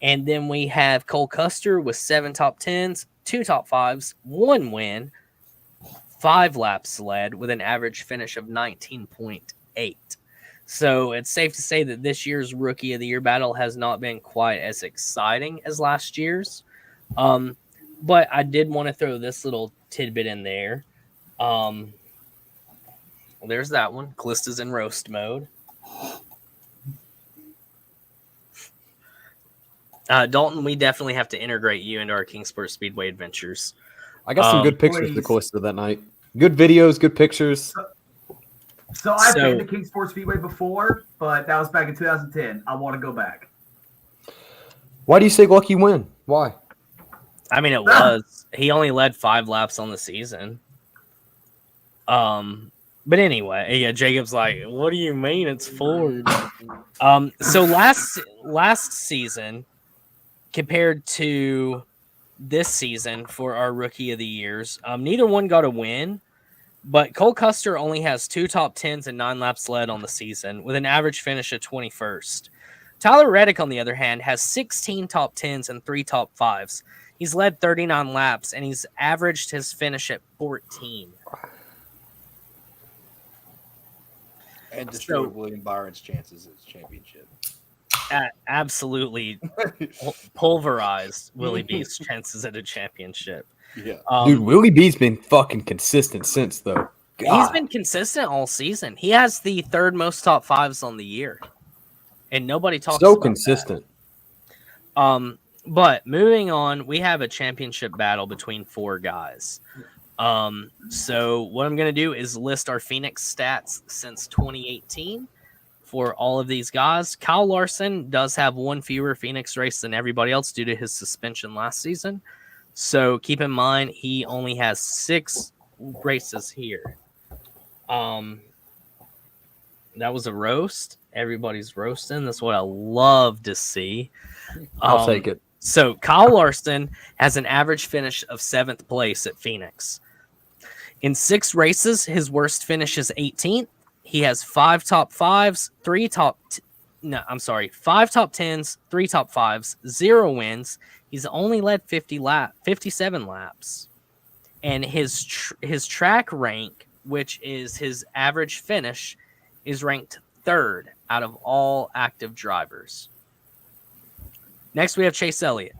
And then we have Cole Custer with 7 top 10s, 2 top 5s, 1 win, 5 laps led with an average finish of 19.8. So it's safe to say that this year's Rookie of the Year battle has not been quite as exciting as last year's. But I did want to throw this little tidbit in there. Well, there's that one. Callista's in roast mode. Dalton, we definitely have to integrate you into our Kingsport Speedway adventures. I got some good pictures of the Callista that night. Good videos, good pictures. So I've been to Kingsport Speedway before, but that was back in 2010. I want to go back. Why do you say lucky win? Why? I mean, it was. He only led 5 laps on the season. But anyway, yeah, Jacob's like, what do you mean it's Ford? So last season compared to this season for our Rookie of the Years, neither one got a win, but Cole Custer only has 2 top 10s and 9 laps led on the season with an average finish of 21st. Tyler Reddick, on the other hand, has 16 top 10s and 3 top 5s. He's led 39 laps, and he's averaged his finish at 14. And destroyed William Byron's chances at championship. Absolutely pulverized Willie B's chances at a championship. Yeah, dude, Willie B's been fucking consistent since, though. God. He's been consistent all season. He has the 3rd most top 5s on the year, and nobody talks about consistent. That. But moving on, we have a championship battle between 4 guys. So what I'm going to do is list our Phoneix stats since 2018 for all of these guys. Kyle Larson does have 1 fewer Phoneix race than everybody else due to his suspension last season. So keep in mind, he only has 6 races here. That was a roast. Everybody's roasting. That's what I love to see. I'll take it. So Kyle Larson has an average finish of 7th place at Phoneix. In 6 races, his worst finish is 18th. He has 5 top 5s, 5 top 10s, 3 top 5s, 0 wins. He's only led 57 laps. And his track rank, which is his average finish, is ranked 3rd out of all active drivers. Next, we have Chase Elliott.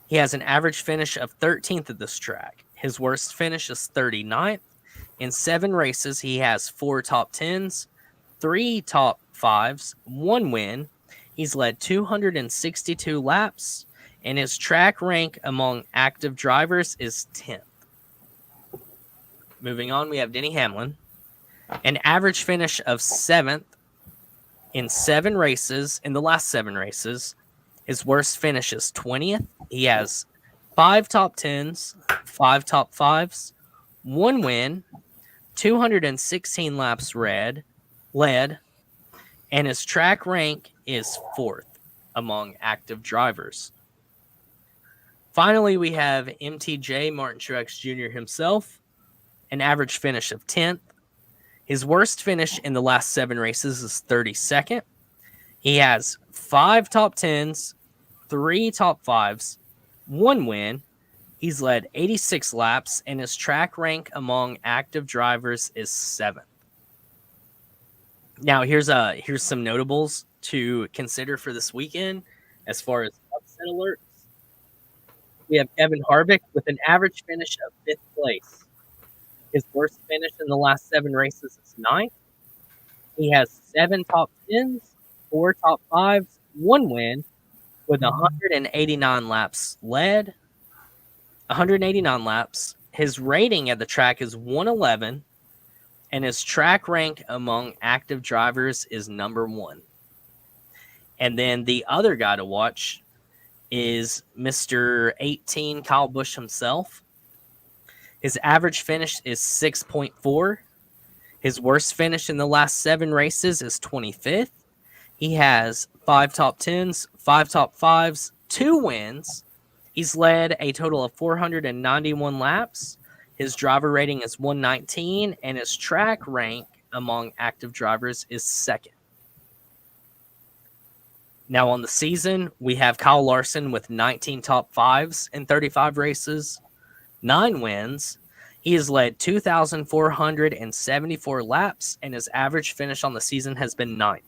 He has an average finish of 13th at this track. His worst finish is 39th. In 7 races, he has 4 top 10s, 3 top 5s, 1 win. He's led 262 laps, and his track rank among active drivers is 10th. Moving on, we have Denny Hamlin. An average finish of 7th in 7 races, in the last 7 races. His worst finish is 20th. He has 5 top 10s, 5 top 5s, 1 win, 216 laps led, and his track rank is 4th among active drivers. Finally, we have MTJ, Martin Truex Jr. himself, an average finish of 10th. His worst finish in the last 7 races is 32nd. He has 5 top 10s, 3 top 5s, 1 win. He's led 86 laps, and his track rank among active drivers is 7th. Now, here's some notables to consider for this weekend as far as upset alerts. We have Kevin Harvick with an average finish of 5th place. His worst finish in the last 7 races is 9th. He has 7 top 10s, 4 top 5s, 1 win, with 189 laps led. 189 laps. His rating at the track is 111, and his track rank among active drivers is number 1. And then the other guy to watch is Mr. 18 Kyle Busch himself. His average finish is 6.4. His worst finish in the last 7 races is 25th. He has 5 top 10s, 5 top 5s, 2 wins. He's led a total of 491 laps. His driver rating is 119, and his track rank among active drivers is 2nd. Now on the season, we have Kyle Larson with 19 top 5s in 35 races, 9 wins. He has led 2,474 laps, and his average finish on the season has been 9th.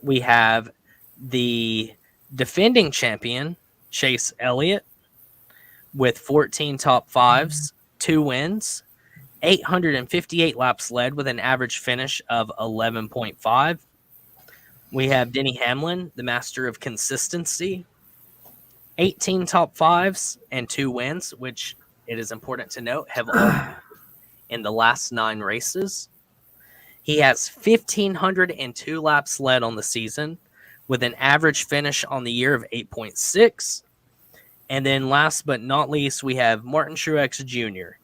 We have the defending champion, Chase Elliott, with 14 top 5s, 2 wins, 858 laps led with an average finish of 11.5. We have Denny Hamlin, the master of consistency, 18 top 5s and 2 wins, which it is important to note have all in the last 9 races. He has 1,502 laps led on the season with an average finish on the year of 8.6. And then last but not least, we have Martin Truex Jr.,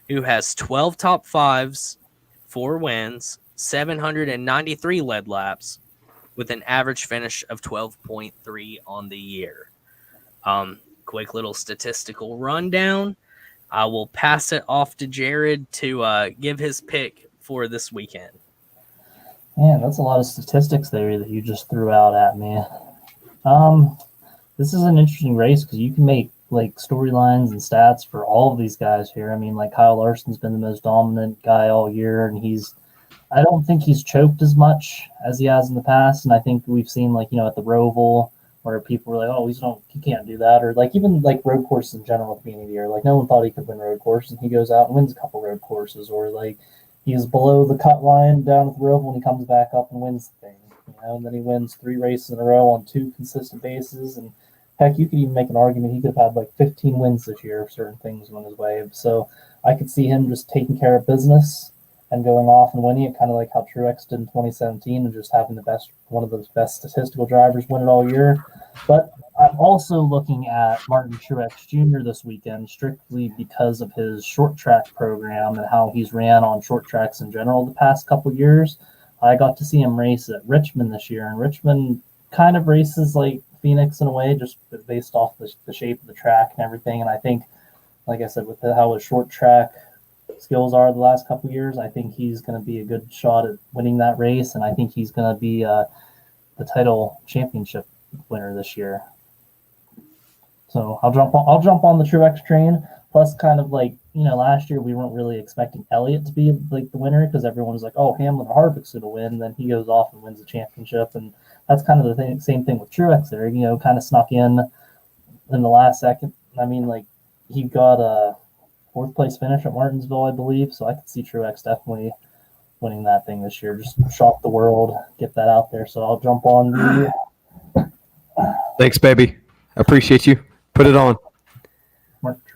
who has 12 top 5s, 4 wins, 793 led laps with an average finish of 12.3 on the year. Quick little statistical rundown. I will pass it off to Jared to give his pick for this weekend. Man, that's a lot of statistics there that you just threw out at me. This is an interesting race because you can make like storylines and stats for all of these guys here. I mean, like Kyle Larson's been the most dominant guy all year, and I don't think he's choked as much as he has in the past. And I think we've seen like, at the Roval where people were like, oh, he can't do that. Or like even like road courses in general at the beginning of the year, like no one thought he could win road courses, and he goes out and wins a couple road courses. Or like he's below the cut line down at the Roval when he comes back up and wins the thing, and then he wins 3 races in a row on 2 consistent bases. And heck, you could even make an argument he could have had like 15 wins this year if certain things went his way. So I could see him just taking care of business and going off and winning it, kind of like how Truex did in 2017, and just having one of the best statistical drivers win it all year. But I'm also looking at Martin Truex Jr. this weekend strictly because of his short track program and how he's ran on short tracks in general the past couple years. I got to see him race at Richmond this year, and Richmond kind of races like Phoenix in a way, just based off the shape of the track and everything. And I think, like I said, with how his short track skills are the last couple of years, I think he's going to be a good shot at winning that race, and I think he's going to be the title championship winner this year. So I'll jump on the Truex train. Plus, kind of like last year we weren't really expecting Elliott to be like the winner because everyone was like, oh, Hamlin or Harvick's going to win. Then he goes off and wins the championship, and that's kind of the same thing with Truex there. Kind of snuck in the last second. I mean, like he got a 4th place finish at Martinsville, I believe. So I could see Truex definitely winning that thing this year. Just shock the world, get that out there. So I'll jump on the. Thanks, baby. I appreciate you. Put it on.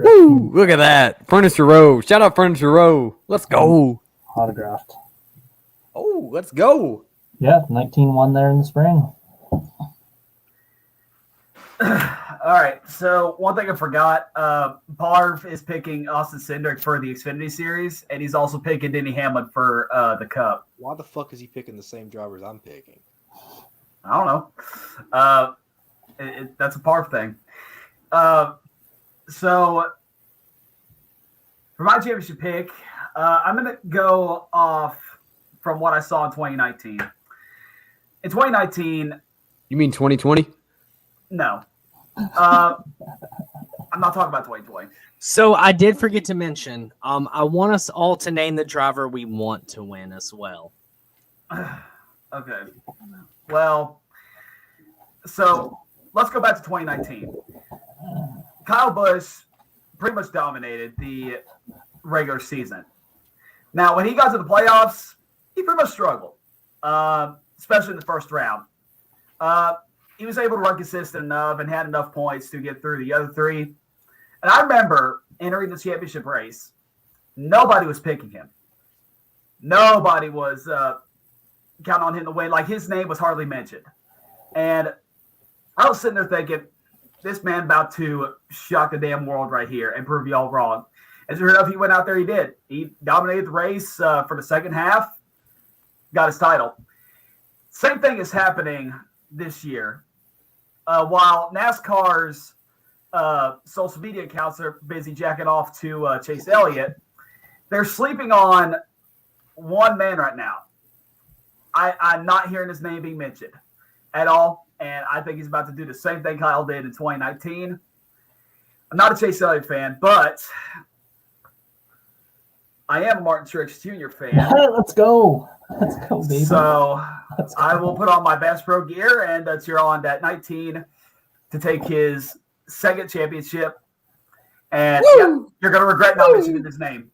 Woo! Look at that. Furniture Row. Shout out Furniture Row. Let's go. Autographed. Oh, let's go. Yeah, 19-1 there in the spring. All right. So one thing I forgot, Parv is picking Austin Cindric for the Xfinity Series, and he's also picking Denny Hamlin for the Cup. Why the fuck is he picking the same drivers I'm picking? I don't know. That's a Parv thing. So for my championship pick, I'm going to go off from what I saw in 2019. In 2019... You mean 2020? No. I'm not talking about 2020. So I did forget to mention, I want us all to name the driver we want to win as well. Okay. Well, so let's go back to 2019. Kyle Busch pretty much dominated the regular season. Now, when he got to the playoffs, he pretty much struggled. especially in the first round. He was able to run consistent enough and had enough points to get through the other three. And I remember entering the championship race, nobody was picking him. Nobody was counting on him to win. Like, his name was hardly mentioned. And I was sitting there thinking, this man about to shock the damn world right here and prove y'all wrong. And sure enough, he went out there, he did. He dominated the race for the second half, got his title. Same thing is happening this year. While NASCAR's social media accounts are busy jacking off to Chase Elliott, they're sleeping on one man right now. I'm not hearing his name being mentioned at all, and I think he's about to do the same thing Kyle did in 2019. I'm not a Chase Elliott fan, but I am a Martin Truex Jr. fan. Let's go. Let's go, baby. So I will put on my Bass Pro gear and cheer on that 19 to take his second championship. And yeah, you're going to regret not mentioning his name.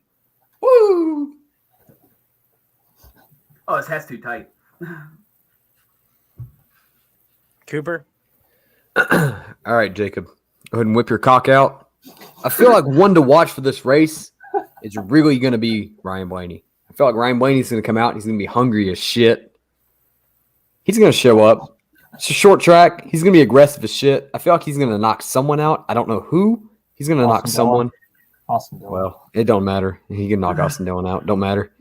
Woo! Oh, his hat's too tight. Cooper? All right, Jacob. Go ahead and whip your cock out. I feel like one to watch for this race is really going to be Ryan Blaney. I feel like Ryan Blaney's going to come out. He's going to be hungry as shit. He's going to show up. It's a short track. He's going to be aggressive as shit. I feel like he's going to knock someone out. I don't know who. He's going to knock someone. Austin Dillon. Well, it don't matter. He can knock Austin Dillon out. Don't matter.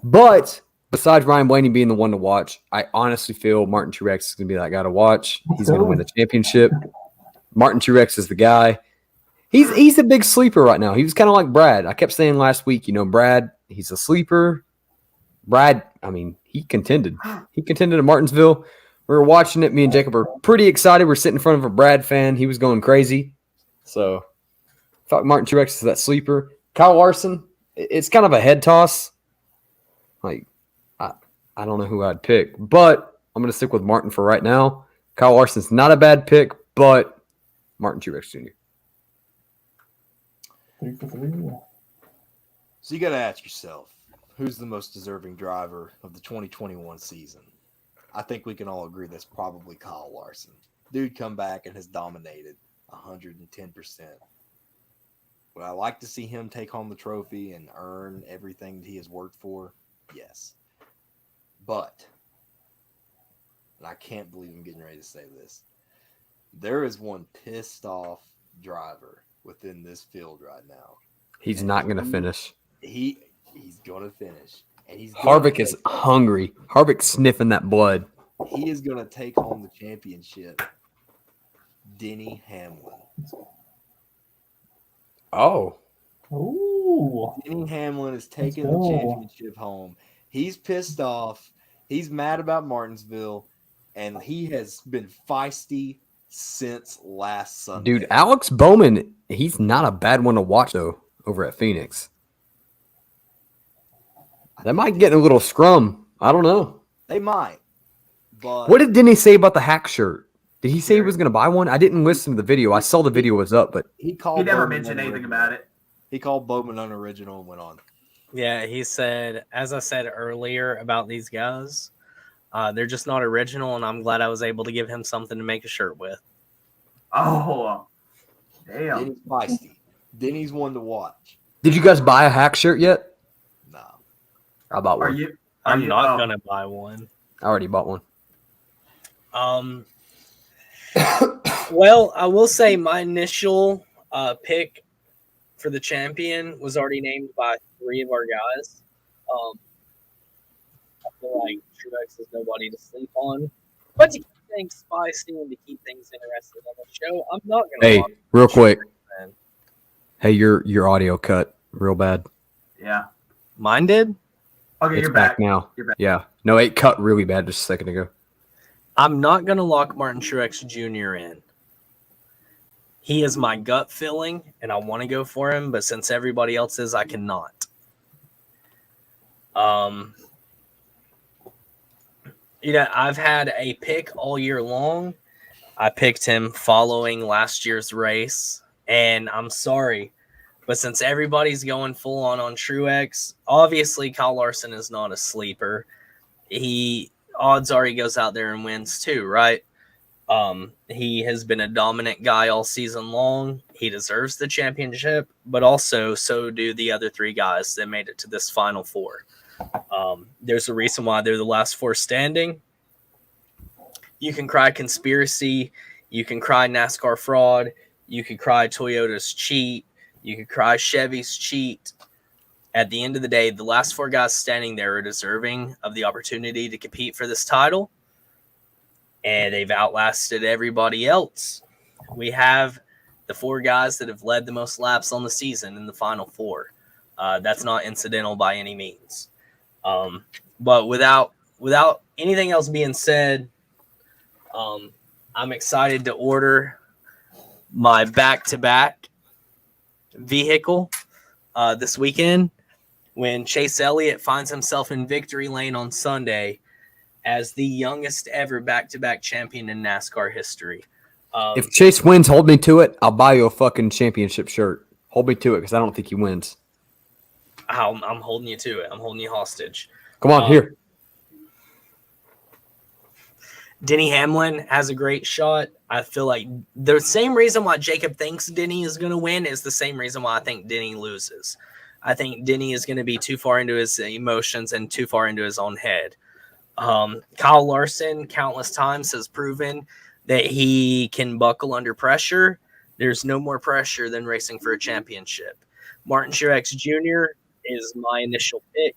But besides Ryan Blaney being the one to watch, I honestly feel Martin Truex is going to be that guy to watch. He's going to win the championship. Martin Truex is the guy. He's a big sleeper right now. He was kind of like Brad. I kept saying last week, Brad, he's a sleeper. Brad, I mean, he contended. He contended at Martinsville. We were watching it. Me and Jacob were pretty excited. We're sitting in front of a Brad fan. He was going crazy. So I thought Martin Truex is that sleeper. Kyle Larson, it's kind of a head toss. Like, I don't know who I'd pick, but I'm going to stick with Martin for right now. Kyle Larson's not a bad pick, but Martin Truex Jr. 3 for 3. So you got to ask yourself, who's the most deserving driver of the 2021 season? I think we can all agree that's probably Kyle Larson. Dude come back and has dominated 110%. Would I like to see him take home the trophy and earn everything that he has worked for? Yes. But, and I can't believe I'm getting ready to say this, there is one pissed off driver within this field right now. He's not going to finish. He's going to finish. And Harvick is hungry. Harvick's sniffing that blood. He is going to take home the championship. Denny Hamlin. Oh. Ooh. Denny Hamlin is taking the championship home. He's pissed off. He's mad about Martinsville. And he has been feisty since last Sunday. Dude, Alex Bowman, he's not a bad one to watch, though, over at Phoenix. That might get a little scrum. I don't know. They might. But what did Denny say about the hack shirt? Did he say he was going to buy one? I didn't listen to the video. I saw the video was up, but he never mentioned anything about it. He called Bowman unoriginal and went on. Yeah, he said, as I said earlier about these guys, they're just not original, and I'm glad I was able to give him something to make a shirt with. Oh, damn. Denny's feisty. Denny's one to watch. Did you guys buy a hack shirt yet? No. I bought one. I'm not going to buy one. I already bought one. Well, I will say my initial pick for the champion was already named by 3 of our guys. I feel like Truex is nobody to sleep on. But to keep things spicy and to keep things interesting on the show, I'm not going to. Hey, real quick. Hey, your audio cut real bad. Yeah. Mine did? Okay, it's you're back now. You're back. Yeah. No, it cut really bad just a second ago. I'm not going to lock Martin Truex Jr. in. He is my gut feeling, and I want to go for him, but since everybody else is, I cannot. I've had a pick all year long. I picked him following last year's race, and I'm sorry, but since everybody's going full on Truex, obviously Kyle Larson is not a sleeper. odds are he goes out there and wins too, right? He has been a dominant guy all season long. He deserves the championship, but also so do the other 3 guys that made it to this Final Four. There's a reason why they're the last 4 standing. You can cry conspiracy. You can cry NASCAR fraud. You could cry Toyota's cheat. You could cry Chevy's cheat. At the end of the day, the last 4 guys standing there are deserving of the opportunity to compete for this title. And they've outlasted everybody else. We have the 4 guys that have led the most laps on the season in the Final Four. That's not incidental by any means. But without anything else being said, I'm excited to order my back-to-back vehicle this weekend when Chase Elliott finds himself in victory lane on Sunday as the youngest ever back-to-back champion in NASCAR history. If Chase wins, hold me to it. I'll buy you a fucking championship shirt. Hold me to it because I don't think he wins. I'm holding you to it. I'm holding you hostage. Come on, here. Denny Hamlin has a great shot. I feel like the same reason why Jacob thinks Denny is going to win is the same reason why I think Denny loses. I think Denny is going to be too far into his emotions and too far into his own head. Kyle Larson countless times has proven that he can buckle under pressure. There's no more pressure than racing for a championship. Martin Truex Jr. is my initial pick.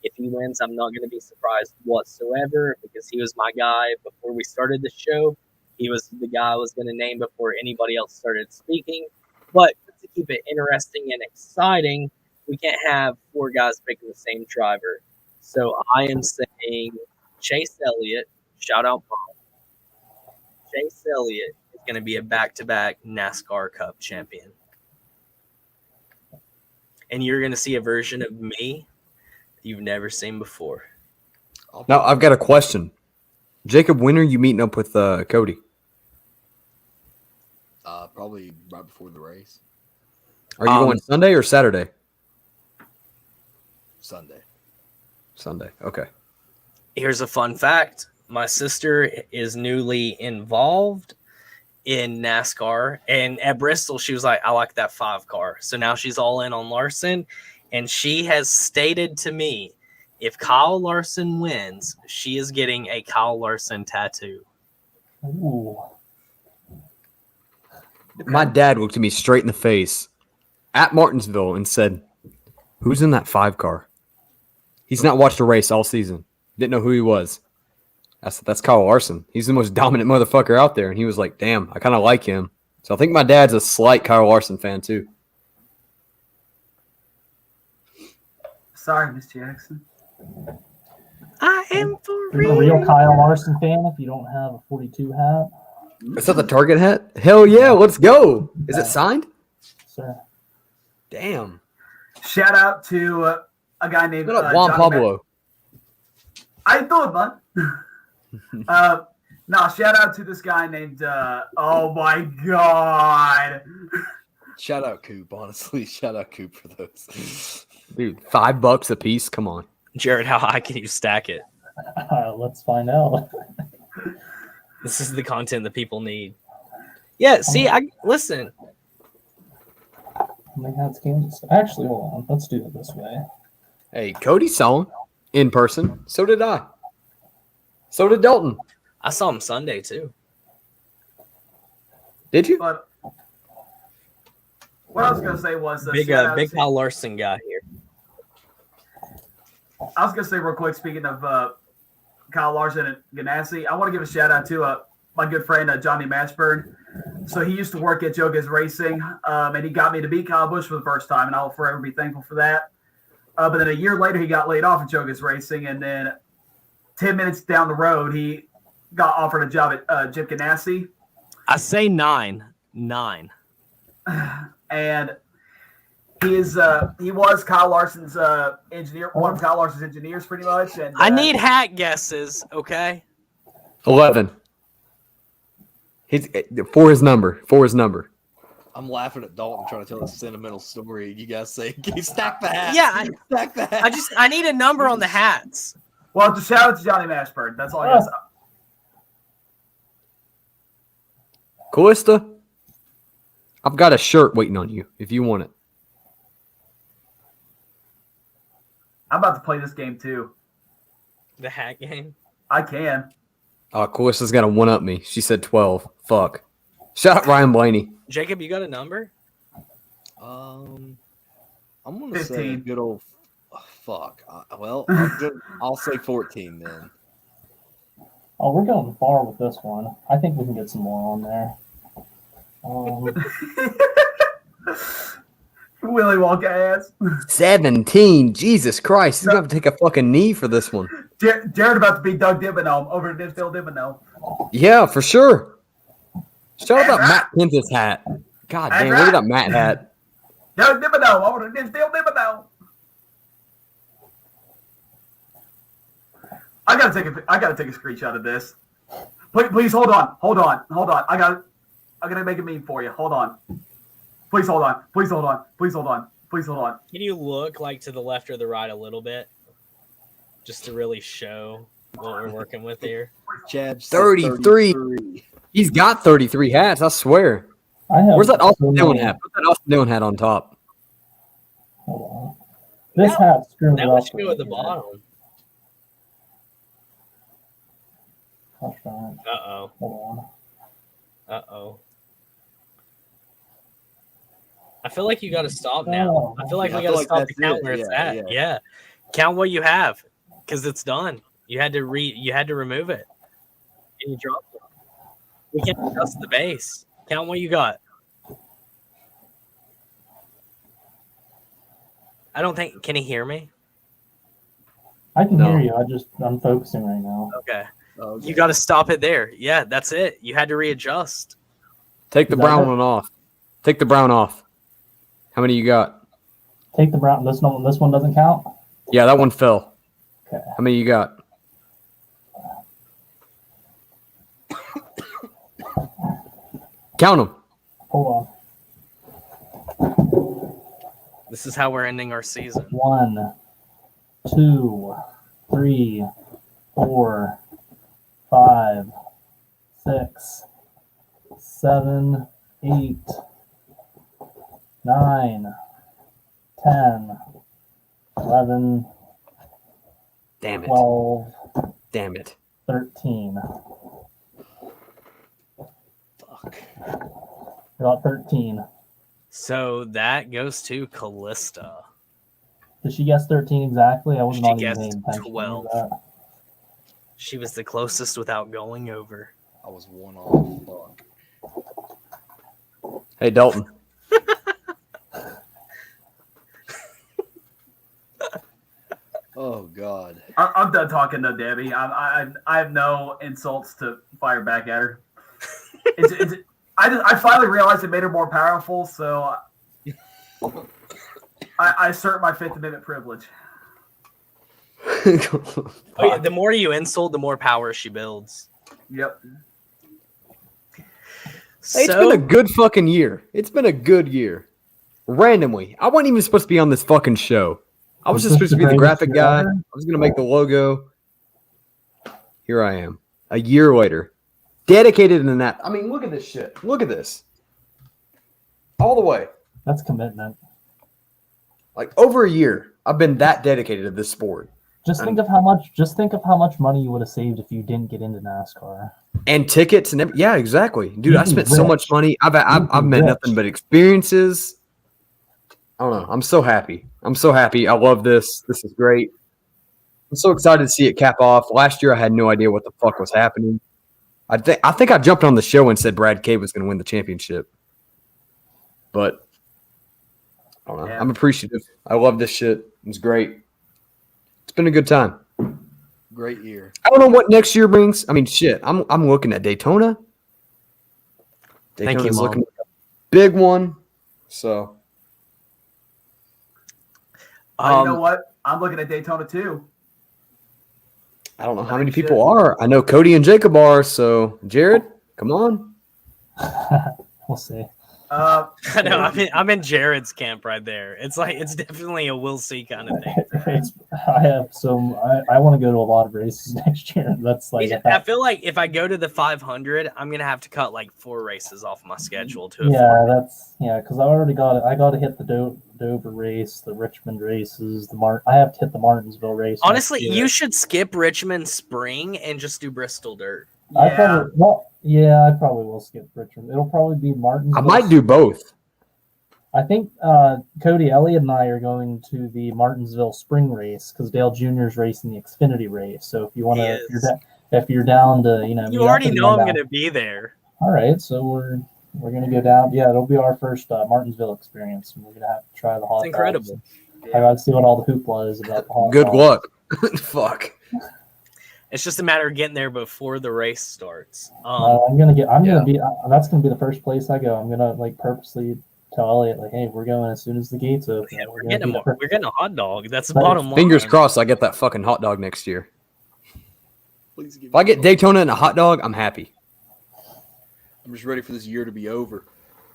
If he wins, I'm not going to be surprised whatsoever because he was my guy before we started the show. He was the guy I was going to name before anybody else started speaking. But to keep it interesting and exciting, we can't have 4 guys picking the same driver. So I am saying Chase Elliott, shout out Bob. Chase Elliott is going to be a back-to-back NASCAR Cup champion. And you're going to see a version of me you've never seen before. Now, I've got a question. Jacob, when are you meeting up with Cody? Probably right before the race. Are you going Sunday or Saturday? Sunday. Okay. Here's a fun fact. My sister is newly involved in NASCAR. And at Bristol, she was like, I like that 5 car. So now she's all in on Larson. And she has stated to me, if Kyle Larson wins, she is getting a Kyle Larson tattoo. Ooh. My dad looked at me straight in the face at Martinsville and said, who's in that 5 car? He's not watched a race all season. Didn't know who he was. That's Kyle Larson. He's the most dominant motherfucker out there. And he was like, damn, I kind of like him. So I think my dad's a slight Kyle Larson fan too. Sorry, Miss Jackson. I am for You're a real Kyle Larson fan if you don't have a 42 hat. Is that the Target hat? Hell yeah, let's go. Is it signed? Sir. Damn. Shout out to a guy named What up, Juan Pablo? I thought, man. No, shout out to this guy named, oh my God. Shout out Coop, honestly. Shout out Coop for those. Dude, $5 a piece? Come on. Jared, how high can you stack it? Let's find out. This is the content that people need. Yeah, see, listen. How many hats Kansas? Actually, hold on. Let's do it this way. Hey, Cody saw him in person. So did I. So did Dalton. I saw him Sunday, too. Did you? But what I was going to say was Big Kyle Larson guy here. I was going to say real quick, speaking of Kyle Larson and Ganassi, I want to give a shout out to my good friend, Johnny Matchburn. So he used to work at Jogas Racing, and he got me to beat Kyle Busch for the first time, and I'll forever be thankful for that. But then a year later, he got laid off at Jogas Racing, and then 10 minutes down the road, he got offered a job at Chip Ganassi. I say 9. And he was Kyle Larson's engineer, one of Kyle Larson's engineers, pretty much. And I need hat guesses, okay? 11. He's for his number. I'm laughing at Dalton trying to tell a sentimental story. You guys say, can you stack the hat? Yeah, stack the hat. I need a number on the hats. Well, just shout out to Johnny Mashburn. That's all I got to say. Callista, I've got a shirt waiting on you if you want it. I'm about to play this game too. The hat game. I can. Callista's got to one-up me. She said 12. Fuck. Shout out Ryan Blaney. Jacob, you got a number? I'm gonna 15. say a good old fuck. I'll say 14 then. Oh, we're going far with this one. I think we can get some more on there. Willy Wonka ass. 17. Jesus Christ. He's going to have to take a fucking knee for this one. Jared about to be Doug Dimmadome over at Dinsdale Dimmadome. Yeah, for sure. Shout out Matt Kenta's hat. God damn, look at that Matt hat. Doug Dimmadome over at Dinsdale Dimmadome. I gotta take a screenshot of this. Please hold on. I gotta make a meme for you. Hold on. Please hold on. Can you look like to the left or the right a little bit? Just to really show what we're working with here. Chad 33. He's got 33 hats, I swear. Where's that Austin Dillon hat? Put that Austin Dillon hat on top. Hold on. This hat screwed That up. would go at the bottom. Uh-oh. Hold on. Uh-oh. I feel like you got to stop now. I feel like we got to stop the count where it's at. Yeah. Count what you have, because it's done. You had to remove it, and you dropped it. We can't adjust the base. Count what you got. I don't think. Can he hear me? I can hear you. I'm focusing right now. Okay. You got to stop it there. Yeah, that's it. You had to readjust. Take the brown one off. Take the brown off. How many you got? Take the brown. This one doesn't count? Yeah, that one fell. Okay. How many you got? Count them. Hold on. This is how we're ending our season. 1, 2, 3, 4, 5, 6, 7, 8, 9, 10, 11, Damn it. 12, Damn it. 13. Fuck. About 13. So that goes to Callista. Did she guess 13 exactly? I wasn't She on even guessed paying attention 12. to that. She was the closest without going over. I was one off. Fuck. Hey, Dalton. Oh God. I'm done talking though, Debbie. I have no insults to fire back at her. I finally realized it made her more powerful, so I assert my Fifth Amendment privilege. Oh, yeah, the more you insult, the more power she builds. Yep. Hey, it's been a good fucking year. It's been a good year. Randomly. I wasn't even supposed to be on this fucking show. I was just supposed to be the graphic guy. I was going to make the logo. Here I am. A year later. Dedicated in that. I mean, look at this shit. Look at this. All the way. That's commitment. Like over a year, I've been that dedicated to this sport. Just think of how much money you would have saved if you didn't get into NASCAR. And tickets and yeah, exactly, dude. I spent so much money. I've met nothing but experiences. I don't know. I'm so happy. I love this. This is great. I'm so excited to see it cap off. Last year, I had no idea what the fuck was happening. I think I jumped on the show and said Brad Cave was going to win the championship. But I don't know. Yeah. I'm appreciative. I love this shit. It was great. It's been a good time. Great year. I don't know what next year brings. I mean, shit. I'm looking at Daytona. Thank you, Mom. Looking at a big one. So. You know what? I'm looking at Daytona too. I don't know how many people are. I know Cody and Jacob are. So, Jared, come on. We'll see. I know. I'm in Jared's camp right there. It's like it's definitely a we'll see kind of thing. I want to go to a lot of races next year. That's like I feel like if I go to the 500, I'm gonna have to cut like 4 races off my schedule to because I got to hit the Dover race, the Richmond races, I have to hit the Martinsville race. Honestly, you should skip Richmond Spring and just do Bristol Dirt. I probably will skip Richmond. It'll probably be Martinsville. I might do both. I think Cody Elliott and I are going to the Martinsville Spring race because Dale Jr. is racing the Xfinity race. So if you want to, if you're down to, you already know I'm going to be there. All right, so we're going to go down. Yeah, it'll be our first Martinsville experience, and we're going to have to try the hot dogs. It's incredible. I got to see what all the hoopla is about the hot Good dogs. luck. Fuck. It's just a matter of getting there before the race starts. That's gonna be the first place I go. I'm gonna purposely tell Elliot hey, we're going as soon as the gates open. Yeah, we're getting a hot dog. That's the bottom line. Fingers crossed I get that fucking hot dog next year. If I get Daytona and a hot dog, I'm happy. I'm just ready for this year to be over.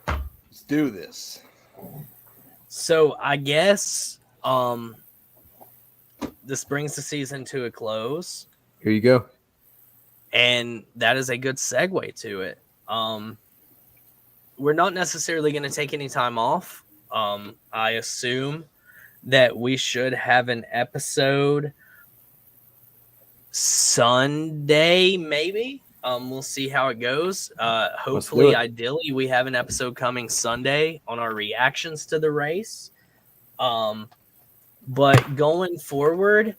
Let's do this. So I guess this brings the season to a close. Here you go. And that is a good segue to it. We're not necessarily going to take any time off. I assume that we should have an episode Sunday, maybe. We'll see how it goes. Hopefully, ideally, we have an episode coming Sunday on our reactions to the race. But going forward,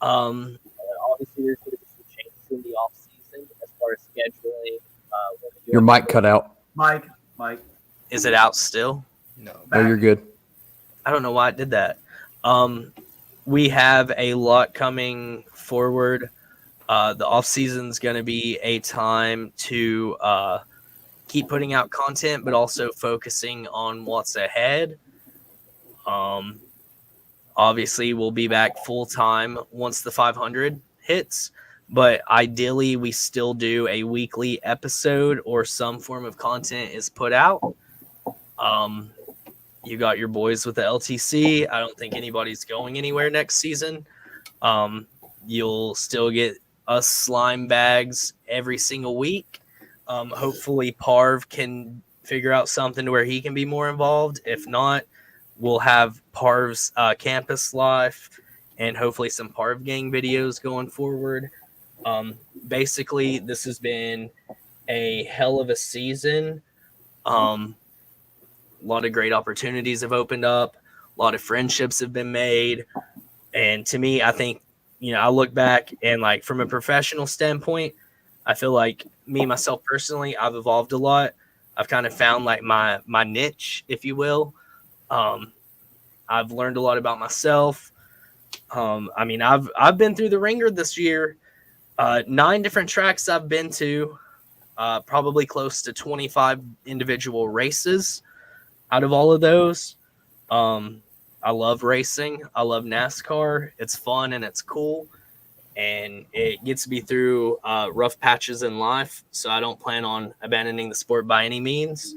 obviously, there's going to be some changes in the off season as far as scheduling. Your mic cut out. Mike. Is it out still? No. Oh, you're good. I don't know why it did that. We have a lot coming forward. The off season is going to be a time to keep putting out content, but also focusing on what's ahead. Obviously, we'll be back full time once the 500 hits, but ideally, we still do a weekly episode or some form of content is put out. You got your boys with the LTC. I don't think anybody's going anywhere next season. You'll still get us slime bags every single week. Hopefully, Parv can figure out something to where he can be more involved. If not, we'll have Parv's campus life and hopefully some Parv gang videos going forward. Basically, this has been a hell of a season. A lot of great opportunities have opened up. A lot of friendships have been made. And to me, I think, I look back and from a professional standpoint, I feel like me, myself personally, I've evolved a lot. I've kind of found my niche, if you will. I've learned a lot about myself. I've been through the ringer this year. 9 different tracks I've been to, probably close to 25 individual races. Out of all of those, I love racing. I love NASCAR. It's fun and it's cool. And it gets me through rough patches in life. So I don't plan on abandoning the sport by any means.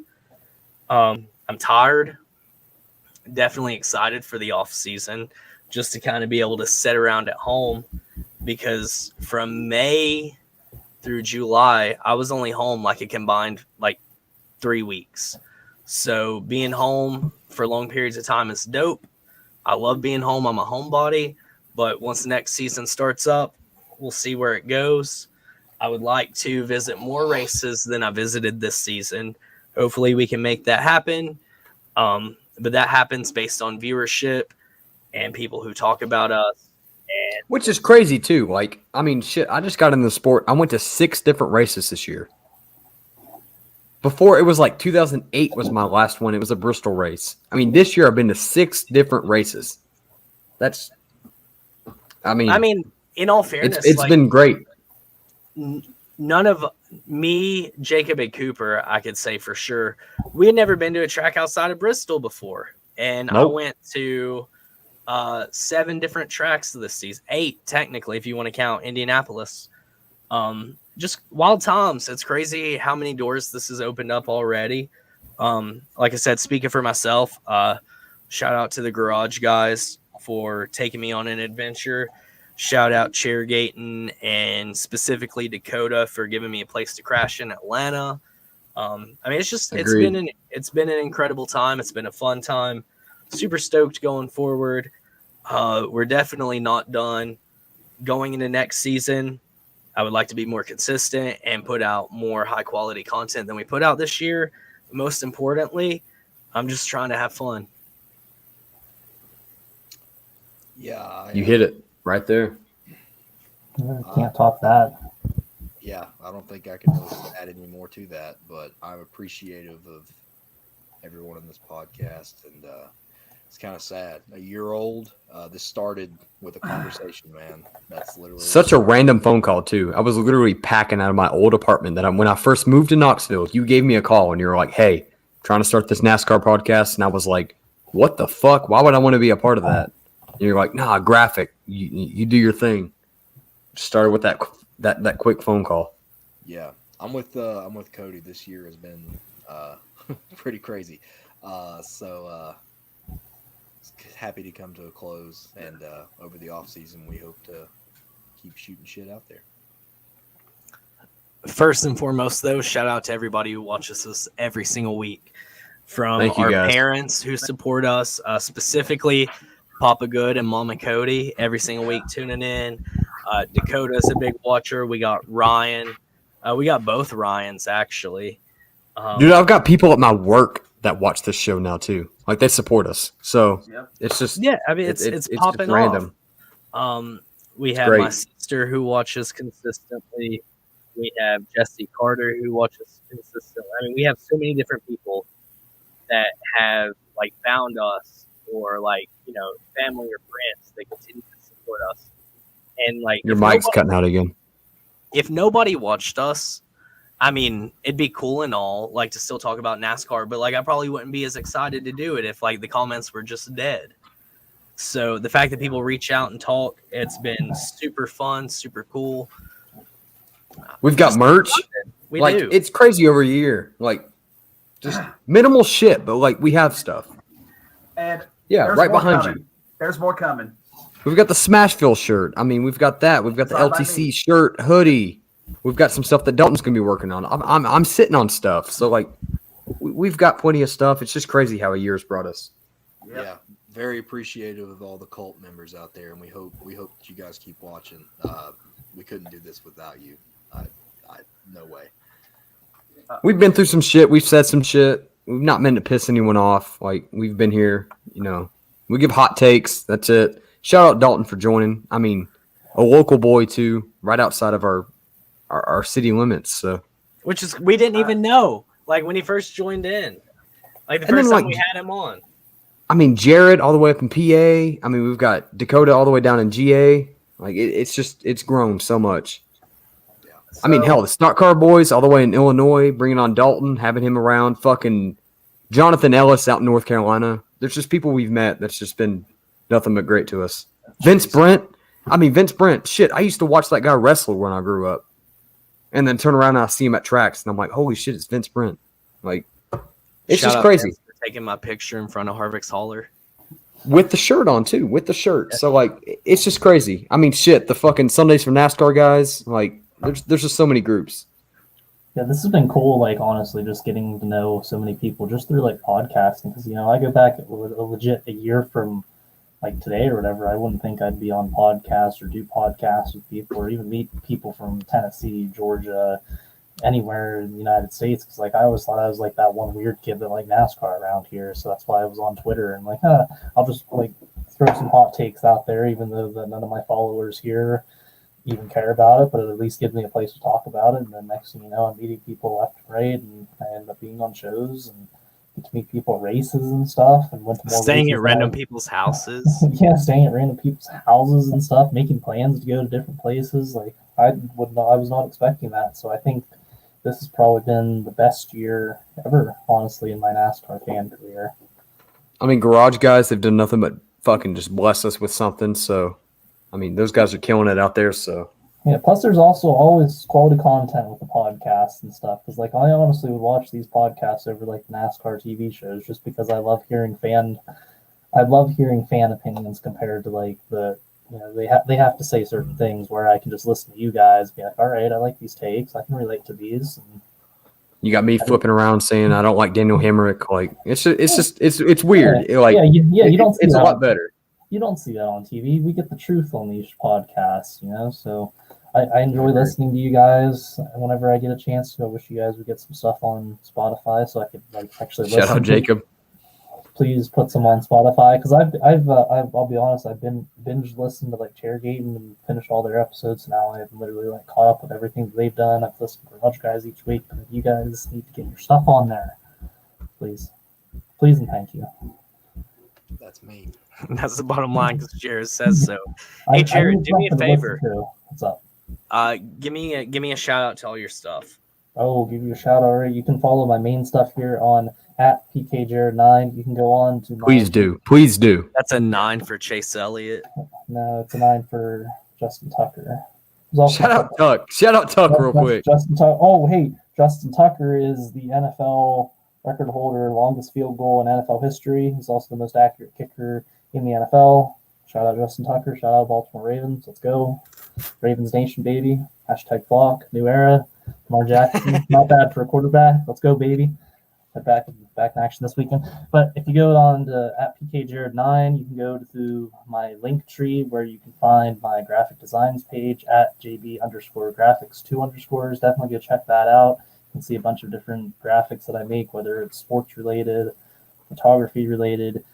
I'm tired. Definitely excited for the off season just to kind of be able to sit around at home, because from May through July, I was only home a combined 3 weeks. So being home for long periods of time is dope. I love being home. I'm a homebody. But once the next season starts up, we'll see where it goes. I would like to visit more races than I visited this season. Hopefully we can make that happen. But that happens based on viewership and people who talk about us. Which is crazy too. I just got in the sport. I went to 6 different races this year. Before, it was 2008 was my last one. It was a Bristol race. This year I've been to 6 different races. In all fairness, it's been great. None of me, Jacob, and Cooper, I could say for sure, we had never been to a track outside of Bristol before. And I went to 7 different tracks this season. 8, technically, if you want to count Indianapolis. Just wild times. It's crazy how many doors this has opened up already. Like I said, speaking for myself, shout out to the Garage guys for taking me on an adventure. Shout out Chairgaten and specifically Dakota for giving me a place to crash in Atlanta. I mean, it's been an incredible time. It's been a fun time. Super stoked going forward. We're definitely not done. Going into next season, I would like to be more consistent and put out more high quality content than we put out this year. Most importantly, I'm just trying to have fun. Yeah. You hit it right there. Can't top that. Yeah, I don't think I can really add any more to that, but I'm appreciative of everyone in this podcast, and it's kind of sad. A year old, this started with a conversation, man. That's literally such a random phone call too. I was literally packing out of my old apartment when I first moved to Knoxville. You gave me a call and you were like, "Hey, trying to start this NASCAR podcast," and I was like, "What the fuck? Why would I want to be a part of that?" And you're like, "Nah, graphic. You do your thing." Started with that quick phone call. Yeah, I'm with Cody. This year has been pretty crazy. So happy to come to a close, and over the off season, we hope to keep shooting shit out there. First and foremost, though, shout out to everybody who watches us every single week. From our parents who support us, specifically Papa Good and Mama Cody, every single week tuning in. Dakota's a big watcher. We got Ryan. We got both Ryans, actually. Dude, I've got people at my work that watch this show now, too. Like, they support us. So, it's just... Yeah, I mean, it's popping just random. Off. We have my sister who watches consistently. We have Jesse Carter who watches consistently. I mean, we have so many different people that have, like, found us or, like, you know, family or friends that continue to support us. And, like... Your mic's cutting out again. If nobody watched us, I mean, it'd be cool and all, like, to still talk about NASCAR, but, like, I probably wouldn't be as excited to do it if, like, the comments were just dead. So the fact that people reach out and talk, it's been super fun, super cool. We've got merch. We do. It's crazy over a year. Like, just minimal shit, but, like, we have stuff. And yeah, right behind you. There's more coming. We've got the Smashville shirt. I mean, we've got that. We've got the LTC shirt, hoodie. We've got some stuff that Dalton's gonna be working on. I'm sitting on stuff. So like, we've got plenty of stuff. It's just crazy how a year's brought us. Yeah, very appreciative of all the cult members out there, and we hope that you guys keep watching. We couldn't do this without you. No way. We've been through some shit. We've said some shit. We've not meant to piss anyone off. Like, we've been here. You know, we give hot takes. That's it. Shout out Dalton for joining. I mean, a local boy too, right outside of our city limits. So, which is we didn't even know. Like when he first joined in, like the first time we had him on. I mean, Jared all the way up in PA. I mean, we've got Dakota all the way down in GA. Like it's grown so much. Yeah. So, I mean, hell, the Stock Car Boys all the way in Illinois, bringing on Dalton, having him around. Fucking Jonathan Ellis out in North Carolina. There's just people we've met that's just been nothing but great to us. Vince Brent. Shit, I used to watch that guy wrestle when I grew up. And then turn around and I see him at tracks. And I'm like, holy shit, it's Vince Brent. Like, it's just crazy. For taking my picture in front of Harvick's Hauler. With the shirt on, too. With the shirt. So, like, it's just crazy. I mean, shit, the fucking Sundays for NASCAR guys. Like, there's just so many groups. Yeah, this has been cool, like, honestly, just getting to know so many people just through, like, podcasting. Because, you know, I go back legit a year from like today or whatever, I wouldn't think I'd be on podcasts or do podcasts with people or even meet people from Tennessee, Georgia, anywhere in the United States. Because like I always thought I was like that one weird kid that liked NASCAR around here. So that's why I was on Twitter and like, I'll just like throw some hot takes out there, even though none of my followers here even care about it, but it at least gives me a place to talk about it. And then next thing you know, I'm meeting people left and right, and I end up being on shows and get to meet people at races and stuff, and went to more staying at random people's houses. Yeah, staying at random people's houses and stuff, making plans to go to different places. Like I was not expecting that. So I think this has probably been the best year ever, honestly, in my NASCAR fan career. I mean, Garage guys, they've done nothing but fucking just bless us with something. So, I mean, those guys are killing it out there. So, Yeah, plus there's also always quality content with the podcasts and stuff. Because like I honestly would watch these podcasts over like NASCAR TV shows just because I love hearing fan opinions compared to like they have to say certain things where I can just listen to you guys and be like, all right, I like these takes, I can relate to these. And You got me flipping around saying I don't like Daniel Hemrick. Like it's weird. You don't see it's a that lot better. You don't see that on TV. We get the truth on these podcasts, so I enjoy listening to you guys whenever I get a chance to. I wish you guys would get some stuff on Spotify so I could actually listen. Shout out Jacob. Please put some on Spotify because I'll be honest, I've been binge listened to like Chairgate and finished all their episodes. Now I've literally caught up with everything that they've done. I've listened to a bunch of guys each week. But you guys need to get your stuff on there, please, and thank you. That's me. That's the bottom line because Jared says so. Hey Jared, do me a favor. What's up? Give me a shout out to all your stuff. Oh, give you a shout out. Right? You can follow my main stuff here on @PKJared9. You can go on to Please do. That's a 9 for Chase Elliott. No, it's a 9 for Justin Tucker. Shout out Tuck real quick. Justin Tucker. Oh, hey, Justin Tucker is the NFL record holder, longest field goal in NFL history. He's also the most accurate kicker in the NFL. Shout out Justin Tucker. Shout out Baltimore Ravens. Let's go. Ravens Nation, baby. #flock. New era. Lamar Jackson. Not bad for a quarterback. Let's go, baby. Back in action this weekend. But if you go on to @PKJared9, you can go to my link tree where you can find my graphic designs page @JB_graphics 2 underscores. Definitely go check that out. You can see a bunch of different graphics that I make, whether it's sports related, photography related.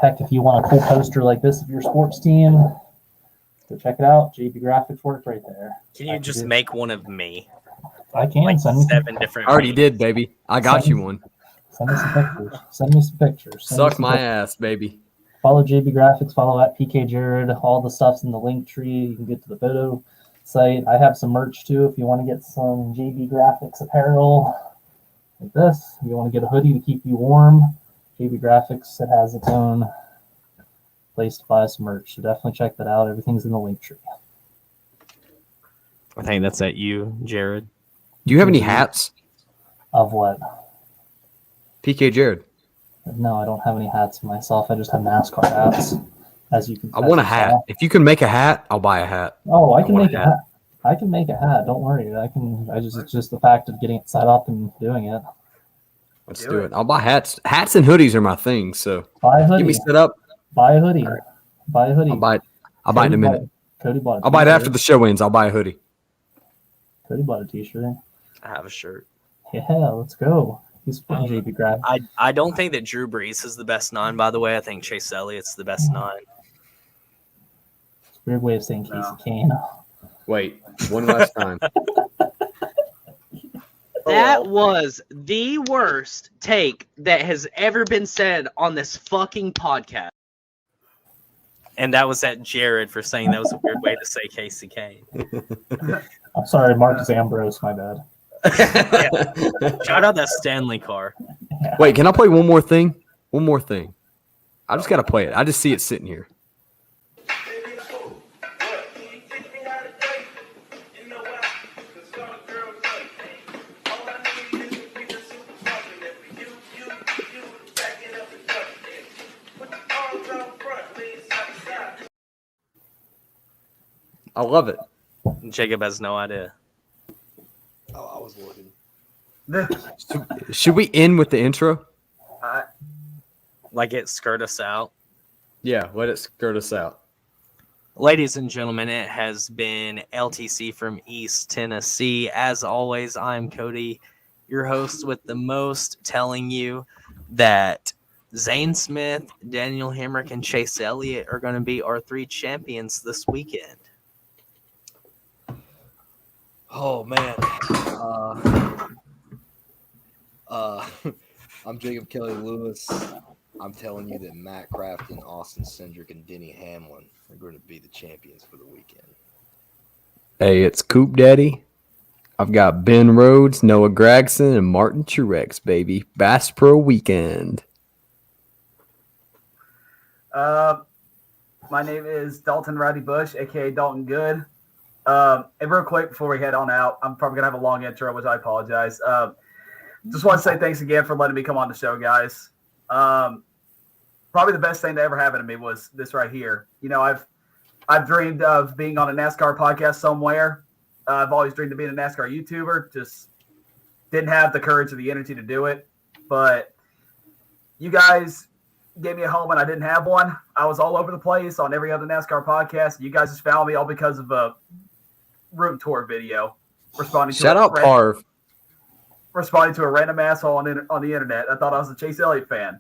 Heck, if you want a cool poster like this of your sports team, go check it out. JB Graphics work right there. Can you just make one of me? I can. Like send me 7 different. I already did, baby. I got you one. Send me some pictures. Suck my ass, baby. Follow JB Graphics. Follow @PKJared. All the stuff's in the link tree. You can get to the photo site. I have some merch too if you want to get some JB Graphics apparel like this. If you want to get a hoodie to keep you warm, JB Graphics, it has its own place to buy some merch. So definitely check that out. Everything's in the link tree. I think that's at you, Jared. Do you have any hats? Of what? PK Jared. No, I don't have any hats myself. I just have NASCAR hats. As you can. I want a hat. If you can make a hat, I'll buy a hat. Oh, I can make a hat. I can make a hat. Don't worry. It's just the fact of getting it set up and doing it. Let's do it. I'll buy hats. Hats and hoodies are my thing. So buy a hoodie. Get me set up. Buy a hoodie. Right. Buy a hoodie. I'll buy it in a minute. Cody bought. I'll buy it after the show ends. I'll buy a hoodie. Cody bought a t-shirt. I have a shirt. Yeah, let's go. He's JB grab. I don't think that Drew Brees is the best 9, by the way. I think Chase Elliott's the best 9. It's a weird way of saying Casey Kane. Wait, one last time. That was the worst take that has ever been said on this fucking podcast. And that was at Jared for saying that was a weird way to say Casey Kane. I'm sorry, Marcus Ambrose, my bad. Yeah. Shout out that Stanley car. Yeah. Wait, can I play one more thing? One more thing. I just got to play it. I just see it sitting here. I love it. Jacob has no idea. Oh, I was looking. Should we end with the intro? Like it skirt us out. Yeah, let it skirt us out. Ladies and gentlemen, it has been LTC from East Tennessee. As always, I'm Cody, your host with the most, telling you that Zane Smith, Daniel Hemrick, and Chase Elliott are going to be our 3 champions this weekend. Oh man. I'm Jacob Kelly Lewis. I'm telling you that Matt Crafton, Austin Cindric, and Denny Hamlin are going to be the champions for the weekend. Hey, it's Coop Daddy. I've got Ben Rhodes, Noah Gregson, and Martin Truex, baby. Bass Pro Weekend. My name is Dalton Roddy Bush, aka Dalton Good. And real quick before we head on out, I'm probably gonna have a long intro, which I apologize. Just want to say thanks again for letting me come on the show, guys. Probably the best thing that ever happened to me was this right here. You know, I've dreamed of being on a NASCAR podcast somewhere. I've always dreamed of being a NASCAR YouTuber. Just didn't have the courage or the energy to do it. But you guys gave me a home and I didn't have one. I was all over the place on every other NASCAR podcast. You guys just found me all because of a room tour video. Responding to a random asshole on the internet. I thought I was a Chase Elliott fan.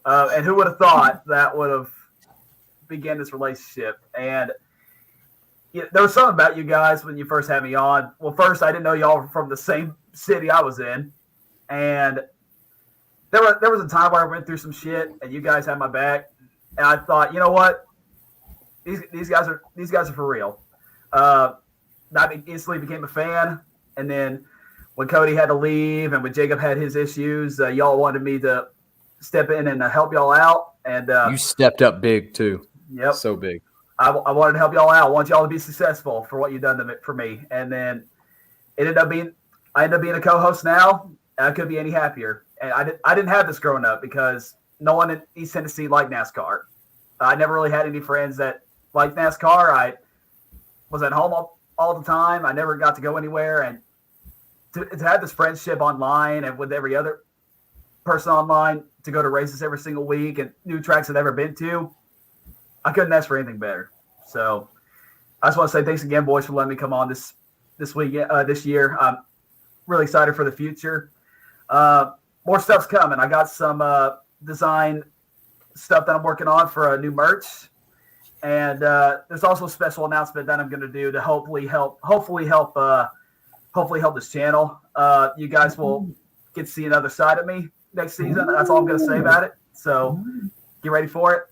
And who would have thought that would have began this relationship? And there was something about you guys when you first had me on. Well, first, I didn't know y'all were from the same city I was in. And there was a time where I went through some shit and you guys had my back. And I thought, you know what? These guys are for real. I instantly became a fan. And then when Cody had to leave and when Jacob had his issues, y'all wanted me to step in and help y'all out. And you stepped up big too. Yep. So big. I wanted to help y'all out. I want y'all to be successful for what you've done for me. And then I ended up being a co-host now, and I couldn't be any happier. And I didn't have this growing up because no one in East Tennessee liked NASCAR. I never really had any friends that liked NASCAR. I was at home all the time. I never got to go anywhere. And to have this friendship online and with every other person online, to go to races every single week and new tracks I've never been to, I couldn't ask for anything better. So I just want to say thanks again, boys, for letting me come on this year. I'm really excited for the future. More stuff's coming. I got some design stuff that I'm working on for a new merch. And there's also a special announcement that I'm going to do to hopefully help this channel. You guys will get to see another side of me next season. That's all I'm going to say about it. So get ready for it.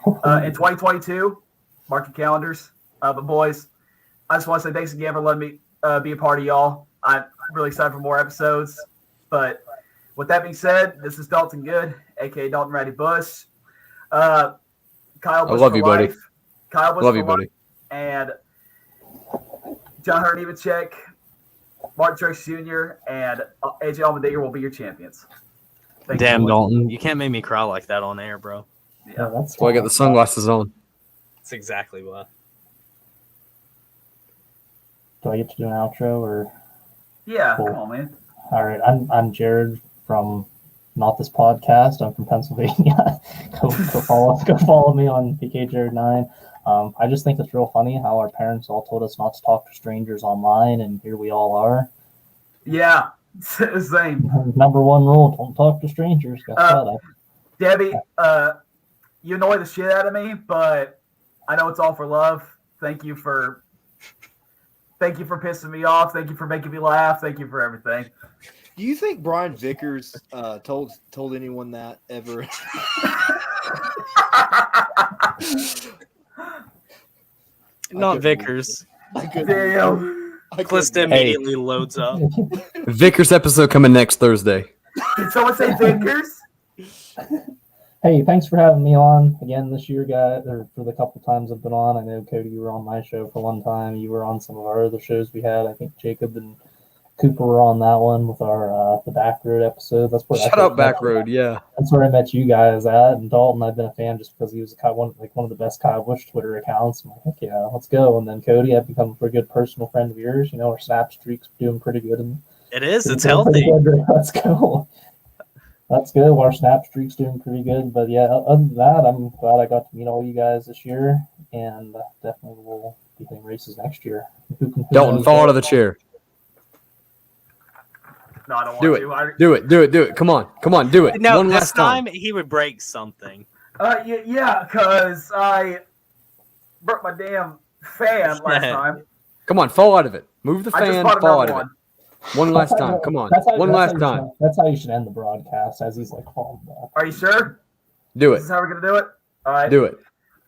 In 2022, mark your calendars. But boys, I just want to say thanks again for letting me be a part of y'all. I'm really excited for more episodes. But with that being said, this is Dalton Good, aka Dalton Ratty Bush. Kyle Bush, I love you, buddy. Kyle Bush, love you, buddy. And John Hernivacek, Mark Truex Jr., and AJ Allmendinger will be your champions. Damn, Dalton, you can't make me cry like that on air, bro. Yeah, that's why I got the sunglasses on. That's exactly why. Do I get to do an outro or? Yeah, cool. Come on, man. All right, I'm Jared from Not This Podcast. I'm from Pennsylvania. go follow me on PKJared9. I just think it's real funny how our parents all told us not to talk to strangers online, and here we all are. Yeah, same. Number one rule: don't talk to strangers. Debbie, you annoy the shit out of me, but I know it's all for love. Thank you for pissing me off. Thank you for making me laugh. Thank you for everything. Do you think Brian Vickers told anyone that ever? Not Vickers. Damn. Calista immediately loads up. Vickers episode coming next Thursday. Did someone say Vickers? Hey, thanks for having me on again this year, guys, or for the couple times I've been on. I know, Cody, you were on my show for one time. You were on some of our other shows we had. I think Jacob and Cooper were on that one with our the Back Road episode. That's where Shout out Back Road, yeah. That's where I met you guys at. And Dalton, I've been a fan just because he was one of the best Kyle Busch Twitter accounts. I'm like, heck yeah, let's go. And then Cody, I've become a pretty good personal friend of yours. You know, our snap streak's doing pretty good. It's healthy. Let's go. That's good. Our snap streak's doing pretty good. But yeah, other than that, I'm glad I got to meet all you guys this year, and definitely will be hitting races next year. Dalton, fall out of the chair. No, I don't want to. Do it. Come on, do it. No, one this last time he would break something. Yeah, because I broke my damn fan last time. Come on, fall out of it. Move the fan, fall out of it. One last time. Come on. One last time. That's how you should end the broadcast, as he's like falling back. Are you sure? Do it. This is how we're going to do it? All right. Do it.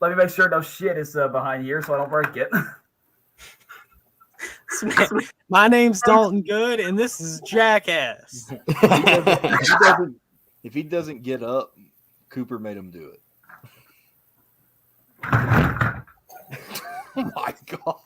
Let me make sure no shit is behind here so I don't break it. My name's Dalton Good, and this is Jackass. If he doesn't get up, Cooper made him do it. Oh, my God.